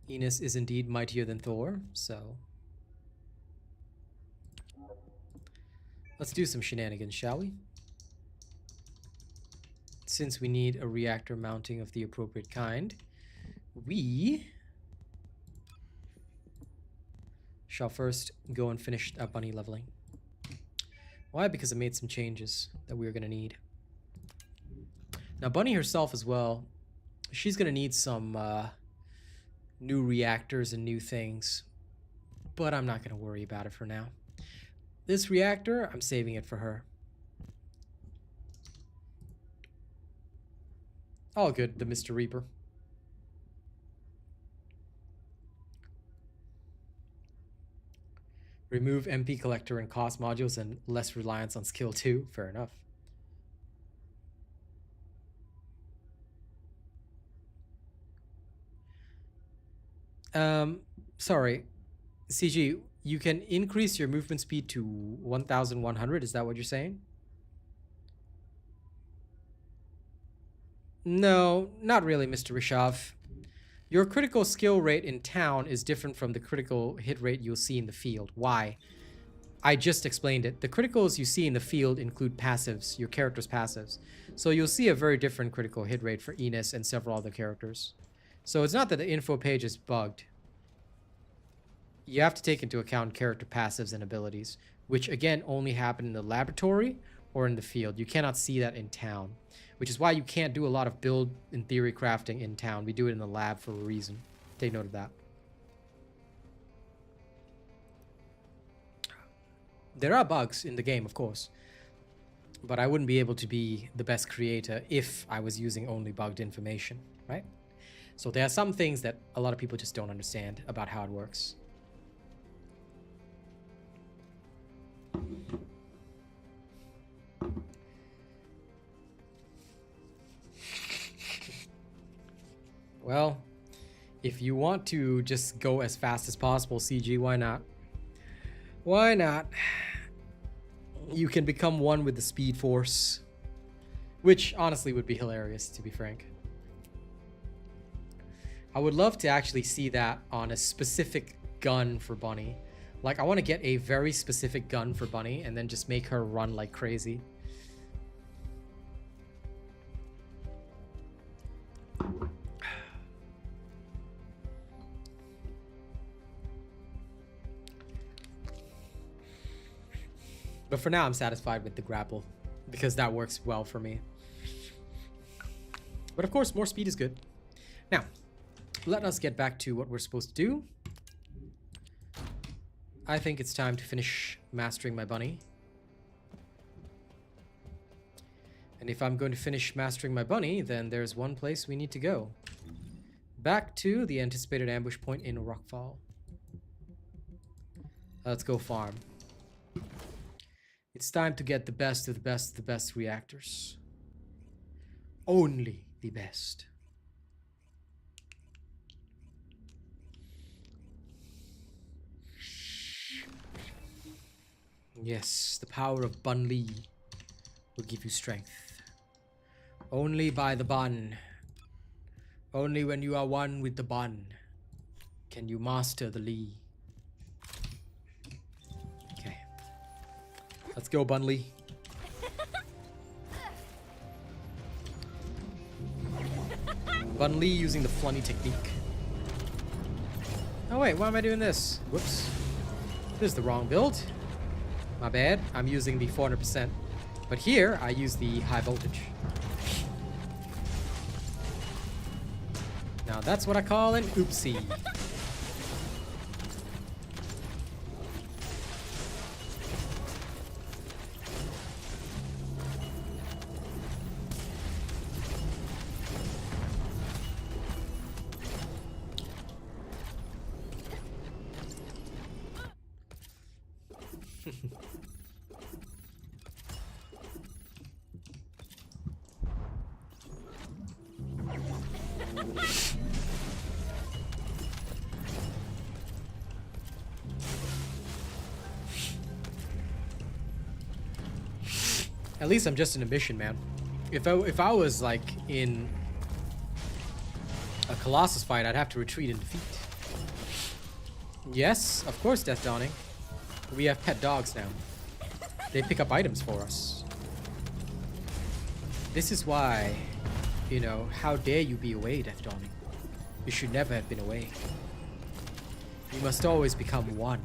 S1: Ines is indeed mightier than Thor, so let's do some shenanigans, shall we? Since we need a reactor mounting of the appropriate kind, we shall first go and finish that bunny leveling. Why? Because I made some changes that we're going to need. Now, Bunny herself as well, she's going to need some new reactors and new things, but I'm not going to worry about it for now. This reactor, I'm saving it for her. All good, the Mr. Reaper. Remove MP collector and cost modules and less reliance on skill 2. Fair enough. Sorry. CG, you can increase your movement speed to 1,100. Is that what you're saying? No, not really, Mr. Rishav. Your critical skill rate in town is different from the critical hit rate you'll see in the field. Why? I just explained it. The criticals you see in the field include passives, your character's passives. So you'll see a very different critical hit rate for Ines and several other characters. So it's not that the info page is bugged. You have to take into account character passives and abilities, which again only happen in the laboratory or in the field. You cannot see that in town, which is why you can't do a lot of build in theory crafting in town. We do it in the lab for a reason. Take note of that. There are bugs in the game, of course, but I wouldn't be able to be the best creator if I was using only bugged information, right? So there are some things that a lot of people just don't understand about how it works. Well, if you want to just go as fast as possible, CG, why not? Why not? You can become one with the Speed Force, which honestly would be hilarious, to be frank. I would love to actually see that on a specific gun for Bunny. Like, I want to get a very specific gun for Bunny and then just make her run like crazy. But for now, I'm satisfied with the grapple because that works well for me. But of course, more speed is good. Now, let us get back to what we're supposed to do. I think it's time to finish mastering my bunny. And if I'm going to finish mastering my bunny, then there's one place we need to go. Back to the anticipated ambush point in Rockfall. Let's go farm. It's time to get the best of the best of the best reactors. Only the best. Yes, the power of Bun Lee will give you strength. Only by the bun. Only when you are one with the bun can you master the Lee. Okay. Let's go, Bun Lee. Bun Lee using the flunny technique. Oh wait, why am I doing this? Whoops. This is the wrong build. My bad. I'm using the 400%. But here, I use the high voltage. Now that's what I call an oopsie. At least I'm just in a mission, man. If I was like in a Colossus fight, I'd have to retreat in defeat. Yes, of course, Death Dawning. We have pet dogs now. They pick up items for us. This is why, you know, how dare you be away, Death Dawning? You should never have been away. You must always become one.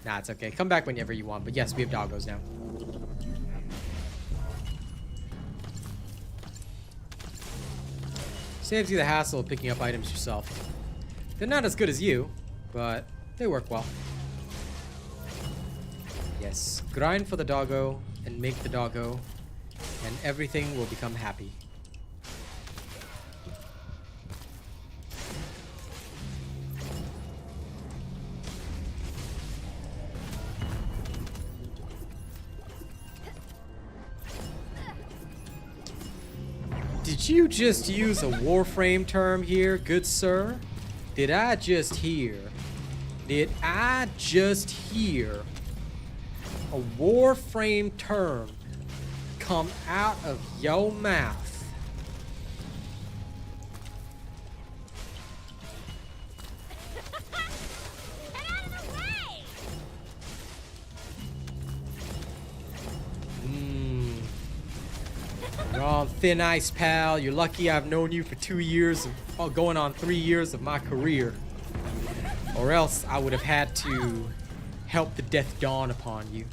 S1: Nah, it's okay. Come back whenever you want. But yes, we have doggos now. Saves you the hassle of picking up items yourself. They're not as good as you, but they work well. Yes, grind for the doggo and make the doggo, and everything will become happy. Did you just use a Warframe term here, good sir? Did I just hear a Warframe term come out of your mouth? You're on thin ice, pal. You're lucky I've known you for 2 years, going on 3 years of my career. Or else I would have had to help the death dawn upon you.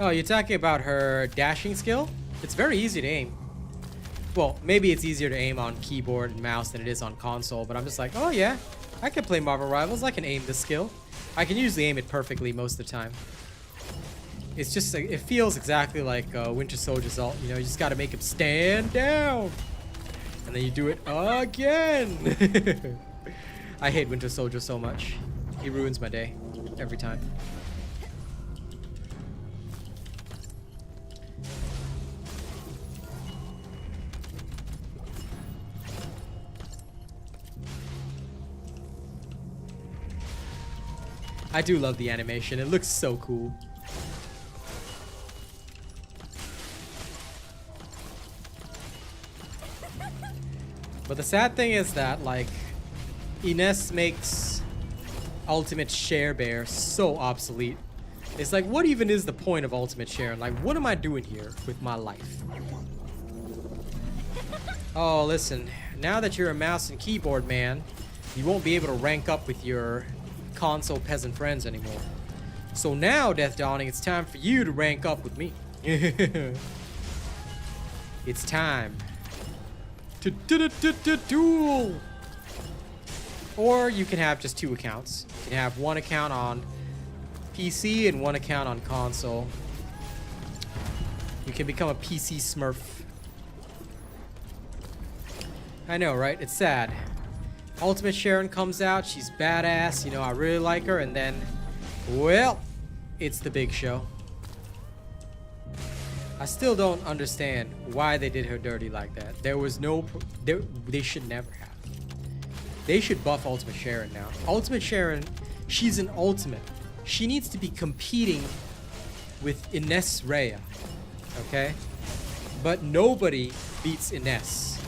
S1: Oh, you're talking about her dashing skill? It's very easy to aim. Well, maybe it's easier to aim on keyboard and mouse than it is on console, but I'm just like, oh yeah, I can play Marvel Rivals. I can aim this skill. I can usually aim it perfectly most of the time. It's just, it feels exactly like Winter Soldier's ult. You know, you just gotta make him stand down. And then you do it again. I hate Winter Soldier so much. He ruins my day every time. I do love the animation. It looks so cool. But the sad thing is that, like, Ines makes Ultimate Share Bear so obsolete. It's like, what even is the point of Ultimate Share? Like, what am I doing here with my life? Oh, listen. Now that you're a mouse and keyboard man, you won't be able to rank up with your console peasant friends anymore. So now, Death Dawning, it's time for you to rank up with me. It's time to duel. Or you can have just 2 accounts. You can have one account on PC and one account on console. You can become a PC smurf. I know, right? It's sad. Ultimate Sharon comes out, she's badass, you know, I really like her, and then, well, it's the big show. I still don't understand why they did her dirty like that. There was no, they should never have. They should buff Ultimate Sharon now. Ultimate Sharon, she's an ultimate. She needs to be competing with Ines Rhea, okay? But nobody beats Ines,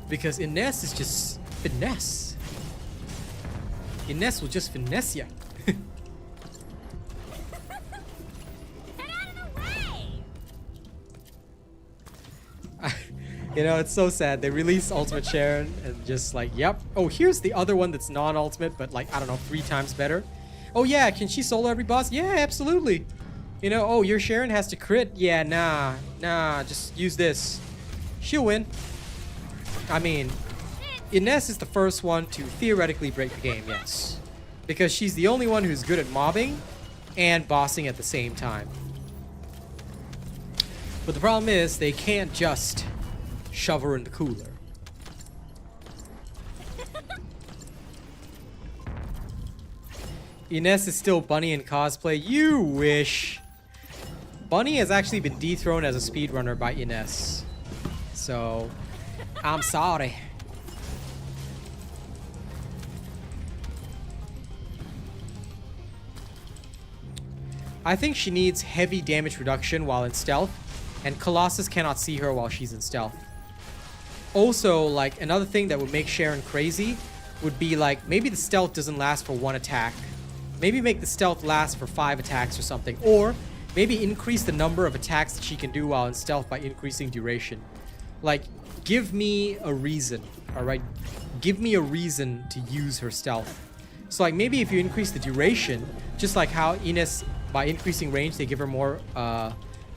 S1: because Ines is just finesse. Ines will just finesse ya. You know, it's so sad. They release Ultimate Sharon and just like, yep. Oh, here's the other one that's non-ultimate, but like, I don't know, 3 times better. Oh yeah, can she solo every boss? Yeah, absolutely. You know, oh, your Sharon has to crit? Yeah, nah, just use this. She'll win. I mean, Ines is the first one to theoretically break the game, yes. Because she's the only one who's good at mobbing and bossing at the same time. But the problem is, they can't just shove her in the cooler. Ines is still Bunny in cosplay. You wish. Bunny has actually been dethroned as a speedrunner by Ines. So, I'm sorry. I think she needs heavy damage reduction while in stealth, and Colossus cannot see her while she's in stealth. Also, like, another thing that would make Sharon crazy would be, like, maybe the stealth doesn't last for 1 attack. Maybe make the stealth last for 5 attacks or something. Or maybe increase the number of attacks that she can do while in stealth by increasing duration. Like, give me a reason, alright? Give me a reason to use her stealth. So, like, maybe if you increase the duration, just like how Ines, by increasing range, they give her more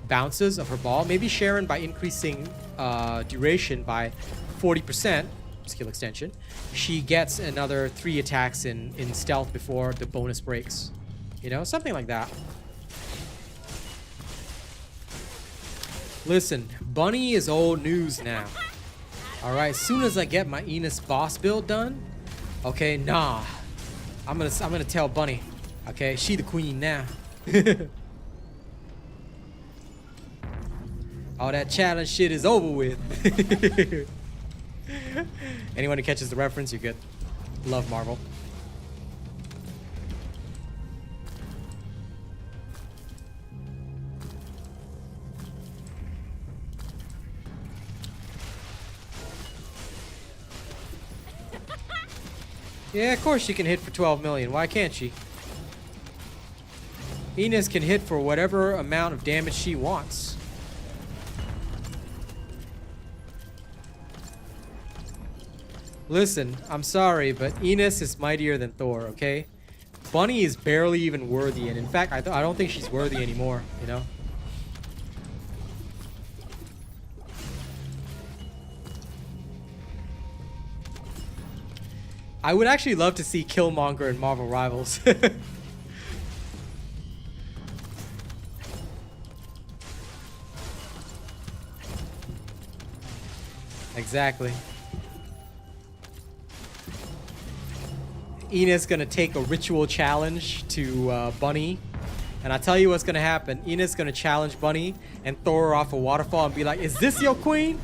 S1: bounces of her ball. Maybe Sharon, by increasing duration by 40%, skill extension, she gets another 3 attacks in stealth before the bonus breaks. You know, something like that. Listen, Bunny is old news now. Alright, as soon as I get my Ines boss build done, okay, nah. I'm gonna tell Bunny. Okay, she the queen now. All that challenge shit is over with. Anyone who catches the reference, you're good. Love Marvel. Yeah, of course she can hit for 12 million. Why can't she? Ines can hit for whatever amount of damage she wants. Listen, I'm sorry, but Ines is mightier than Thor, okay? Bunny is barely even worthy, and in fact, I don't think she's worthy anymore, you know? I would actually love to see Killmonger in Marvel Rivals. Exactly. Ines gonna take a ritual challenge to Bunny, and I tell you what's gonna happen. Ines gonna challenge Bunny and throw her off a waterfall and be like, "Is this your queen?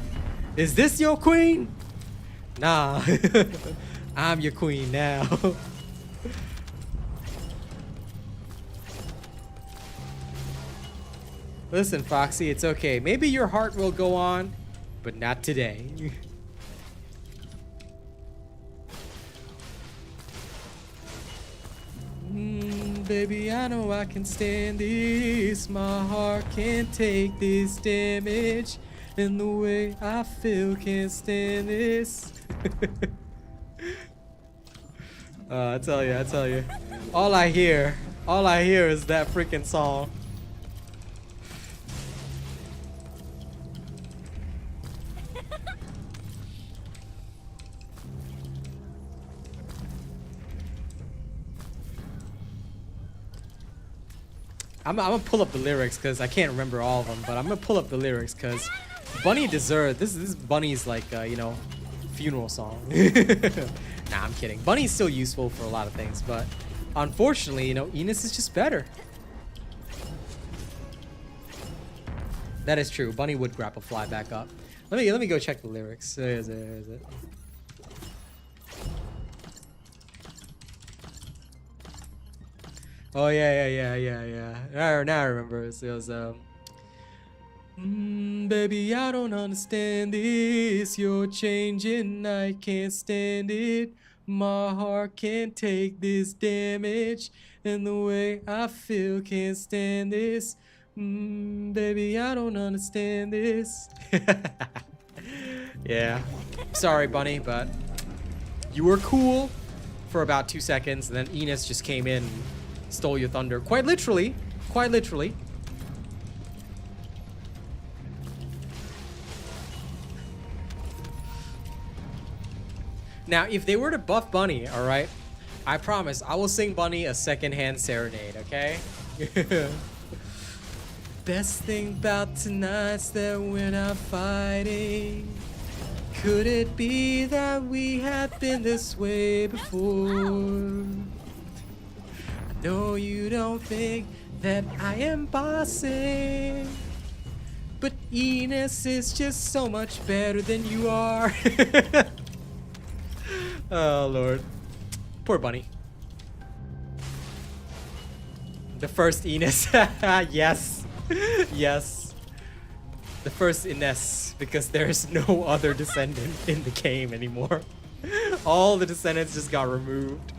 S1: Is this your queen?" Nah, I'm your queen now. Listen, Foxy, it's okay. Maybe your heart will go on, but not today. Baby, I know I can stand this. My heart can't take this damage, and the way I feel can't stand this. I tell you. All I hear is that freaking song. I'm gonna pull up the lyrics because I can't remember all of them, but I'm gonna pull up the lyrics because Bunny deserves this. This is Bunny's, like, you know, funeral song. Nah, I'm kidding. Bunny's still useful for a lot of things, but unfortunately, you know, Ines is just better. That is true. Bunny would grapple fly back up. Let me go check the lyrics. Where is it? Oh yeah. Now I remember. It was baby, I don't understand this. You're changing, I can't stand it. My heart can't take this damage, and the way I feel can't stand this. Baby, I don't understand this. Yeah. Sorry, Bunny, but you were cool for about 2 seconds, and then Ines just came in and stole your thunder. Quite literally. Quite literally. Now, if they were to buff Bunny, alright, I promise I will sing Bunny a secondhand serenade, okay? Best thing about tonight's that we're not fighting. Could it be that we have been this way before? No, you don't think that I am bossy. But Ines is just so much better than you are. Oh, Lord. Poor bunny. The first Ines. Yes. Yes. The first Ines. Because there's no other descendant in the game anymore. All the descendants just got removed.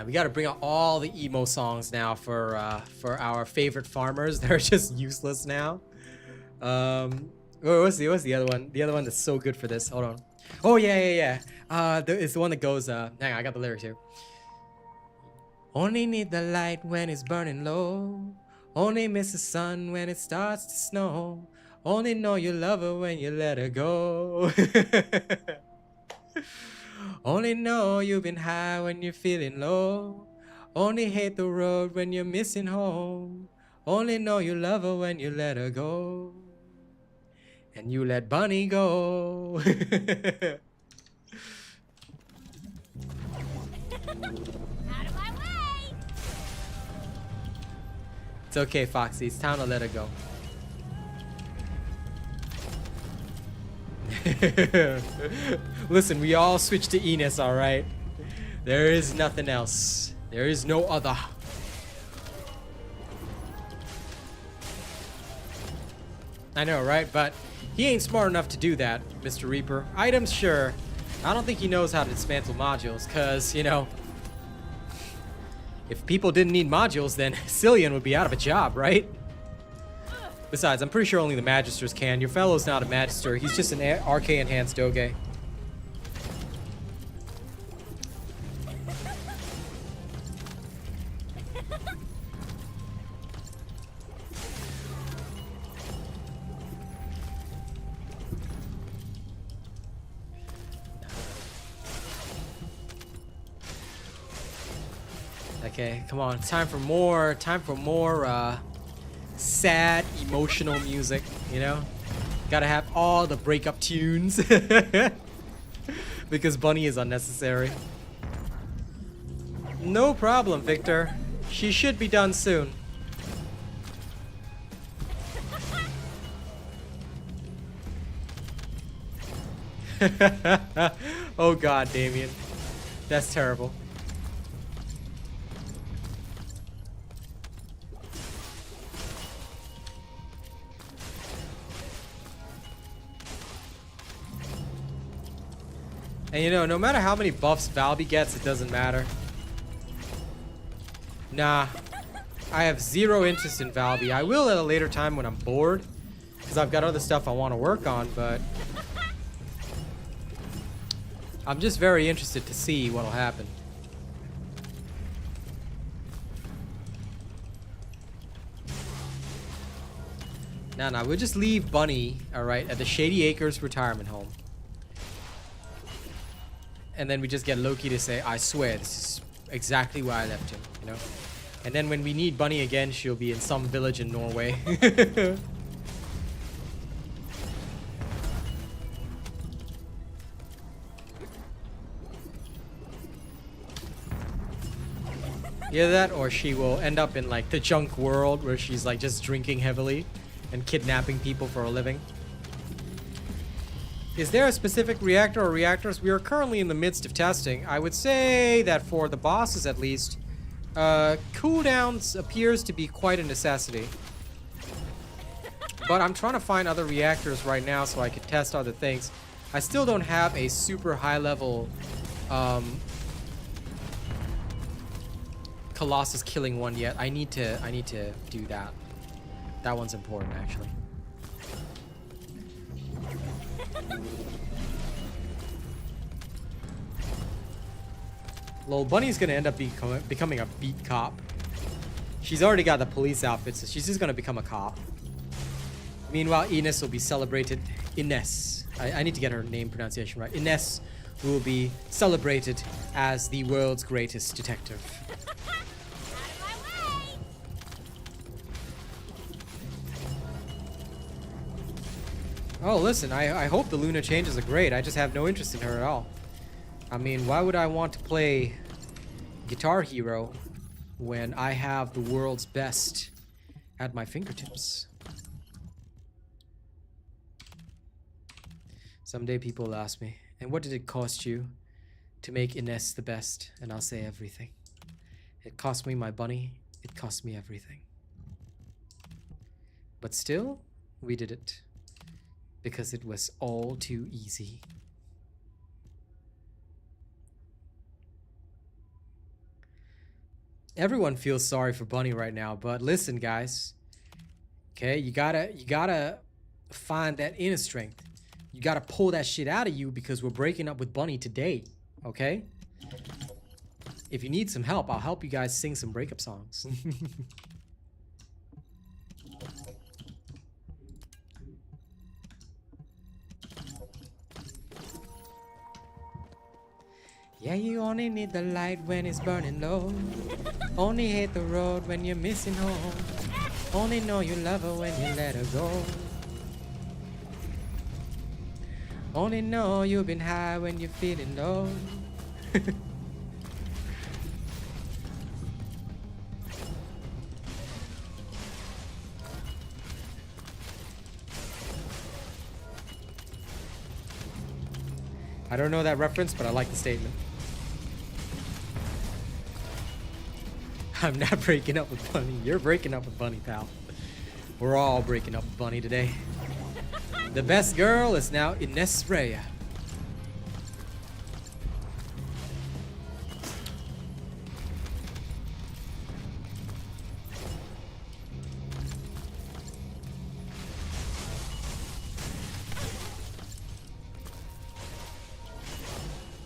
S1: We gotta bring out all the emo songs now for our favorite farmers. They're just useless now. What's the other one? The other one that's so good for this. Hold on. Oh yeah. It's the one that goes. Hang on, I got the lyrics here. Only need the light when it's burning low. Only miss the sun when it starts to snow. Only know you love her when you let her go. Only know you've been high when you're feeling low. Only hate the road when you're missing home. Only know you love her when you let her go. And you let Bunny go.
S2: Out of my way!
S1: It's okay, Foxy. It's time to let her go. Listen, we all switched to Ines, alright? There is nothing else. There is no other. I know, right? But he ain't smart enough to do that, Mr. Reaper. Items, sure. I don't think he knows how to dismantle modules, because, you know, if people didn't need modules, then Cillian would be out of a job, right? Besides, I'm pretty sure only the Magisters can. Your fellow's not a Magister. He's just an RK-enhanced Doge. Okay, come on. Time for more sad, emotional music, you know? Gotta have all the breakup tunes. Because Bunny is unnecessary. No problem, Victor. She should be done soon. Oh god, Damien. That's terrible. And you know, no matter how many buffs Valby gets, it doesn't matter. Nah. I have zero interest in Valby. I will at a later time when I'm bored. Because I've got other stuff I want to work on, but... I'm just very interested to see what'll happen. Nah, we'll just leave Bunny, alright, at the Shady Acres retirement home. And then we just get Loki to say, I swear, this is exactly where I left him, you know? And then when we need Bunny again, she'll be in some village in Norway. Either that, or she will end up in, like, the junk world where she's, like, just drinking heavily and kidnapping people for a living. Is there a specific reactor or reactors? We are currently in the midst of testing. I would say that for the bosses at least, cooldowns appears to be quite a necessity. But I'm trying to find other reactors right now so I can test other things. I still don't have a super high level Colossus killing one yet. I need to do that. That one's important actually. Lol, Bunny's gonna end up becoming a beat cop. She's already got the police outfit, so she's just gonna become a cop. Meanwhile, Ines will be celebrated. Ines. I need to get her name pronunciation right. Ines will be celebrated as the world's greatest detective.
S2: Out of my way!
S1: Oh, listen, I hope the Luna changes are great. I just have no interest in her at all. I mean, why would I want to play Guitar Hero when I have the world's best at my fingertips? Someday people will ask me, and what did it cost you to make Ines the best? And I'll say everything. It cost me my bunny. It cost me everything. But still, we did it. Because it was all too easy. Everyone feels sorry for Bunny right now, but listen, guys. Okay, you gotta find that inner strength. You gotta pull that shit out of you because we're breaking up with Bunny today. Okay? If you need some help, I'll help you guys sing some breakup songs. Yeah, you only need the light when it's burning low. Only hate the road when you're missing home. Only know you love her when you let her go. Only know you've been high when you're feeling low. I don't know that reference, but I like the statement. I'm not breaking up with Bunny. You're breaking up with Bunny, pal. We're all breaking up with Bunny today. The best girl is now Ines Rhea.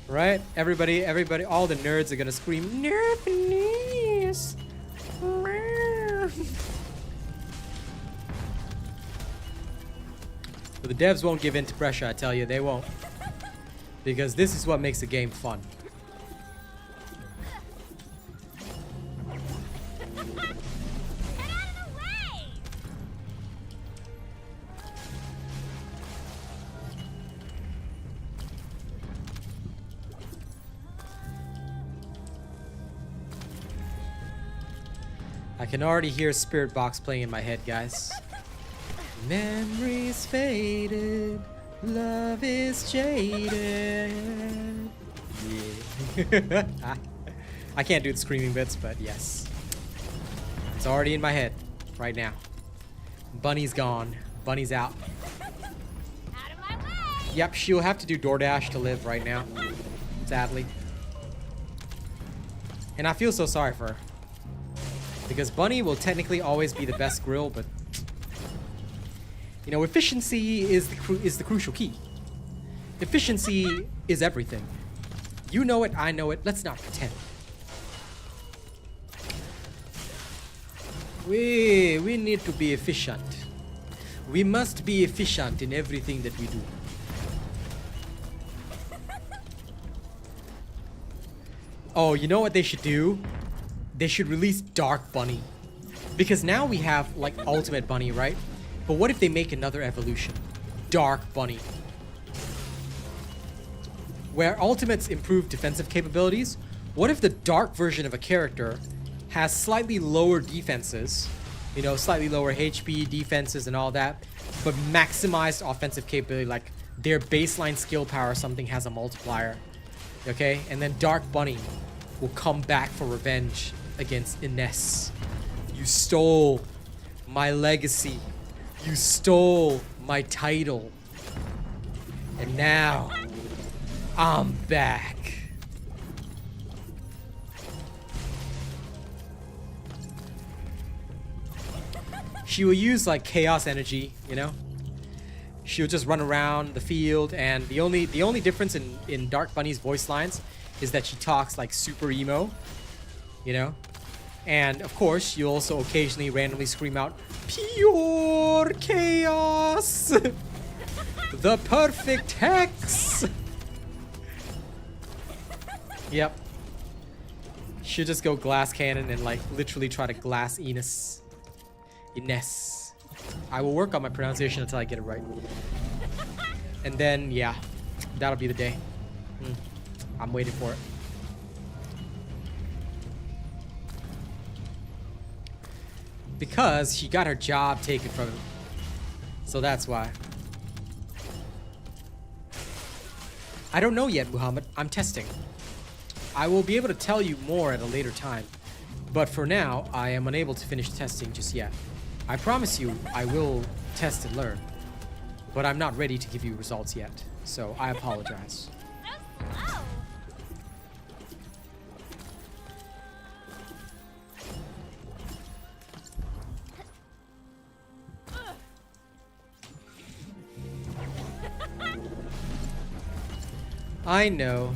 S1: Right? Everybody, all the nerds are gonna scream, Nerfness! But the devs won't give in to pressure, I tell you, they won't. Because this is what makes the game fun. I can already hear Spirit Box playing in my head, guys. Memories faded, love is jaded. Yeah. I can't do the screaming bits, but yes. It's already in my head right now. Bunny's gone. Bunny's out.
S6: Out of my way!
S1: Yep, she'll have to do DoorDash to live right now. Sadly. And I feel so sorry for her. Because Bunny will technically always be the best grill, but you know, efficiency is the crucial key. Efficiency is everything. You know it, I know it. Let's not pretend. We need to be efficient. We must be efficient in everything that we do. Oh, you know what they should do? They should release Dark Bunny. Because now we have, like, Ultimate Bunny, right? But what if they make another evolution? Dark Bunny. Where Ultimates improve defensive capabilities, what if the dark version of a character has slightly lower defenses, you know, slightly lower HP, defenses, and all that, but maximized offensive capability, like their baseline skill power or something has a multiplier, okay? And then Dark Bunny will come back for revenge against Ines. You stole my legacy. You stole my title. And now, I'm back. She will use like chaos energy, you know? She'll just run around the field, and the only difference in Dark Bunny's voice lines is that she talks like super emo, you know? And of course, you'll also occasionally randomly scream out, pure chaos! The perfect hex! Yep. She'll just go glass cannon and like literally try to glass Ines. Ines. I will work on my pronunciation until I get it right. And then, yeah, that'll be the day. I'm waiting for it. Because she got her job taken from him. So that's why. I don't know yet, Muhammad. I'm testing. I will be able to tell you more at a later time. But for now, I am unable to finish testing just yet. I promise you, I will test and learn. But I'm not ready to give you results yet. So I apologize. I know.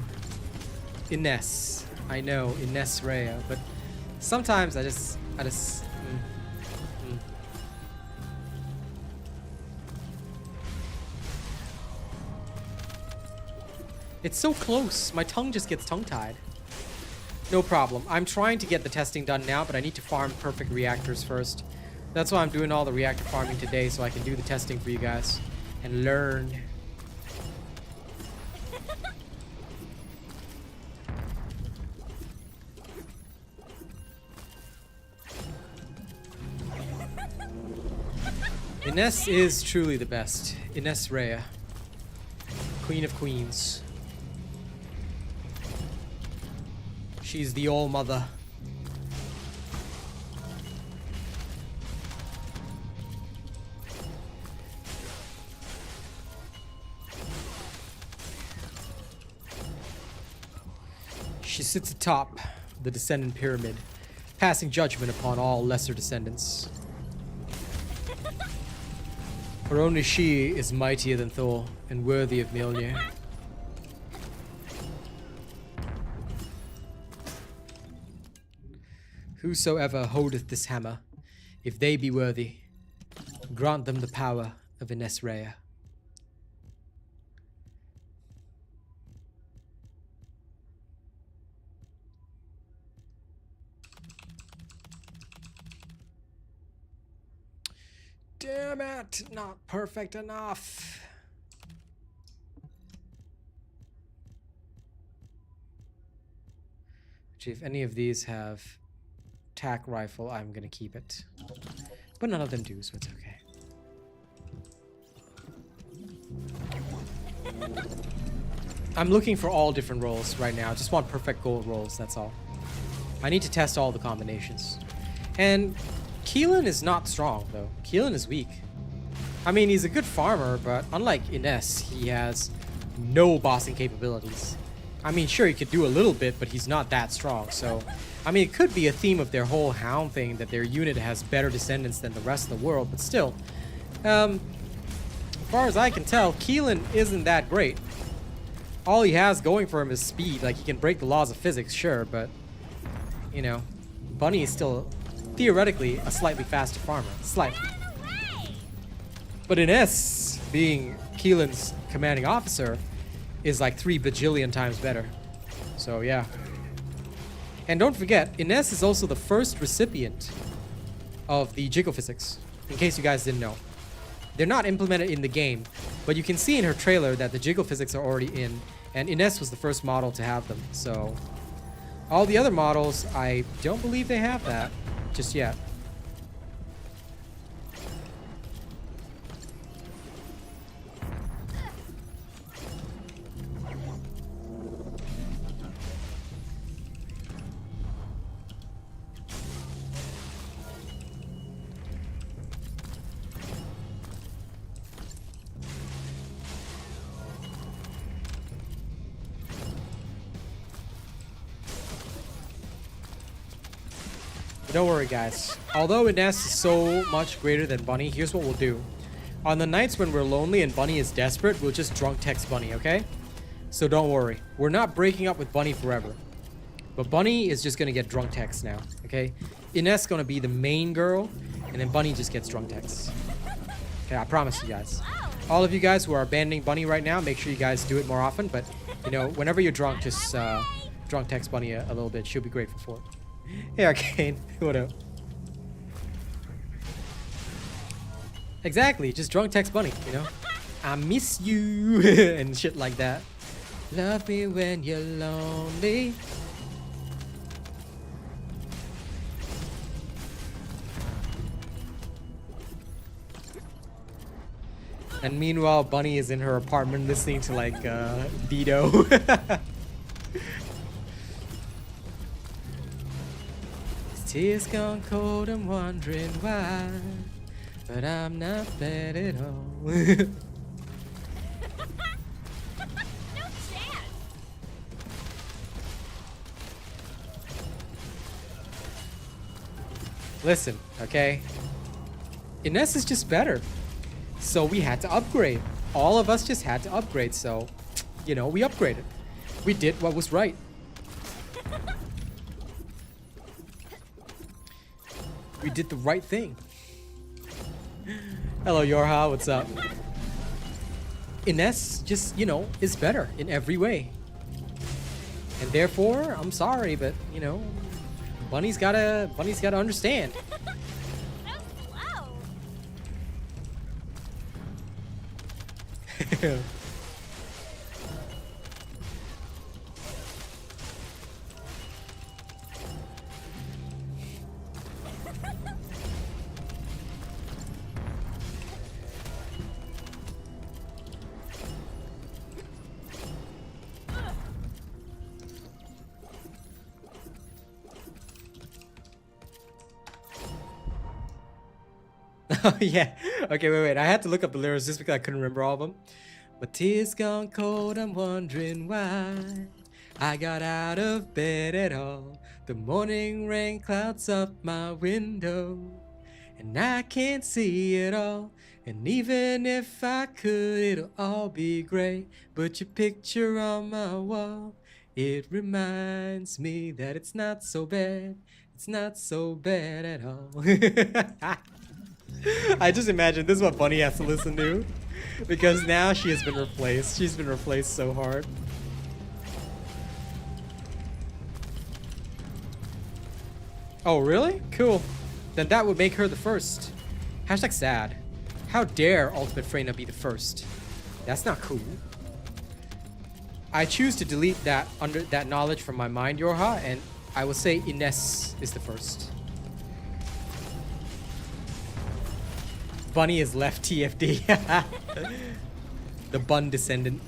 S1: Ines. I know. Ines Rea. But sometimes I just... It's so close. My tongue just gets tongue-tied. No problem. I'm trying to get the testing done now, but I need to farm perfect reactors first. That's why I'm doing all the reactor farming today, so I can do the testing for you guys and learn. Ines is truly the best. Ines Rea. Queen of Queens. She's the all-mother. She sits atop the Descendant Pyramid, passing judgment upon all lesser descendants. For only she is mightier than Thor and worthy of Mjolnir. Whosoever holdeth this hammer, if they be worthy, grant them the power of Ines Rea. Damn it, not perfect enough. Actually, if any of these have tac rifle, I'm gonna keep it. But none of them do, so it's okay. I'm looking for all different rolls right now. I just want perfect gold rolls, that's all. I need to test all the combinations. And Keelan is not strong, though. Keelan is weak. I mean, he's a good farmer, but unlike Ines, he has no bossing capabilities. I mean, sure, he could do a little bit, but he's not that strong, so... I mean, it could be a theme of their whole Hound thing, that their unit has better descendants than the rest of the world, but still. As far as I can tell, Keelan isn't that great. All he has going for him is speed. Like, he can break the laws of physics, sure, but... You know, Bunny is still... theoretically a slightly faster farmer. Slightly. But Ines, being Keelan's commanding officer, is like 3 bajillion times better. So yeah. And don't forget, Ines is also the first recipient of the jiggle physics, in case you guys didn't know. They're not implemented in the game, but you can see in her trailer that the jiggle physics are already in, and Ines was the first model to have them. So all the other models, I don't believe they have that just yet. Don't worry, guys. Although Ines is so much greater than Bunny, here's what we'll do. On the nights when we're lonely and Bunny is desperate, we'll just drunk text Bunny, okay? So don't worry. We're not breaking up with Bunny forever. But Bunny is just gonna get drunk text now, okay? Ines gonna be the main girl, and then Bunny just gets drunk text. Okay, I promise you guys. All of you guys who are abandoning Bunny right now, make sure you guys do it more often. But, you know, whenever you're drunk, just drunk text Bunny a little bit. She'll be grateful for it. Hey, Arcane. What up? Exactly. Just drunk text Bunny, you know? I miss you and shit like that. Love me when you're lonely. And meanwhile, Bunny is in her apartment listening to like Dido. Tears gone cold, I'm wondering why, but I'm not bad at all.
S6: No chance.
S1: Listen, okay? Ines is just better. So we had to upgrade. All of us just had to upgrade, so, you know, we upgraded. We did what was right. We did the right thing. Hello, Yorha, what's up? Ines just, you know, is better in every way. And therefore, I'm sorry, but, you know, Bunny's gotta understand.
S6: So slow.
S1: Oh yeah. Okay, wait. I had to look up the lyrics just because I couldn't remember all of them. My tears gone cold, I'm wondering why I got out of bed at all. The morning rain clouds up my window, and I can't see it all. And even if I could, it'll all be great. But your picture on my wall, it reminds me that it's not so bad. It's not so bad at all. I just imagine this is what Bunny has to listen to, because now she has been replaced. She's been replaced so hard. Oh, really? Cool. Then that would make her the first. Hashtag sad. How dare Ultimate Freyna be the first? That's not cool. I choose to delete that knowledge from my mind, Yorha, and I will say Ines is the first. Bunny is left TFD. The Bun Descendant.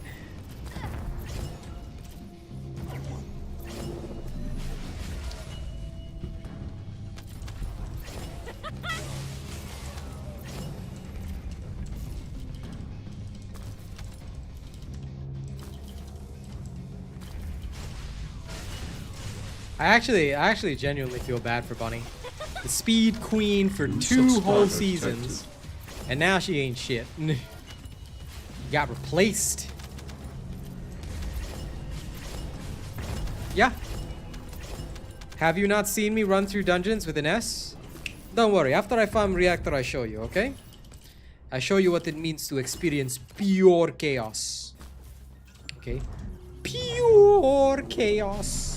S1: I actually genuinely feel bad for Bunny. The speed queen for 2 whole seasons. And now she ain't shit. Got replaced. Yeah. Have you not seen me run through dungeons with an S? Don't worry, after I farm Reactor I show you, okay? I show you what it means to experience pure chaos. Okay? Pure chaos.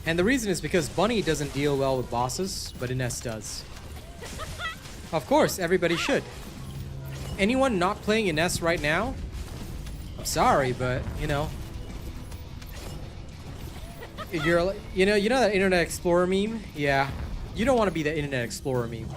S1: And the reason is because Bunny doesn't deal well with bosses, but Ines does. Of course, everybody should. Anyone not playing Ines right now? I'm sorry, but you know. If you're, you know that Internet Explorer meme? Yeah. You don't want to be that Internet Explorer meme.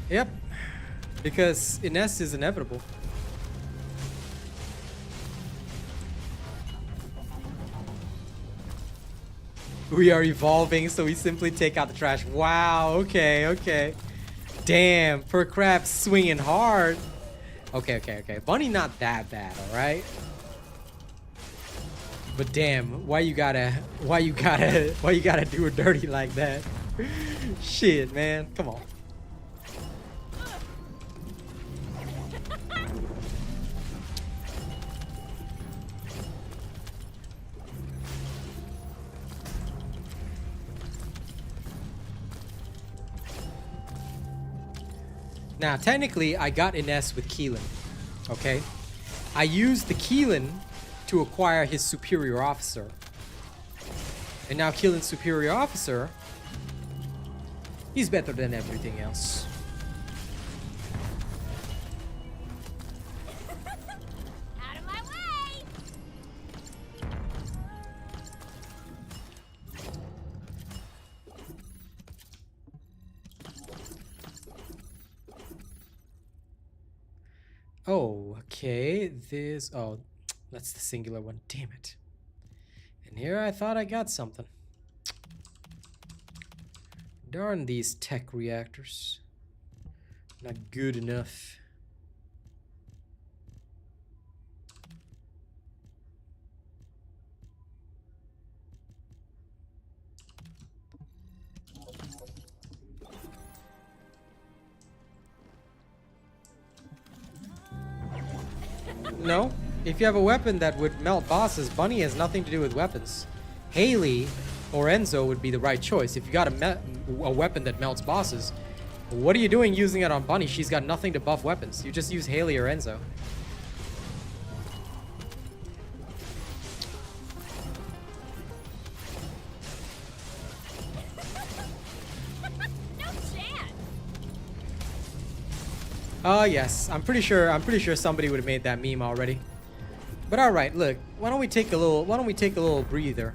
S1: Yep. Because Ines is inevitable. We are evolving, so we simply take out the trash. Wow, okay, okay. Damn, per crab swinging hard. Okay. Bunny not that bad, alright? But damn, why you gotta do her dirty like that? Shit, man. Come on. Now, technically, I got Ines with Keelan, okay? I used the Keelan to acquire his superior officer. And now Keelan's superior officer, he's better than everything else.
S6: Out of my way!
S1: Oh, okay. Oh, that's the singular one. Damn it. And here I thought I got something. Darn these tech reactors. Not good enough. No. If you have a weapon that would melt bosses, Bunny has nothing to do with weapons. Haley or Enzo would be the right choice. If you got a weapon that melts bosses, what are you doing using it on Bunny? She's got nothing to buff weapons. You just use Haley or Enzo.
S6: No chance!
S1: Oh yes, I'm pretty sure somebody would have made that meme already. But all right, look, why don't we take a little breather?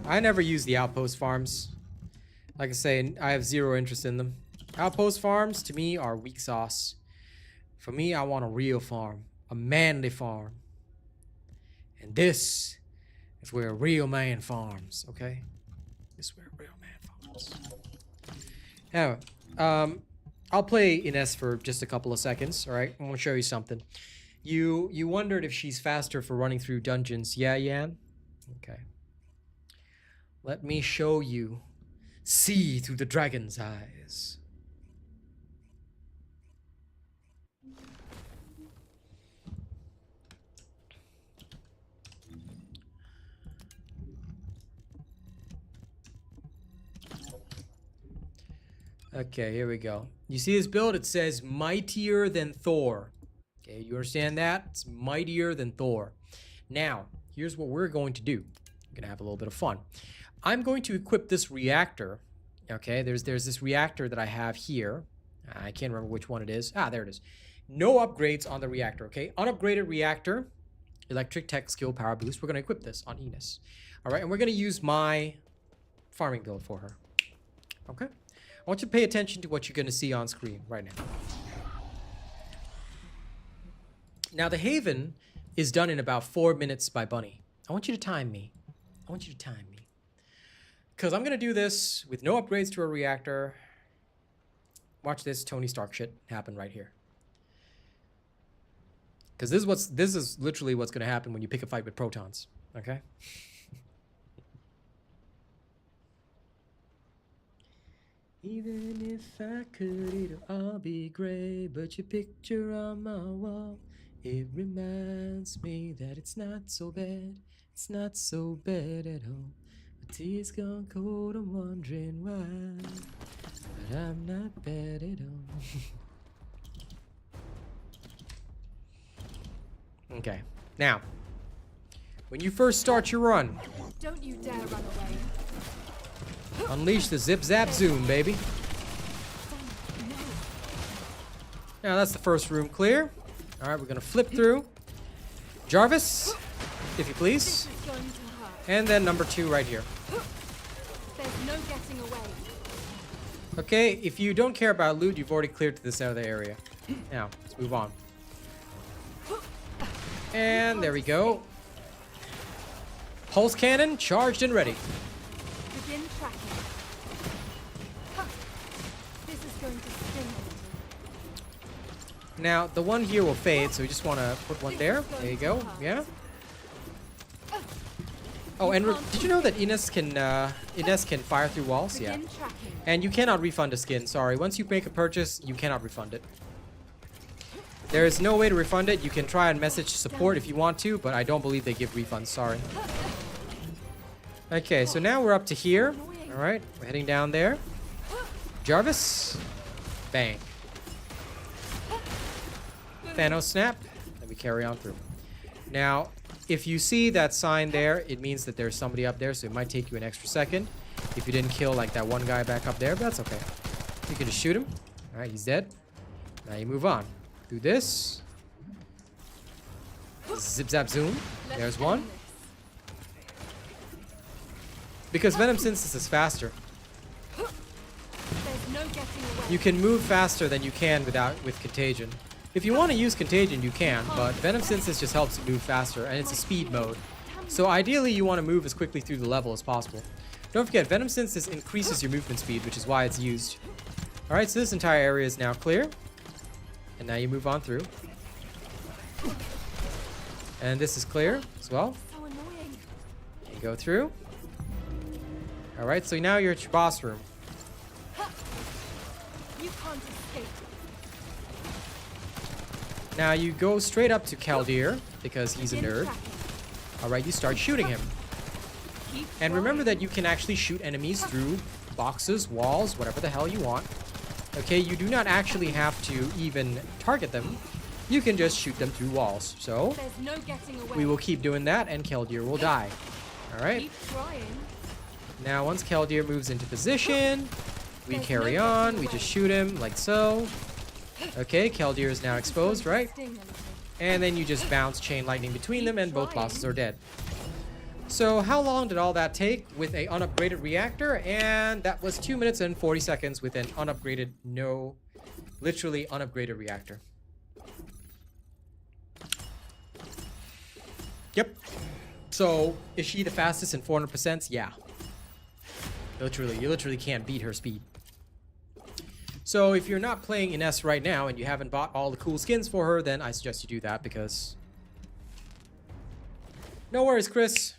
S1: I never use the outpost farms. Like I say, I have zero interest in them. Outpost farms to me are weak sauce. For me, I want a real farm, a manly farm. And this is where a real man farms, okay? This is where a real man farms. Now, I'll play Ines for just a couple of seconds, all right? I want to show you something. You wondered if she's faster for running through dungeons. Yeah, Yan? Okay. Let me show you. See through the dragon's eyes. Okay, here we go. You see this build? It says mightier than Thor. Okay, you understand that? It's mightier than Thor. Now, here's what we're going to do. We're gonna have a little bit of fun. I'm going to equip this reactor. Okay, there's this reactor that I have here. I can't remember which one it is. Ah, there it is. No upgrades on the reactor, okay? Unupgraded reactor, electric tech skill power boost. We're gonna equip this on Ines. All right, and we're gonna use my farming build for her. Okay? I want you to pay attention to what you're gonna see on screen right now. Now, the Haven is done in about 4 minutes by Bunny. I want you to time me. I want you to time me. Because I'm going to do this with no upgrades to a reactor. Watch this Tony Stark shit happen right here. Because this is literally what's going to happen when you pick a fight with protons. Okay? Even if I could, it'll all be gray. But your picture on my wall, it reminds me that it's not so bad. It's not so bad at all. My tears gone cold, I'm wondering why. But I'm not bad at all. Okay, now, when you first start your run,
S6: Don't you dare run away.
S1: unleash the zip zap zoom, baby. Now that's the first room clear. All right, we're gonna flip through. Jarvis, if you please.
S6: This is going to hurt.
S1: And then number 2 right here.
S6: There's no getting away.
S1: Okay, if you don't care about loot, you've already cleared to this other area. Now, let's move on. And there we go. Pulse cannon charged and ready.
S6: Begin tracking. Ha! This is going to sting a little.
S1: Now, the one here will fade, so we just want to put one there. There you go. Yeah. Oh, and did you know that Ines can fire through walls? Yeah.
S6: Begin tracking.
S1: And you cannot refund a skin. Sorry. Once you make a purchase, you cannot refund it. There is no way to refund it. You can try and message support if you want to, but I don't believe they give refunds. Sorry. Okay, so now we're up to here. All right, we're heading down there. Jarvis. Bang. Thanos snap. Then we carry on through. Now, if you see that sign there, it means that there's somebody up there, so it might take you an extra second if you didn't kill like that one guy back up there, but that's okay. You can just shoot him. All right, he's dead. Now you move on. Do this. Zip zap zoom. There's one. Because Venom Synthesis is faster.
S6: There's no getting away.
S1: You can move faster than you can with Contagion. If you want to use Contagion, you can, but Venom Synthesis just helps you move faster, and it's a speed mode. So ideally, you want to move as quickly through the level as possible. Don't forget, Venom Synthesis increases your movement speed, which is why it's used. Alright, so this entire area is now clear. And now you move on through. And this is clear as well.
S6: So annoying.
S1: You go through. Alright, so now you're at your boss room.
S6: You can't escape.
S1: Now you go straight up to Kaldir, because he's a nerd. Alright, you start shooting him. And remember that you can actually shoot enemies through boxes, walls, whatever the hell you want. Okay, you do not actually have to even target them. You can just shoot them through walls. So,
S6: There's no getting away.
S1: we will keep doing that, and Kaldir will die. Alright?
S6: Keep trying.
S1: Now, once Kaldir moves into position, we carry on. We just shoot him, like so. Okay, Kaldir is now exposed, right?
S6: Sting a little.
S1: And then you just bounce chain lightning between them, and both bosses are dead. So how long did all that take with a unupgraded reactor? And that was 2 minutes and 40 seconds with an unupgraded, literally unupgraded reactor. Yep. So is she the fastest in 400%? Yeah. You literally can't beat her speed. So if you're not playing Ines right now and you haven't bought all the cool skins for her, then I suggest you do that because... No worries, Chris.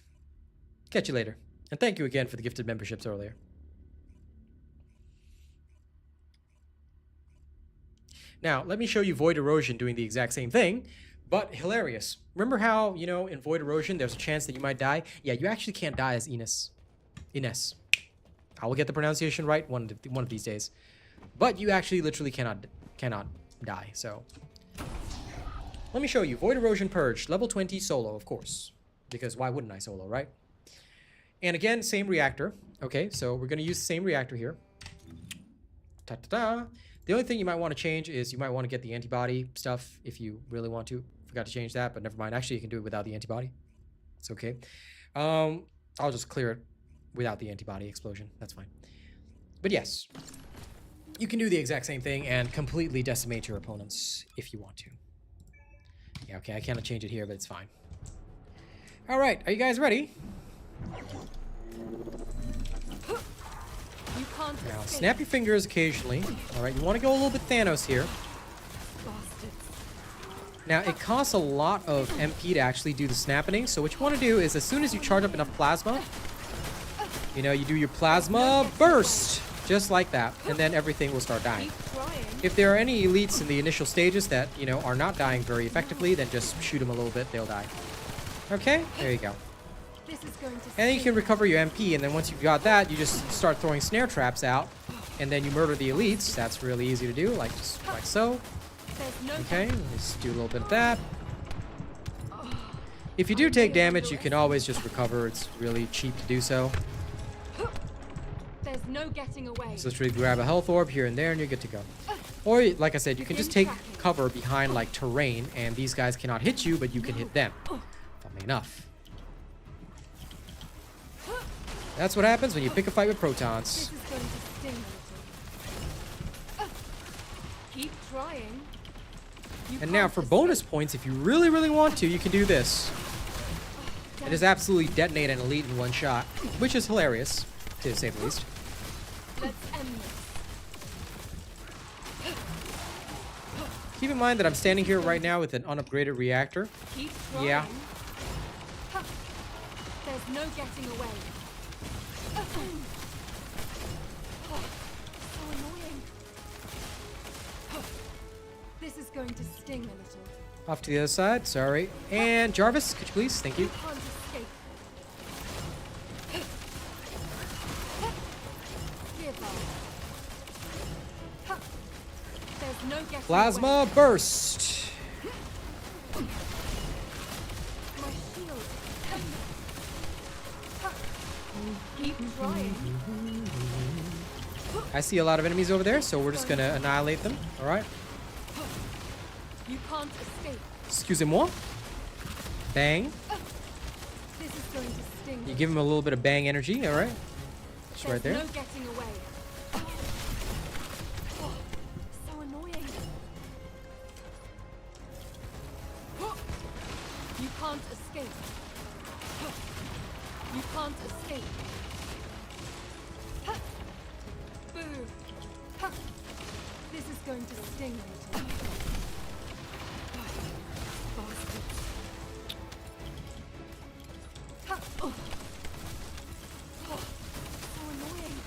S1: Catch you later. And thank you again for the gifted memberships earlier. Now, let me show you Void Erosion doing the exact same thing, but hilarious. Remember how, you know, in Void Erosion, there's a chance that you might die? Yeah, you actually can't die as Ines. Ines. I will get the pronunciation right one of these days. But you actually literally cannot die, so... Let me show you. Void Erosion Purge, level 20 solo, of course. Because why wouldn't I solo, right? And again, same reactor. Okay, so we're going to use the same reactor here. Ta-ta-ta. The only thing you might want to change is you might want to get the antibody stuff if you really want to. Forgot to change that, but never mind. Actually, you can do it without the antibody. It's okay. I'll just clear it without the antibody explosion. That's fine. But yes, you can do the exact same thing and completely decimate your opponents if you want to. Yeah, okay, I cannot change it here, but it's fine. All right, are you guys ready?
S6: You can't
S1: Now,
S6: escape.
S1: snap your fingers occasionally. All right, you want to go a little bit Thanos here.
S6: Bastards.
S1: Now, it costs a lot of MP to actually do the snapping, so what you want to do is as soon as you charge up enough plasma, you know, you do your plasma burst, just like that, and then everything will start dying.
S6: Keep trying.
S1: If there are any elites in the initial stages that, you know, are not dying very effectively, then just shoot them a little bit, they'll die. Okay, there you go.
S6: This is going to
S1: And then you can recover your MP, and then once you've got that, you just start throwing snare traps out, and then you murder the elites. That's really easy to do, like just like so.
S6: There's no
S1: Okay, let's do a little bit of that. If you do take damage, you can always just recover. It's really cheap to do so.
S6: There's no getting away.
S1: So literally grab a health orb here and there, and you're good to go. Or, like I said, you can just take cover behind, like, terrain, and these guys cannot hit you, but you can hit them. Funnily enough. That's what happens when you pick a fight with protons.
S6: This is going to sting a little. Keep trying. You
S1: And now
S6: can't
S1: for
S6: escape.
S1: bonus points, if you really, really want to, you can do this. It is absolutely detonate an elite in one shot, which is hilarious, to say the least.
S6: Let's end this.
S1: Keep in mind that I'm standing here right now with an unupgraded reactor.
S6: Keep trying.
S1: Yeah.
S6: There's no getting away. So annoying. This is going to sting a little.
S1: Off to the other side, sorry. And Jarvis, could you please? Thank you.
S6: You can't escape. Give up. There's no getting away.
S1: Plasma burst.
S6: My shield. Keep trying.
S1: I see a lot of enemies over there, so we're just gonna annihilate them. All right.
S6: You can't escape.
S1: Excusez-moi. Bang.
S6: This is going to sting.
S1: You give him a little bit of bang energy. All right. Just right there.
S6: No getting away. So annoying. You can't escape. You can't escape. Boo. This is going to sting a little. Bastards. So annoying.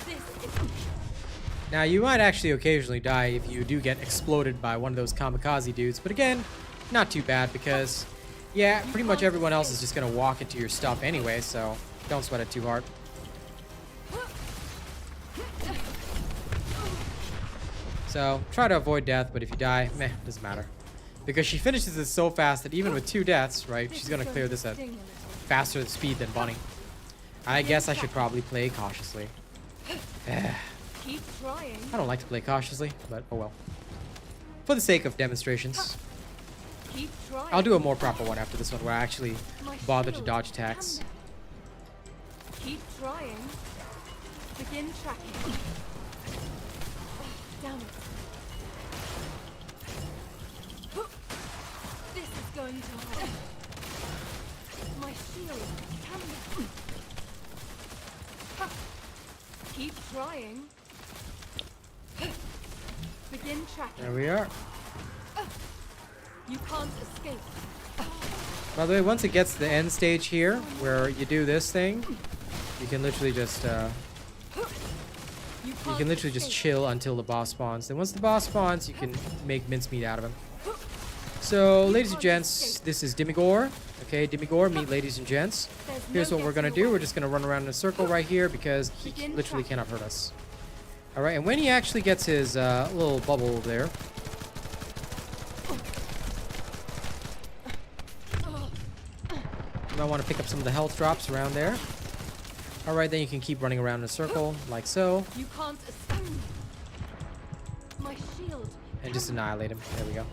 S6: This is
S1: Now, you might actually occasionally die if you do get exploded by one of those kamikaze dudes, but again, not too bad because, yeah, pretty much everyone else is just gonna walk into your stuff anyway, so don't sweat it too hard. So, try to avoid death, but if you die, meh, doesn't matter. Because she finishes this so fast that even with 2 deaths, right, she's gonna clear this at faster speed than Bunny. I guess I should probably play cautiously.
S6: keep trying.
S1: I don't like to play cautiously, but oh well. For the sake of demonstrations,
S6: Keep trying.
S1: I'll do a more proper one after this one where I actually
S6: My
S1: bother to
S6: shield.
S1: dodge attacks.
S6: Damn it. Keep trying. Begin tracking. Oh, damn it. This is going to hurt. My shield. Damn it. Keep trying. Begin tracking.
S1: There we are.
S6: You can't escape.
S1: By the way, once it gets to the end stage here, where you do this thing, you can literally just chill until the boss spawns. Then once the boss spawns, you can make mincemeat out of him. So, ladies and gents, this is Demigore. Okay, Demigore, meet ladies and gents. Here's what we're gonna do. We're just gonna run around in a circle right here because he literally cannot hurt us. All right, and when he actually gets his little bubble over there, you might want to pick up some of the health drops around there. All right, then you can keep running around in a circle like so,
S6: You can't escape. My shield.
S1: and just annihilate him. There we go.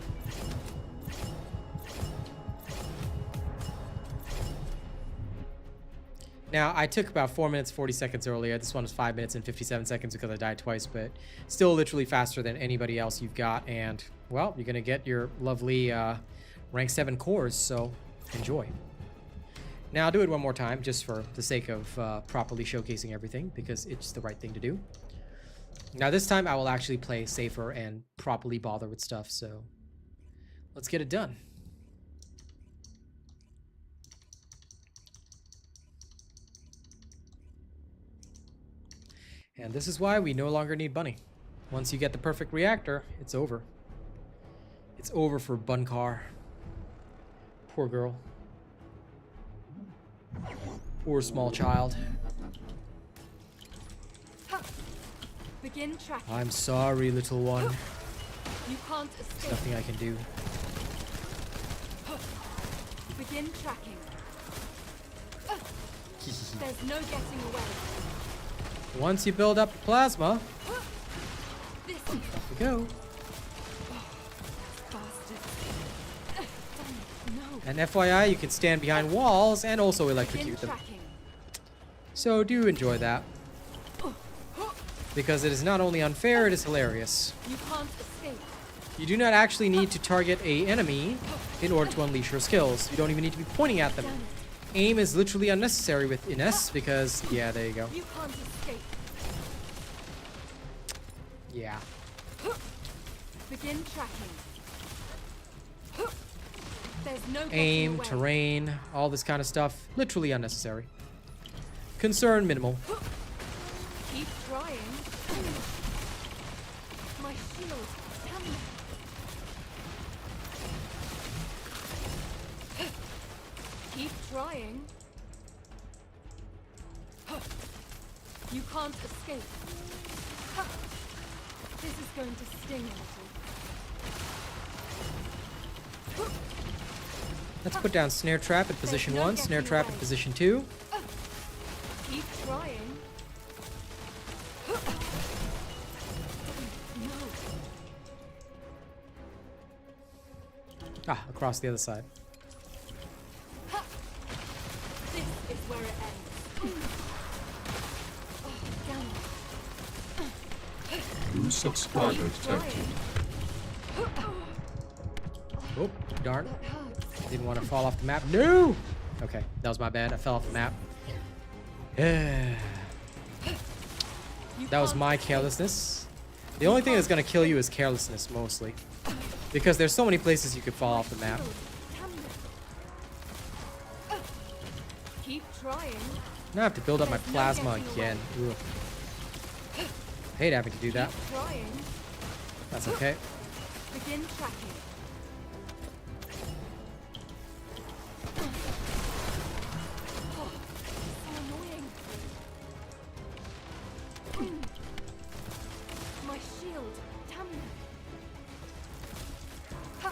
S1: Now, I took about 4 minutes 40 seconds earlier. This one was 5 minutes and 57 seconds because I died twice, but still literally faster than anybody else you've got. And, well, you're going to get your lovely rank 7 cores, so enjoy. Now, I'll do it one more time just for the sake of properly showcasing everything because it's the right thing to do. Now, this time I will actually play safer and properly bother with stuff, so let's get it done. And this is why we no longer need Bunny. Once you get the perfect reactor, it's over. It's over for Buncar. Poor girl. Poor small child.
S6: Begin tracking.
S1: I'm sorry, little one.
S6: You can't
S1: There's
S6: escape.
S1: nothing I can do.
S6: Begin tracking. There's no getting away.
S1: Once you build up the plasma,
S6: This
S1: there we go.
S6: bastard. No.
S1: And FYI, you can stand behind walls and also
S6: Begin
S1: electrocute them.
S6: tracking.
S1: So do enjoy that. Because it is not only unfair, it is hilarious.
S6: You can't escape.
S1: You do not actually need to target a enemy in order to unleash your skills. You don't even need to be pointing at them. Aim is literally unnecessary with Ines because, yeah, there you go.
S6: You can't escape.
S1: Yeah.
S6: Begin tracking. There's no getting
S1: Aim,
S6: away.
S1: terrain, all this kind of stuff, literally unnecessary. Concern minimal.
S6: Keep trying. My shield. Come on. Keep trying. You can't escape. This is going to sting a little.
S1: Let's put down snare trap at position 1, snare trap at position 2.
S6: Keep trying. No.
S1: Ah, across the other side.
S6: This is where it ends. Oh, damn it.
S4: New subscriber detected.
S1: Oh, darn.
S6: That hurts.
S1: Didn't want to fall off the map. No! Okay, that was my bad. I fell off the map. That was my carelessness. The only thing that's going to kill you is carelessness, mostly. Because there's so many places you could fall off the map.
S6: Keep trying.
S1: Now I have to build up my plasma again. Ugh. Hate having to do that.
S6: Keep trying.
S1: That's okay.
S6: Begin tracking. Oh, so annoying. My shield. Damn it. Ha.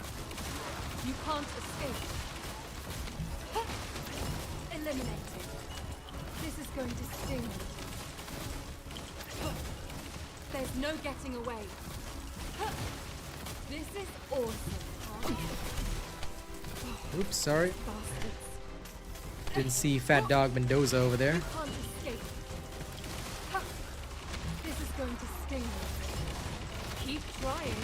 S6: You can't escape. Ha. Eliminated. This is going to sting. There's no getting away. This is awesome.
S1: Oops, sorry.
S6: Bastards.
S1: Didn't see Fat Dog Mendoza over there.
S6: You can't escape. Ha. This is going to sting. Keep trying.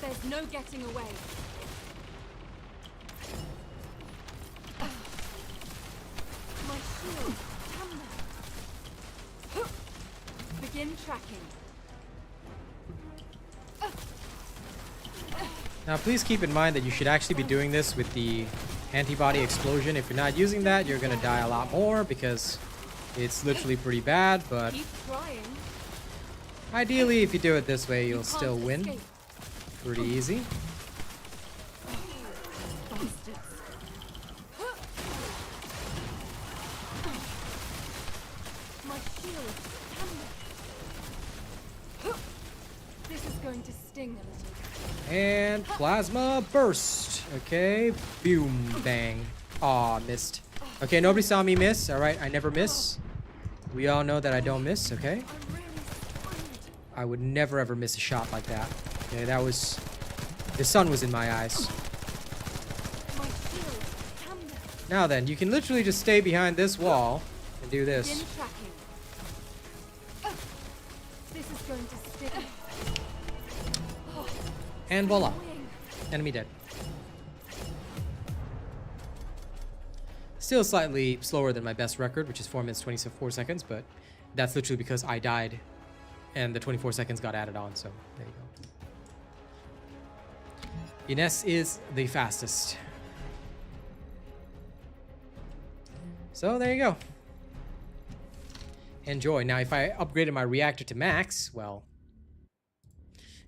S6: There's no getting away. My shield. Come now. Begin tracking.
S1: Now, please keep in mind that you should actually be doing this with the antibody explosion. If you're not using that, you're going to die a lot more because it's literally pretty bad, but
S6: Keep trying.
S1: ideally, if you do it this way, you'll
S6: You
S1: still
S6: can't
S1: win.
S6: escape.
S1: Pretty easy.
S6: Bastards. My shield. Come now. This is going to sting a little.
S1: And plasma burst. Okay, boom, bang. Aw, missed. Okay, nobody saw me miss. All right, I never miss. We all know that I don't miss, okay?
S6: I'm really scared.
S1: I would never ever miss a shot like that. Okay, that was... The sun was in my eyes.
S6: My shield. Come now.
S1: Now then, you can literally just stay behind this wall and do
S6: Begin
S1: this.
S6: tracking. This is going to sting.
S1: And voila.
S6: Annoying.
S1: Enemy dead. Still slightly slower than my best record, which is 4 minutes 24 seconds, but that's literally because I died and the 24 seconds got added on, so there you go. Ines is the fastest. So there you go. Enjoy. Now, if I upgraded my reactor to max, well,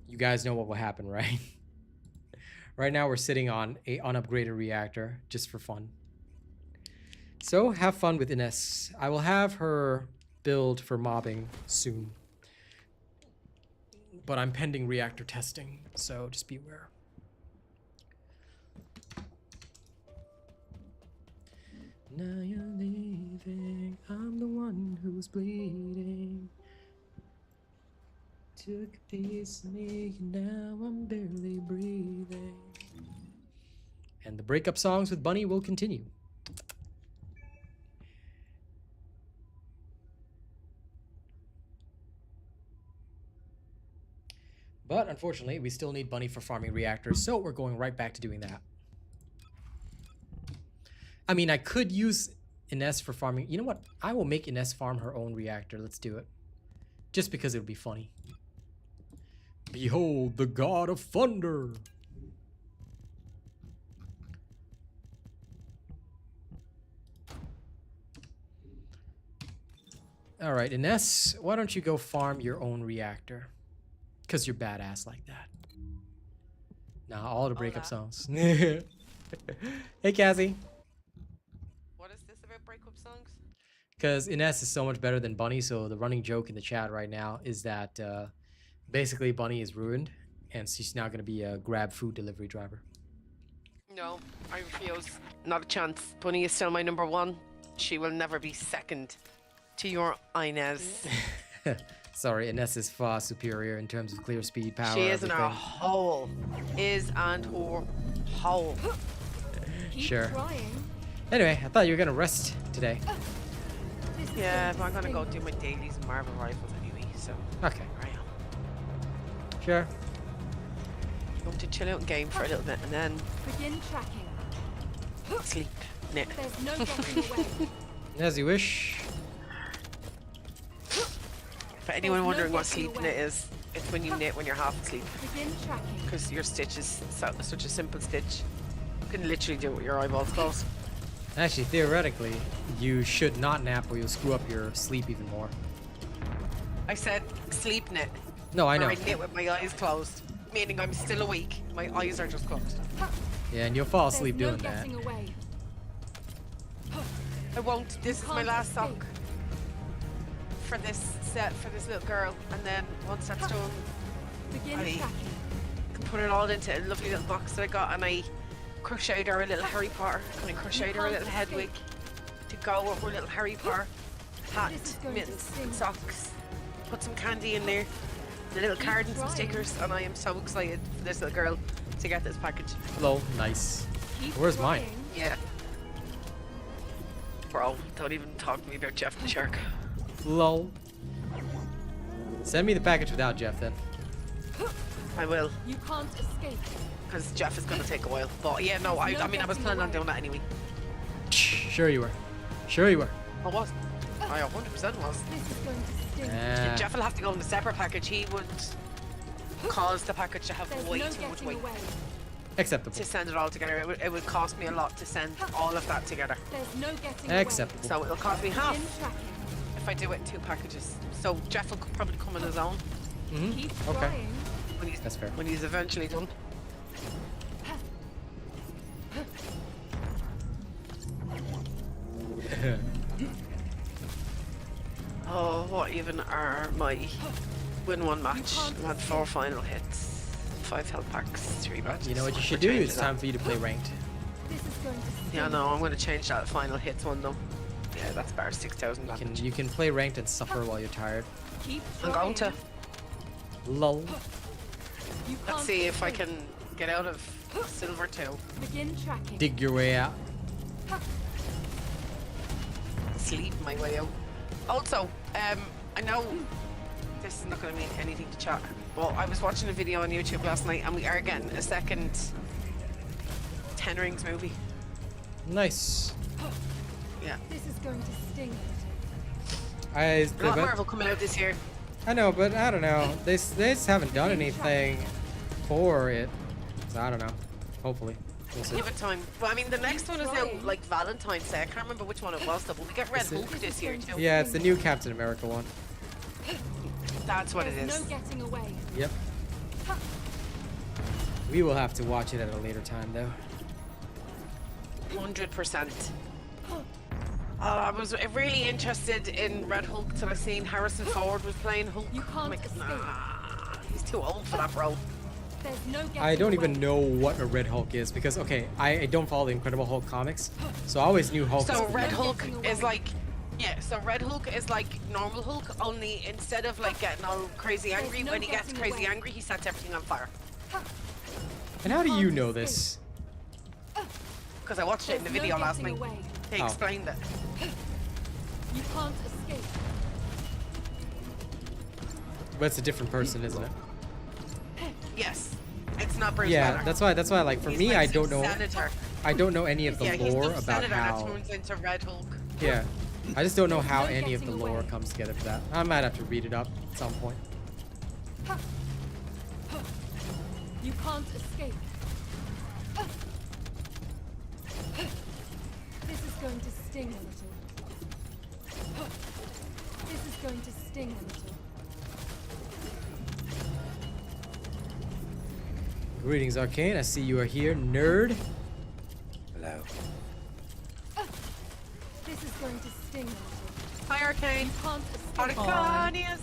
S1: you guys know what will happen, right? Right now, we're sitting on a unupgraded reactor just for fun. So, have fun with Ines. I will have her build for mobbing soon. But I'm pending reactor testing, so just be aware. Now you're leaving, I'm the one who's bleeding. Took a piece of me, and now I'm barely breathing. And the breakup songs with Bunny will continue. But unfortunately, we still need Bunny for farming reactors, so we're going right back to doing that. I mean, I could use Ines for farming. You know what? I will make Ines farm her own reactor. Let's do it. Just because it would be funny. Behold the god of thunder! Alright, Ines, why don't you go farm your own reactor? Because you're badass like that. Nah, all the breakup songs. Hey, Cassie.
S10: What is this about breakup songs?
S1: Because Ines is so much better than Bunny, so the running joke in the chat right now is that basically Bunny is ruined, and she's now going to be a Grab food delivery driver.
S10: No, I refuse. Not a chance. Bunny is still my number one. She will never be second to your Ines.
S1: Sorry, Ines is far superior in terms of clear speed, power,
S10: She is in
S1: everything.
S10: her hole. Is and her hole.
S1: Sure.
S6: Trying.
S1: Anyway, I thought you were going to rest today.
S6: This is
S10: Yeah,
S6: going
S10: but I'm
S6: to
S10: gonna go
S6: sting.
S10: do my dailies and Marvel rifles anyway, so
S1: Okay,
S10: here I am.
S1: sure.
S10: Going to chill out and game for a little bit and then
S6: Begin tracking.
S10: sleep. Nah.
S6: There's no getting away.
S1: As you wish.
S10: For anyone
S6: no
S10: wondering what
S6: getting
S10: sleep
S6: away.
S10: knit is, it's when you knit when you're half asleep.
S6: Begin tracking.
S10: Because your stitch is such a simple stitch. You can literally do it with your eyeballs closed.
S1: Actually, theoretically, you should not nap or you'll screw up your sleep even more.
S10: I said sleep knit.
S1: No, I know.
S10: Or I knit with my eyes closed. Meaning I'm still awake. My eyes are just closed.
S1: Yeah, and you'll fall
S6: There's
S1: asleep
S6: no
S1: doing that.
S6: getting away.
S10: I won't. This is my
S6: can't
S10: last
S6: escape.
S10: sock. For this set, for this little girl. And then once that's done,
S6: Begin
S10: I
S6: tracking.
S10: can put it all into a lovely little box that I got and I crocheted her a little Harry Potter. And I crocheted her a little Hedwig to go with her little Harry Potter hat,
S6: This is going to
S10: mittens,
S6: sting.
S10: and socks. Put some candy in there, a little card and some
S6: trying.
S10: stickers, and I am so excited for this little girl to get this package.
S1: Hello, nice.
S6: Keep
S1: Where's mine?
S6: trying.
S10: Yeah. Bro, don't even talk to me about Jeff the Shark.
S1: Lol. Send me the package without Jeff then.
S10: I will,
S6: You can't escape.
S10: because Jeff is going to take a while. But yeah, no, I mean, I was planning on doing that anyway.
S1: Sure you were. Sure you were.
S10: I was. I 100% was.
S6: This is going to sting.
S1: Ah,
S10: Jeff will have to go in a separate package. He would cause the package to have
S6: There's
S10: way
S6: no
S10: too much
S6: getting
S10: weight.
S6: away.
S1: acceptable.
S10: To send it all together, it would cost me a lot to send all of that together.
S6: There's no getting
S1: Acceptable.
S10: So it'll cost me half
S6: Begin tracking.
S10: if I do it in 2 packages. So Jeff will probably come on his own
S1: Mhm.
S6: Keep
S1: Okay.
S6: trying.
S1: That's fair.
S10: when he's eventually done. Oh, what even are my win 1 match? I had 4 final hits, 5 health packs, 3 matches.
S1: You know what you should
S10: We're
S1: do?
S10: changing
S1: It's
S10: that.
S1: time for you to play ranked.
S6: This is going to sting.
S10: Yeah, no, I'm going to change that final hits one though. Yeah, that's better. 6,000 damage.
S1: You can play ranked and suffer while you're tired.
S6: Keep
S10: I'm going to.
S6: trying.
S1: Lol.
S6: You
S10: Let's
S6: can't
S10: see if I
S6: escape.
S10: can get out of silver 2.
S6: Begin tracking.
S1: Dig your way out.
S10: Sleep my way out. Also, I know this is not going to mean anything to chat, but I was watching a video on YouTube last night and we are getting a second 10 Rings movie.
S1: Nice.
S10: Yeah.
S6: This is going to sting.
S1: I
S10: A lot Marvel coming out this year.
S1: know, but I don't know. They just haven't done anything for it. So I don't know. Hopefully. We'll see.
S10: Give it time. Well, I mean, the next one is out like Valentine's Day. I can't remember which one it was though, but we get Red
S1: Is it-
S10: Hulk this year too.
S1: Yeah, it's the new Captain America one.
S10: That's what it
S6: There's
S10: is.
S6: no getting away.
S1: Yep. We will have to watch it at a later time though.
S10: 100%. I was really interested in Red Hulk till I seen Harrison Ford was playing Hulk.
S6: You
S10: I'm
S6: can't
S10: like,
S6: escape.
S10: nah, he's too old for that role.
S6: There's no getting
S1: I don't
S6: away.
S1: even know what a Red Hulk is because okay, I don't follow the Incredible Hulk comics, so I always knew Hulk.
S10: So
S1: was-
S10: Red
S6: no
S10: Hulk
S6: getting
S10: is
S6: away.
S10: like, yeah. So Red Hulk is like normal Hulk, only instead of like getting all crazy
S6: There's
S10: angry,
S6: no
S10: when he gets
S6: getting
S10: crazy
S6: away.
S10: angry, he sets everything on fire.
S1: And how do you know this?
S10: Because I watched it in the
S6: There's no
S10: video last
S6: getting
S10: night.
S6: away.
S10: They
S1: Oh.
S10: explained it.
S6: You can't escape.
S1: But it's a different person, isn't it?
S10: Yes. It's not Bruce
S1: Yeah,
S10: Banner.
S1: that's why like for
S10: He's
S1: me
S10: like
S1: I
S10: some
S1: don't know
S10: senator.
S1: I don't know any of the
S10: Yeah, he's
S1: lore
S10: the
S1: about
S10: senator that
S1: how
S10: turns into Red Hulk.
S1: yeah. I just don't know how
S6: There's no
S1: any of the
S6: getting
S1: lore
S6: away.
S1: comes together for that. I might have to read it up at some point.
S6: You can't escape. This is going to sting a little. This is going to sting a little.
S1: Greetings, Arcane. I see you are here, nerd.
S11: Hello.
S6: This is going to sting a little.
S10: Hi, Arcane.
S6: You can't escape.
S10: Arcanius.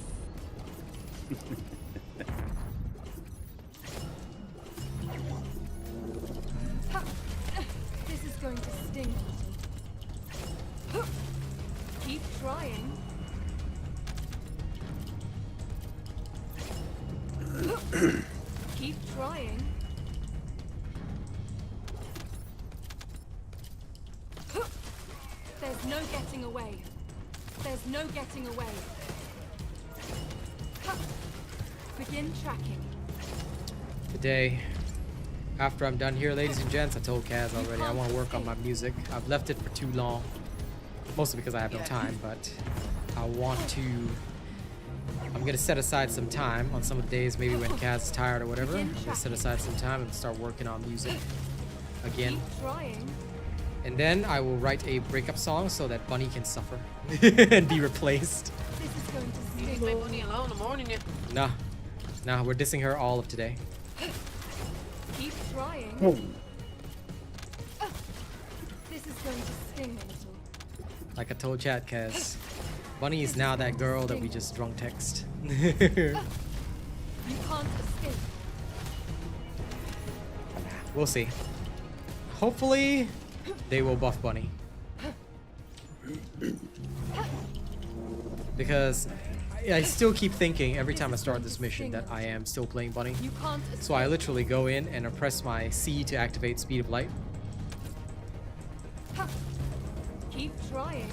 S6: This is going to sting a little. Keep trying. Keep trying. There's no getting away. There's no getting away. Begin tracking.
S1: Today, after I'm done here, ladies and gents, I told Kaz already I want to work on my music. I've left it for too long, mostly because I have no time, but I want to. I'm gonna set aside some time on some of the days, maybe when Kaz is tired or whatever. I'm gonna set aside some time and start working on music again.
S6: Keep trying.
S1: And then I will write a breakup song so that Bunny can suffer and be replaced.
S6: This is going to
S10: Leave
S6: sting.
S10: my money alone. I'm warning you.
S1: Nah, we're dissing her all of today.
S6: Keep trying. This is going to sting a little.
S1: Like I told chat, Kaz, Bunny is now that girl that we just drunk text.
S6: You can't escape.
S1: We'll see. Hopefully, they will buff Bunny. Because I still keep thinking every time I start this mission that I am still playing Bunny.
S6: You can't escape.
S1: So I literally go in and I press my C to activate Speed of Light.
S6: Keep trying.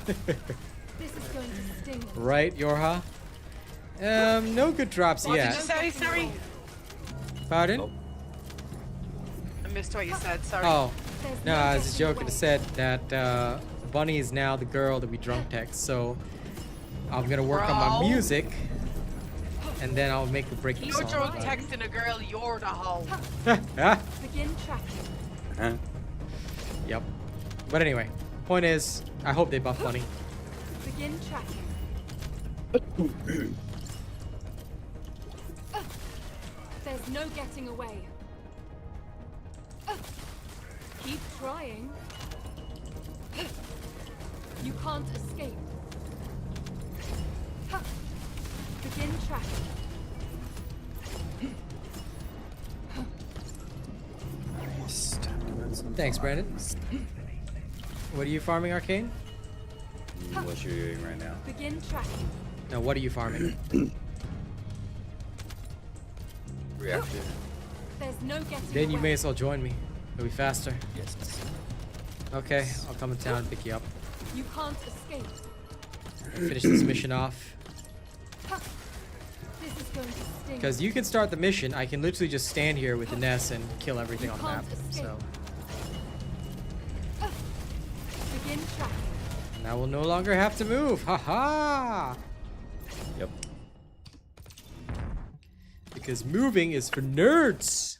S6: This is going to sting.
S1: Right, Yorha? No good drops
S10: What did you
S1: yet.
S10: say? Sorry.
S1: Pardon?
S10: I missed what you said. Sorry.
S1: Oh,
S6: There's
S1: no, I was just
S6: getting
S1: joking. I
S6: away.
S1: said that Bunny is now the girl that we drunk text. So I'm gonna work on my
S10: Bro.
S1: music, and then I'll make the break
S10: You're
S1: song.
S10: drunk texting a girl. You're the hoe.
S6: Begin tracking.
S11: Huh?
S1: Yep. But anyway, point is, I hope they buff Bunny.
S6: Begin tracking. There's no getting away. Keep trying. You can't escape. Begin tracking.
S1: Thanks, Brandon. What are you farming, Arcane?
S11: What you're doing right now?
S6: Begin tracking.
S1: No, what are you farming?
S11: Reactor.
S6: There's no getting
S1: Then you
S6: away.
S1: may as well join me. It'll be faster.
S11: Yes.
S1: Okay, I'll come to town and pick you up.
S6: You can't escape.
S1: Finish this mission off.
S6: This is going to sting.
S1: Because you can start the mission, I can literally just stand here with Ines and kill everything on the map.
S6: can't escape.
S1: So,
S6: Begin tracking.
S1: and I will no longer have to move. Haha!
S11: Yep.
S1: Because moving is for nerds.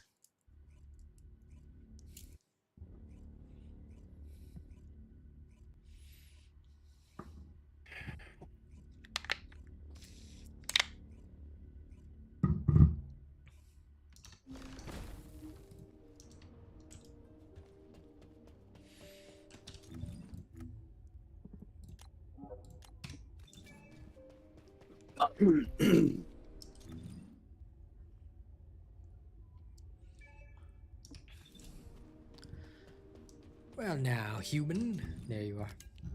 S1: Well now, human. There you are.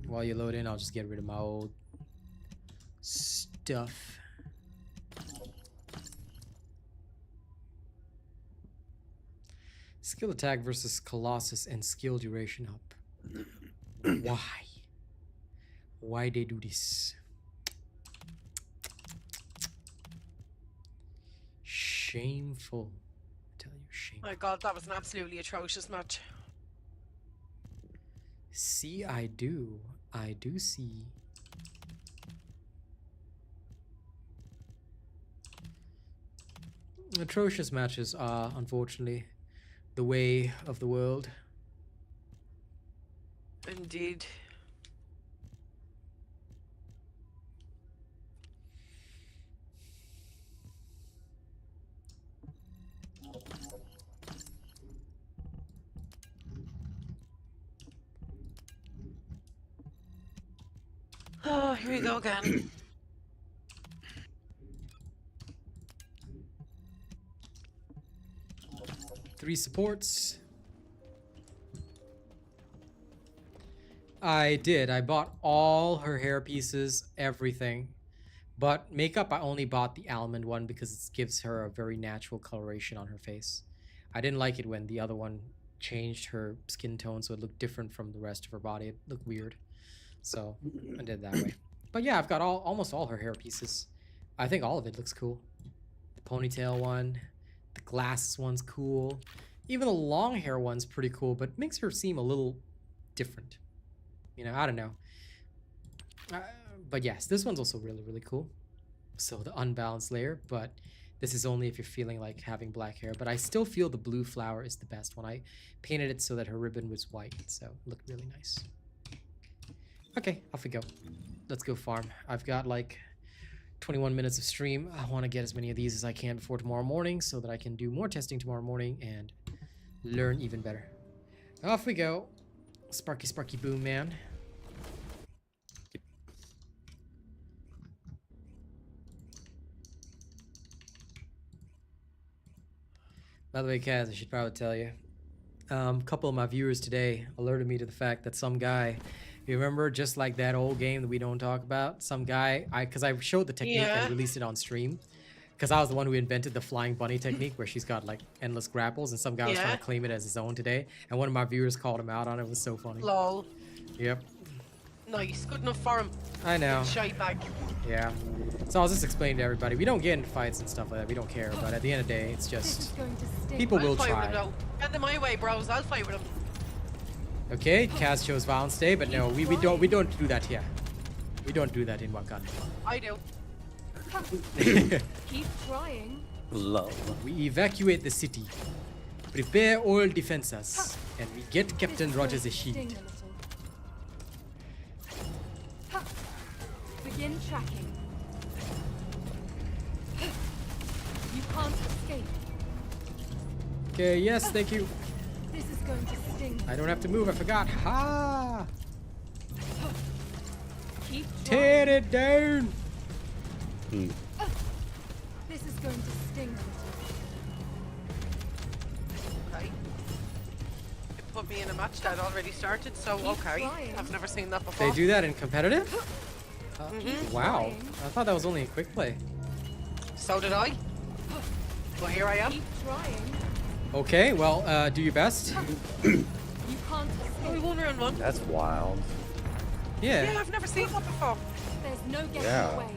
S1: While you load in, I'll just get rid of my old stuff. Skill attack versus Colossus and skill duration up. Why? Why they do this? Shameful. I tell you, shameful.
S10: My God, that was an absolutely atrocious match.
S1: See, I do. I do see. Atrocious matches are, unfortunately, the way of the world.
S10: Indeed. Oh, here we go again.
S1: Three supports. I did. I bought all her hair pieces, everything. But makeup, I only bought the almond one because it gives her a very natural coloration on her face. I didn't like it when the other one changed her skin tone so it looked different from the rest of her body. It looked weird. So I did that way. But yeah, I've got almost all her hair pieces. I think all of it looks cool. The ponytail one, the glasses one's cool. Even the long hair one's pretty cool, but makes her seem a little different. You know, I don't know. But yes, this one's also really, really cool. So the unbalanced layer, but this is only if you're feeling like having black hair. But I still feel the blue flower is the best one. I painted it so that her ribbon was white, so it looked really nice. Okay, off we go. Let's go farm. I've got like 21 minutes of stream. I want to get as many of these as I can before tomorrow morning so that I can do more testing tomorrow morning and learn even better. Off we go. Sparky, sparky, boom, man. By the way, Kaz, I should probably tell you. A couple of my viewers today alerted me to the fact that some guy, you remember, just like that old game that we don't talk about, some guy, because I showed the technique and released it on stream, because I was the one who invented the flying bunny technique where she's got like endless grapples, and some guy was trying to claim it as his own today, and one of my viewers called him out on it. It was so funny.
S10: Lol.
S1: Yep.
S10: Nice, good enough for him.
S1: I know.
S10: Shy bag.
S1: Yeah. So I was just explaining to everybody, we don't get into fights and stuff like that. We don't care. But at the end of the day, it's just people will try.
S10: Get them my way, bros. I'll fight with them.
S1: Okay, Kaz chose violence today, but no, we don't do that here. We don't do that in Wakanda.
S10: I do.
S6: Keep trying.
S11: Love.
S1: We evacuate the city, prepare all defenses, and we get Captain Rogers a shield.
S6: Begin tracking. You can't escape.
S1: Okay, yes, thank you.
S6: This is going to sting.
S1: I don't have to move, I forgot. Ha!
S6: Keep
S1: Tear it down!
S6: This is going to sting.
S10: Okay. You put me in a match that already started, so okay. I've never seen that before.
S1: They do that in competitive? Wow. I thought that was only in quick play.
S10: So did I. Well, here I am.
S6: Keep trying.
S1: Okay, well, do your best.
S6: You can't escape.
S10: We won round one.
S11: That's wild.
S10: Yeah, I've never seen that before.
S6: There's no getting away.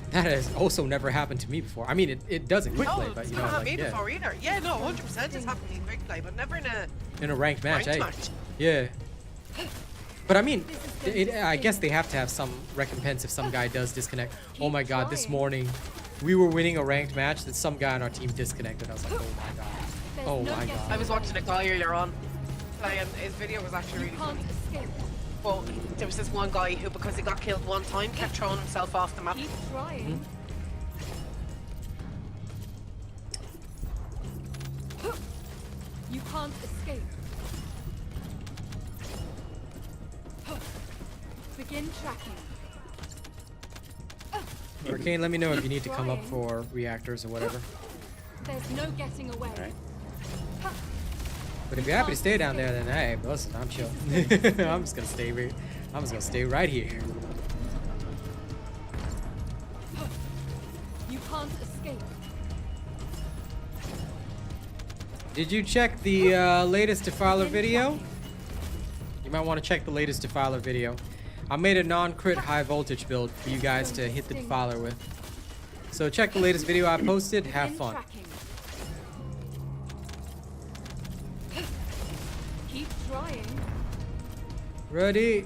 S1: That has also never happened to me before. I mean, it does in quick play, but you know,
S10: not
S1: like,
S10: me before either. Yeah, no, 100% it's happened in quick play, but never in a
S1: ranked match, eh?
S10: match.
S1: Yeah. But I mean, I guess they have to have some recompense if some guy does disconnect. Oh my god, this morning we were winning a ranked match that some guy on our team disconnected. I was like, oh my god. Oh my god.
S10: I was watching a guy earlier on playing. His video was actually really funny. Well, there was this one guy who, because he got killed one time, kept throwing himself off the map.
S6: Keep trying. You can't escape. Begin tracking.
S1: Arcane, let me know if you need to come up for reactors or whatever.
S6: There's no getting away.
S1: Right. But if you're happy to stay down there, then hey, listen, I'm chill. I'm just gonna stay here. I'm just gonna stay right here.
S6: You can't escape.
S1: Did you check the latest Defiler video? You might want to check the latest Defiler video. I made a non-crit high voltage build for you guys to hit the Defiler with. So check the latest video I posted. Have fun.
S6: trying.
S1: Ready.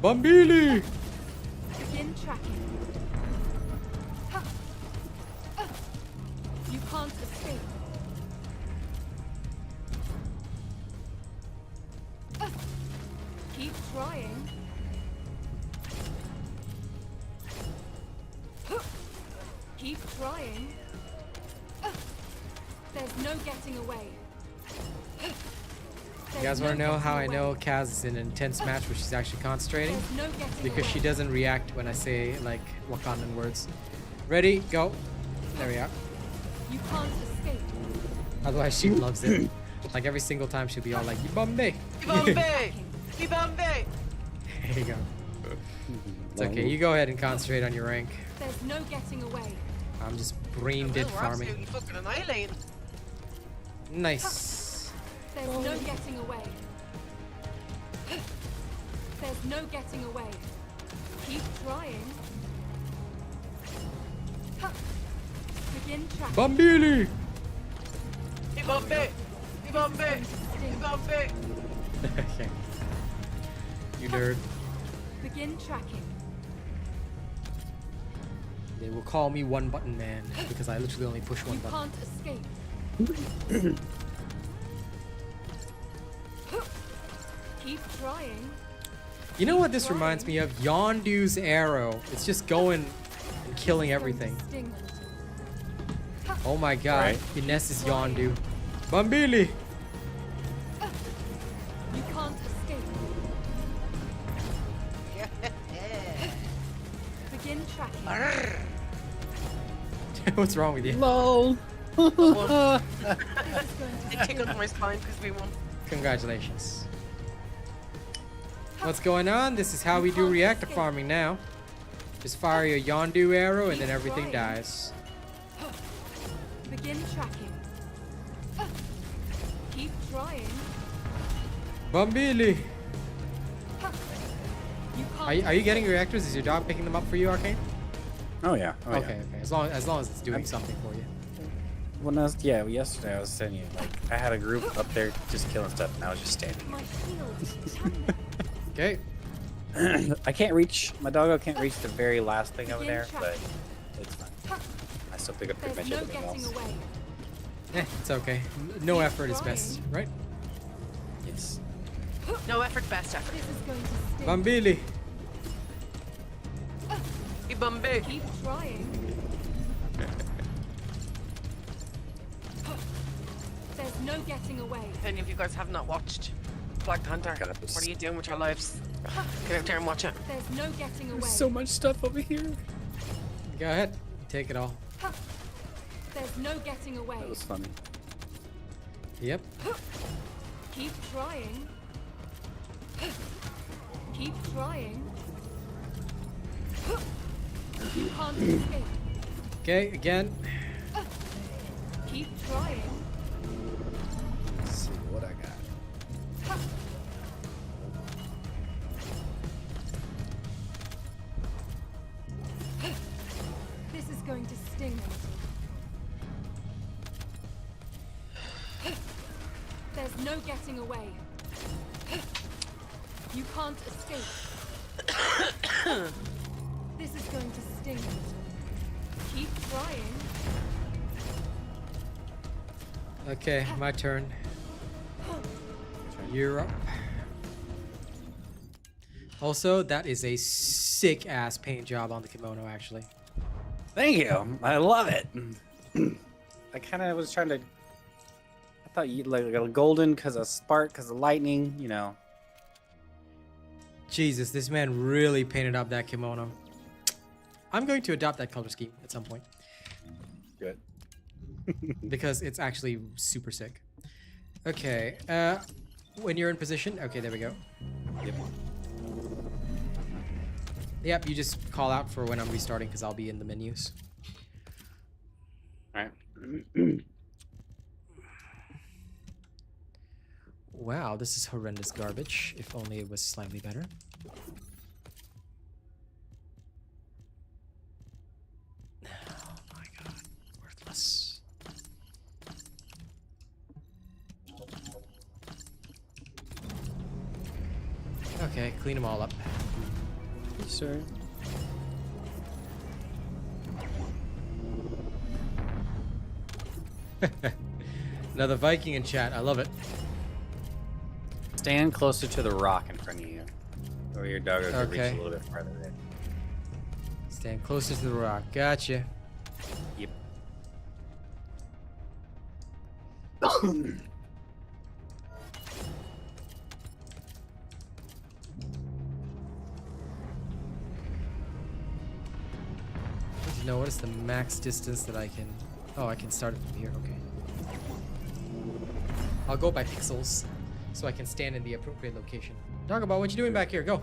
S1: Bambili!
S6: Begin tracking. Ha. You can't escape. Keep trying. Keep trying. There's no getting away.
S1: You guys want to know how I know Kaz is in an intense match where she's actually concentrating?
S6: There's no getting
S1: Because
S6: away.
S1: she doesn't react when I say like Wakandan words. Ready, go. There we are.
S6: You can't escape.
S1: Otherwise she loves it. Like every single time she'll be all like, Ibambe!
S10: Ibambe! Ibambe!
S1: There you go. It's okay, you go ahead and concentrate on your rank.
S6: There's no getting away.
S1: I'm just brain dead
S10: We're
S1: farming.
S10: absolutely fucking annihilating.
S1: Nice.
S6: There's no getting away. There's no getting away. Keep trying. Ha. Begin tracking.
S1: Bambili!
S10: Ibambe! Ibambe! Ibambe!
S1: Okay. You nerd.
S6: Begin tracking.
S1: They will call me one button man because I literally only push one
S6: You
S1: button.
S6: can't escape. Keep trying.
S1: You know what this reminds me of? Yondu's arrow. It's just going and killing everything.
S6: Sting.
S1: Oh my god.
S11: Right.
S1: Ines is Yondu. Bambili!
S6: You can't escape. Begin tracking.
S1: What's wrong with you?
S11: LOL.
S6: This is going to
S10: It tickled my spine because we won.
S1: Congratulations. What's going on? This is how we do reactor farming now. Just fire your Yondu arrow and then everything dies.
S6: begin tracking. Keep trying.
S1: Bambili!
S6: You
S1: Are you getting reactors? Is your dog picking them up for you, Arcane?
S11: Oh yeah. Oh,
S1: Okay,
S11: yeah.
S1: okay. As long as it's doing something for you.
S11: When I was yesterday I was saying you like I had a group up there just killing stuff and I was just standing.
S6: My shield.
S1: Okay.
S11: I can't reach my doggo can't reach the very last thing over there, but it's fine. I still pick up pretty
S6: There's
S11: much
S6: no
S11: everything
S6: getting
S11: else.
S6: away.
S1: It's okay. No effort is best, right?
S11: Yes.
S10: No effort, best effort.
S6: This is going to sting.
S1: Bambili!
S10: Ibambe!
S6: Keep trying. There's no getting away.
S10: If any of you guys have not watched Black Panther,
S11: God, this-
S10: what are you doing with your lives? Get out there and watch it.
S6: There's no getting away.
S11: There's so much stuff over here.
S1: Go ahead. Take it all.
S6: There's no getting away.
S11: That was funny.
S1: Yep.
S6: Keep trying. Keep trying. You can't escape.
S1: Okay, again.
S6: Keep trying.
S11: Let's see what I got.
S6: This is going to sting. There's no getting away. You can't escape. This is going to sting. Keep trying.
S1: Okay, my turn. You're up. Also, that is a sick ass paint job on the kimono, actually.
S11: Thank you. I love it. I kind of was trying to. I thought you'd like a golden because of spark, because of lightning, you know.
S1: Jesus, this man really painted up that kimono. I'm going to adopt that color scheme at some point
S11: Good.
S1: because it's actually super sick. Okay, when you're in position, okay, there we go.
S11: Yep.
S1: Yep, you just call out for when I'm restarting because I'll be in the menus.
S11: All right.
S1: Wow, this is horrendous garbage. If only it was slightly better. Oh my god, worthless. Okay, clean them all up.
S11: Sir.
S1: Another Viking in chat. I love it.
S11: Stand closer to the rock in front of you. Or your doggo could reach
S1: Okay.
S11: a little bit farther in.
S1: Stand closer to the rock. Gotcha.
S11: Yep.
S1: I need to know what is the max distance that I can... Oh, I can start it from here. Okay. I'll go by pixels, so I can stand in the appropriate location. Talk about what you doing back here. Go.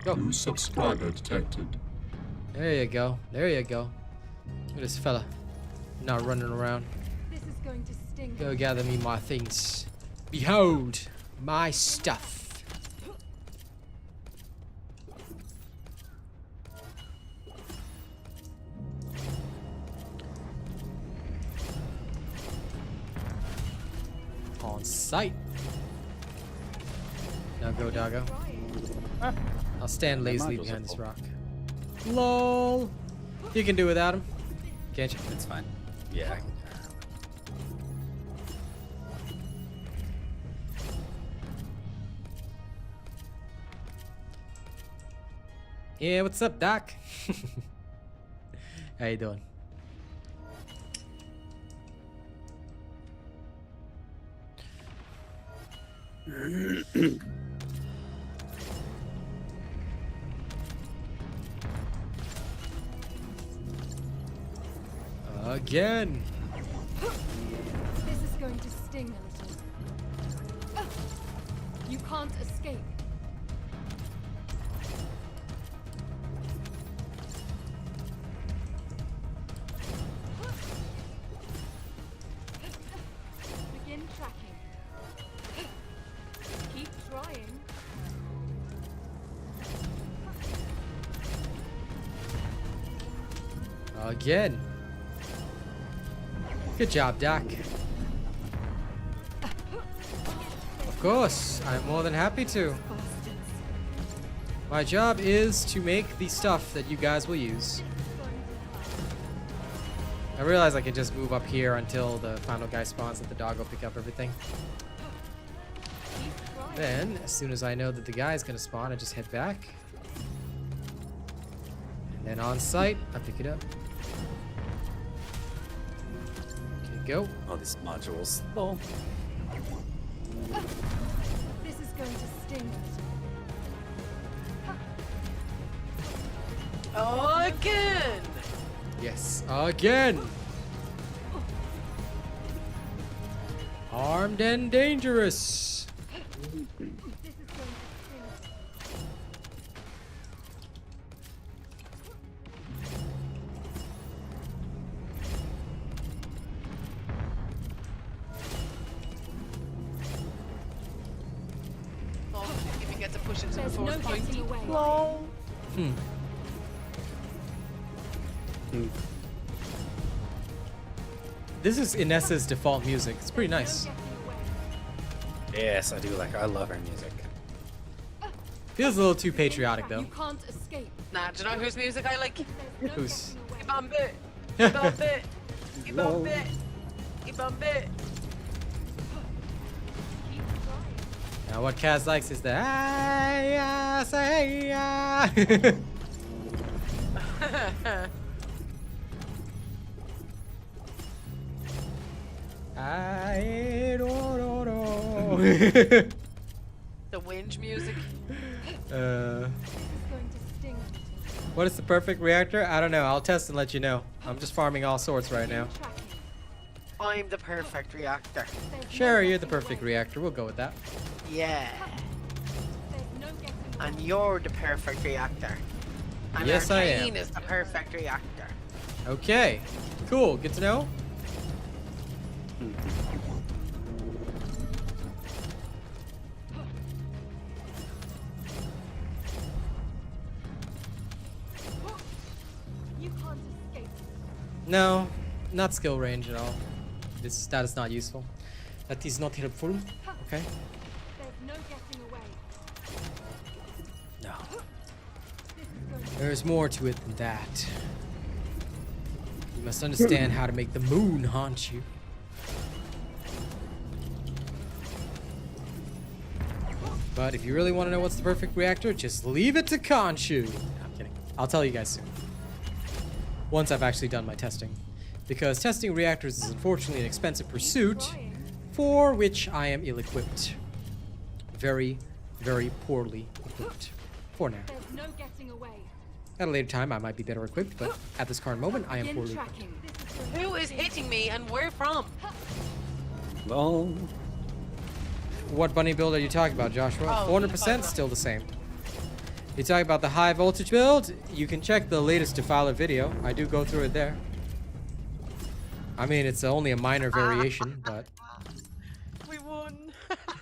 S1: Go.
S4: New subscriber detected.
S1: There you go. There you go. Look at this fella. Not running around.
S6: This is going to sting.
S1: Go gather me my things. Behold, my stuff. On sight. Now go, doggo. I'll stand lazily
S11: modules are
S1: behind this
S11: full.
S1: rock. LOL. You can do without him. Can't you?
S11: It's fine. Yeah.
S1: Yeah, what's up, Doc? How you doing? Again.
S6: This is going to sting a little. You can't escape. Begin tracking. Keep trying.
S1: Again. Good job, Doc. Of course, I'm more than happy to. My job is to make the stuff that you guys will use. I realize I can just move up here until the final guy spawns and the dog will pick up everything. Then, as soon as I know that the guy is going to spawn, I just head back. And then on site, I pick it up. Okay, go.
S11: Oh, these modules. Oh.
S6: This is going to sting a little.
S10: Oh, again!
S1: Yes, again! Armed and dangerous!
S6: This is going to sting.
S10: Oh, if he gets a push into the
S6: There's
S10: force
S6: no
S10: point.
S6: getting away.
S1: Hmm. This is Ines's default music. It's pretty nice.
S6: No getting away.
S11: Yes, I do like. I love her music.
S1: Feels a little too patriotic though.
S6: You can't escape.
S10: Nah, do you know whose music I like?
S6: There's no
S1: Who's?
S6: getting away.
S10: Ibambe! Ibambe! Ibambe! Ibambe!
S6: Keep trying.
S1: Now what Kaz likes is the "Ah, say ah." I don't know.
S10: The whinge music.
S6: This is going to sting a little.
S1: What is the perfect reactor? I don't know. I'll test and let you know. I'm just farming all sorts right now.
S6: Tracking.
S10: I'm the perfect reactor.
S6: There's no
S1: Sure, you're the
S6: getting
S1: perfect
S6: away.
S1: reactor. We'll go with that.
S10: Yeah.
S6: There's no getting away.
S10: And you're the perfect reactor. And
S1: Yes, I am.
S10: Arcane is the perfect reactor.
S1: Okay. Cool. Good to know.
S6: You can't escape.
S1: No, not skill range at all. That is not useful. That is not helpful. Okay.
S6: There's no getting away.
S1: There's more to it than that. You must understand how to make the moon haunt you. But if you really want to know what's the perfect reactor, just leave it to Khonshu. No, I'm kidding. I'll tell you guys soon. Once I've actually done my testing. Because testing reactors is unfortunately an expensive pursuit for which I am ill-equipped. Very, very poorly equipped. For now.
S6: There's no getting away.
S1: At a later time, I might be better equipped, but at this current moment, I am poorly equipped.
S6: Tracking.
S10: Who is hitting me and where from?
S11: Well,
S1: What bunny build are you talking about, Joshua?
S10: Oh,
S1: 400% still the same. You talking about the high voltage build? You can check the latest Defiler video. I do go through it there. I mean, it's only a minor variation, but
S10: We won.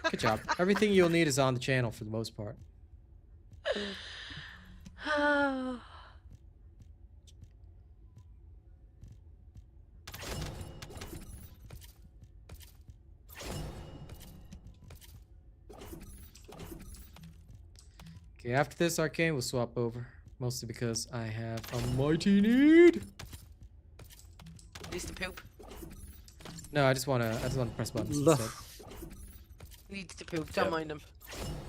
S1: good job. Everything you'll need is on the channel for the most part. Okay, after this, Arcane will swap over. Mostly because I have a mighty need.
S10: Needs to poop.
S1: No, I just wanna press buttons
S11: Ugh.
S1: instead.
S10: Needs to poop. Don't mind him.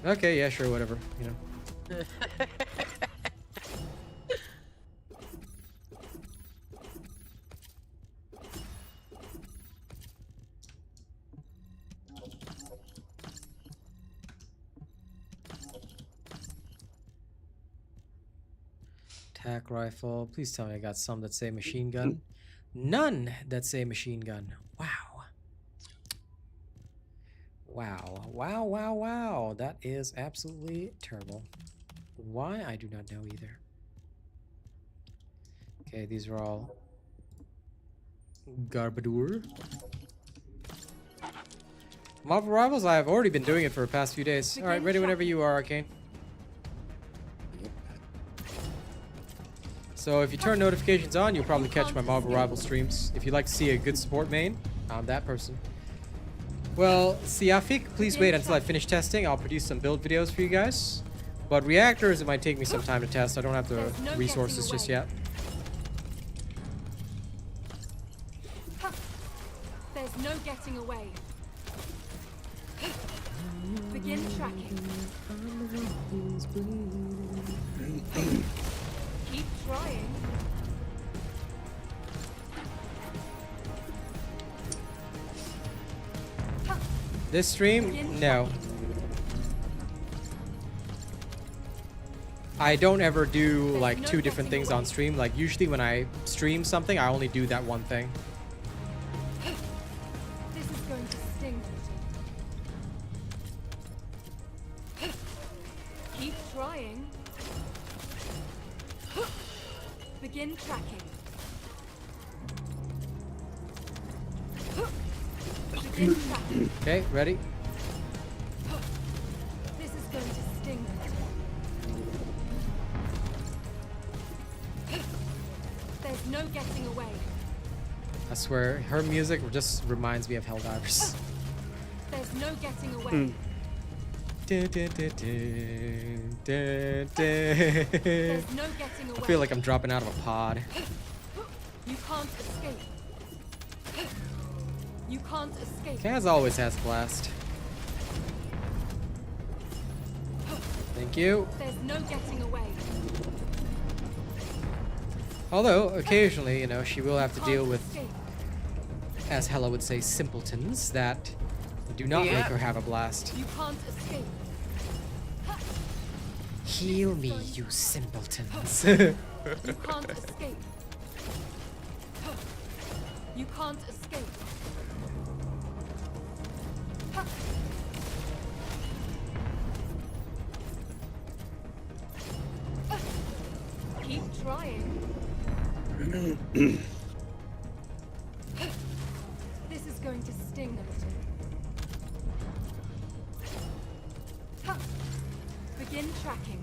S1: Okay, yeah, sure, whatever. You know. Attack rifle. Please tell me I got some that say machine gun. None that say machine gun. Wow. Wow. Wow, wow, wow. That is absolutely terrible. Why? I do not know either. Okay, these are all Garbadur. Marvel Rivals, I've already been doing it for the past few days. Alright, ready whenever you are, Arcane. So if you turn notifications on, you'll probably catch my Marvel Rival streams. If you'd like to see a good support main, I'm that person. Well, Siafik, please wait until I finish testing. I'll produce some build videos for you guys. But reactors, it might take me some time to test. I don't have the resources just yet.
S6: There's no getting away. Begin tracking. Keep trying.
S1: This stream? No. I don't ever do like two different things on stream. Like usually when I stream something, I only do that one thing.
S6: This is going to sting a little. Keep trying. Begin tracking. Begin tracking.
S1: Okay, ready?
S6: This is going to sting a little. There's no getting away.
S1: I swear, her music just reminds me of Helldivers.
S6: There's no getting away. There's no getting away.
S1: I feel like I'm dropping out of a pod.
S6: You can't escape. You can't escape.
S1: Kaz always has a blast. Thank you.
S6: There's no getting away.
S1: Although, occasionally, you know, she will have to
S6: Can't
S1: deal with,
S6: escape.
S1: as Hella would say, simpletons that do not make her have a blast.
S6: You can't escape.
S1: Heal me, you simpletons.
S6: You can't escape. You can't escape. Keep trying. This is going to sting a little. Begin tracking.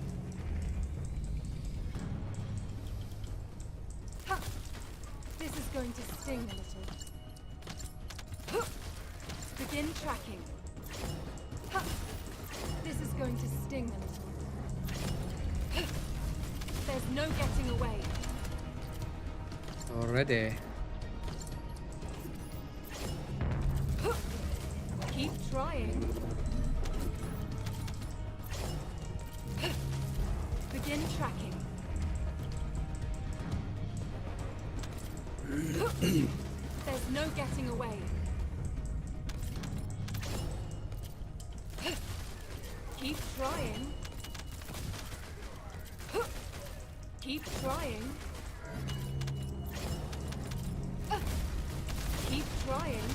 S6: This is going to sting a little. Begin tracking. This is going to sting a little. There's no getting away.
S1: Already.
S6: Keep trying. Begin tracking. There's no getting away. Keep trying. Keep trying. Keep trying.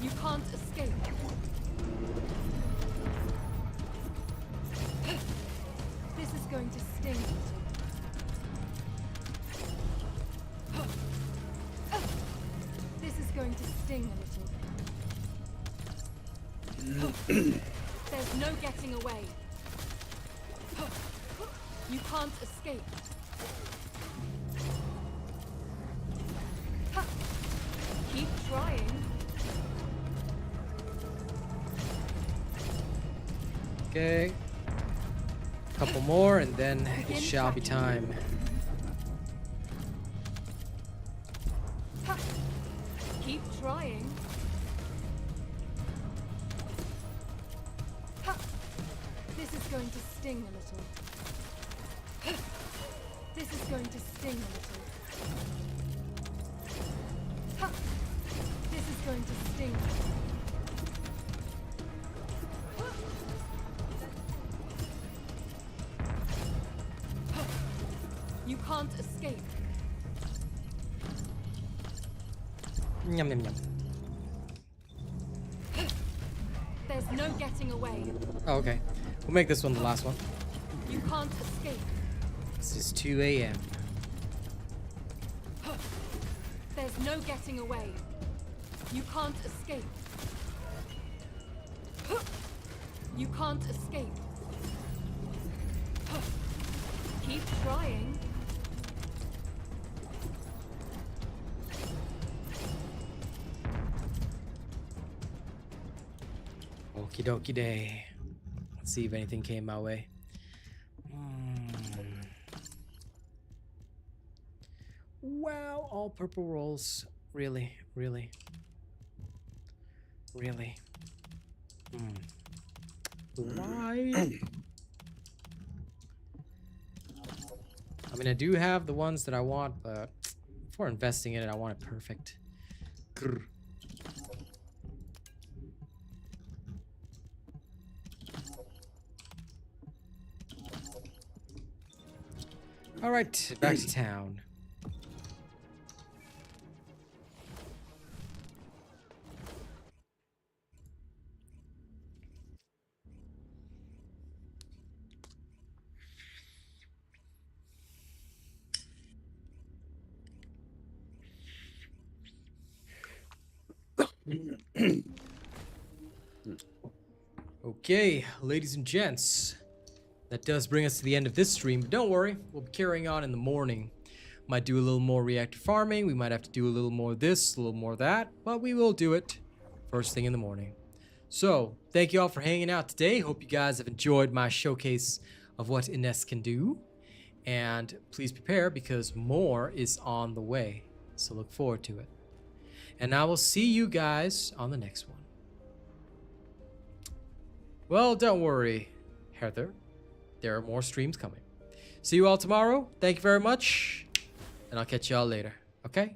S6: You can't escape. This is going to sting a little. This is going to sting a little. There's no getting away. You can't escape. Keep trying.
S1: Okay. Couple more and then it shall be time.
S6: Keep trying. This is going to sting a little. This is going to sting a little. This is going to sting. You can't escape.
S1: Yum, yum, yum.
S6: There's no getting away.
S1: Oh, okay. We'll make this one the last one.
S6: You can't escape.
S1: This is 2 a.m.
S6: There's no getting away. You can't escape. You can't escape. Keep trying.
S1: Okie dokie day. Let's see if anything came my way. Wow, all purple rolls. Really, really, really. Why? I mean, I do have the ones that I want, but before investing in it, I want it perfect. Grr. All right, back to town. Okay, ladies and gents, that does bring us to the end of this stream, but don't worry, we'll be carrying on in the morning. Might do a little more reactor farming, we might have to do a little more of this, a little more of that, but we will do it first thing in the morning. So, thank you all for hanging out today. Hope you guys have enjoyed my showcase of what Ines can do. And please prepare because more is on the way. So look forward to it. And I will see you guys on the next one. Well, don't worry, Heather. There are more streams coming. See you all tomorrow. Thank you very much. And I'll catch you all later. Okay?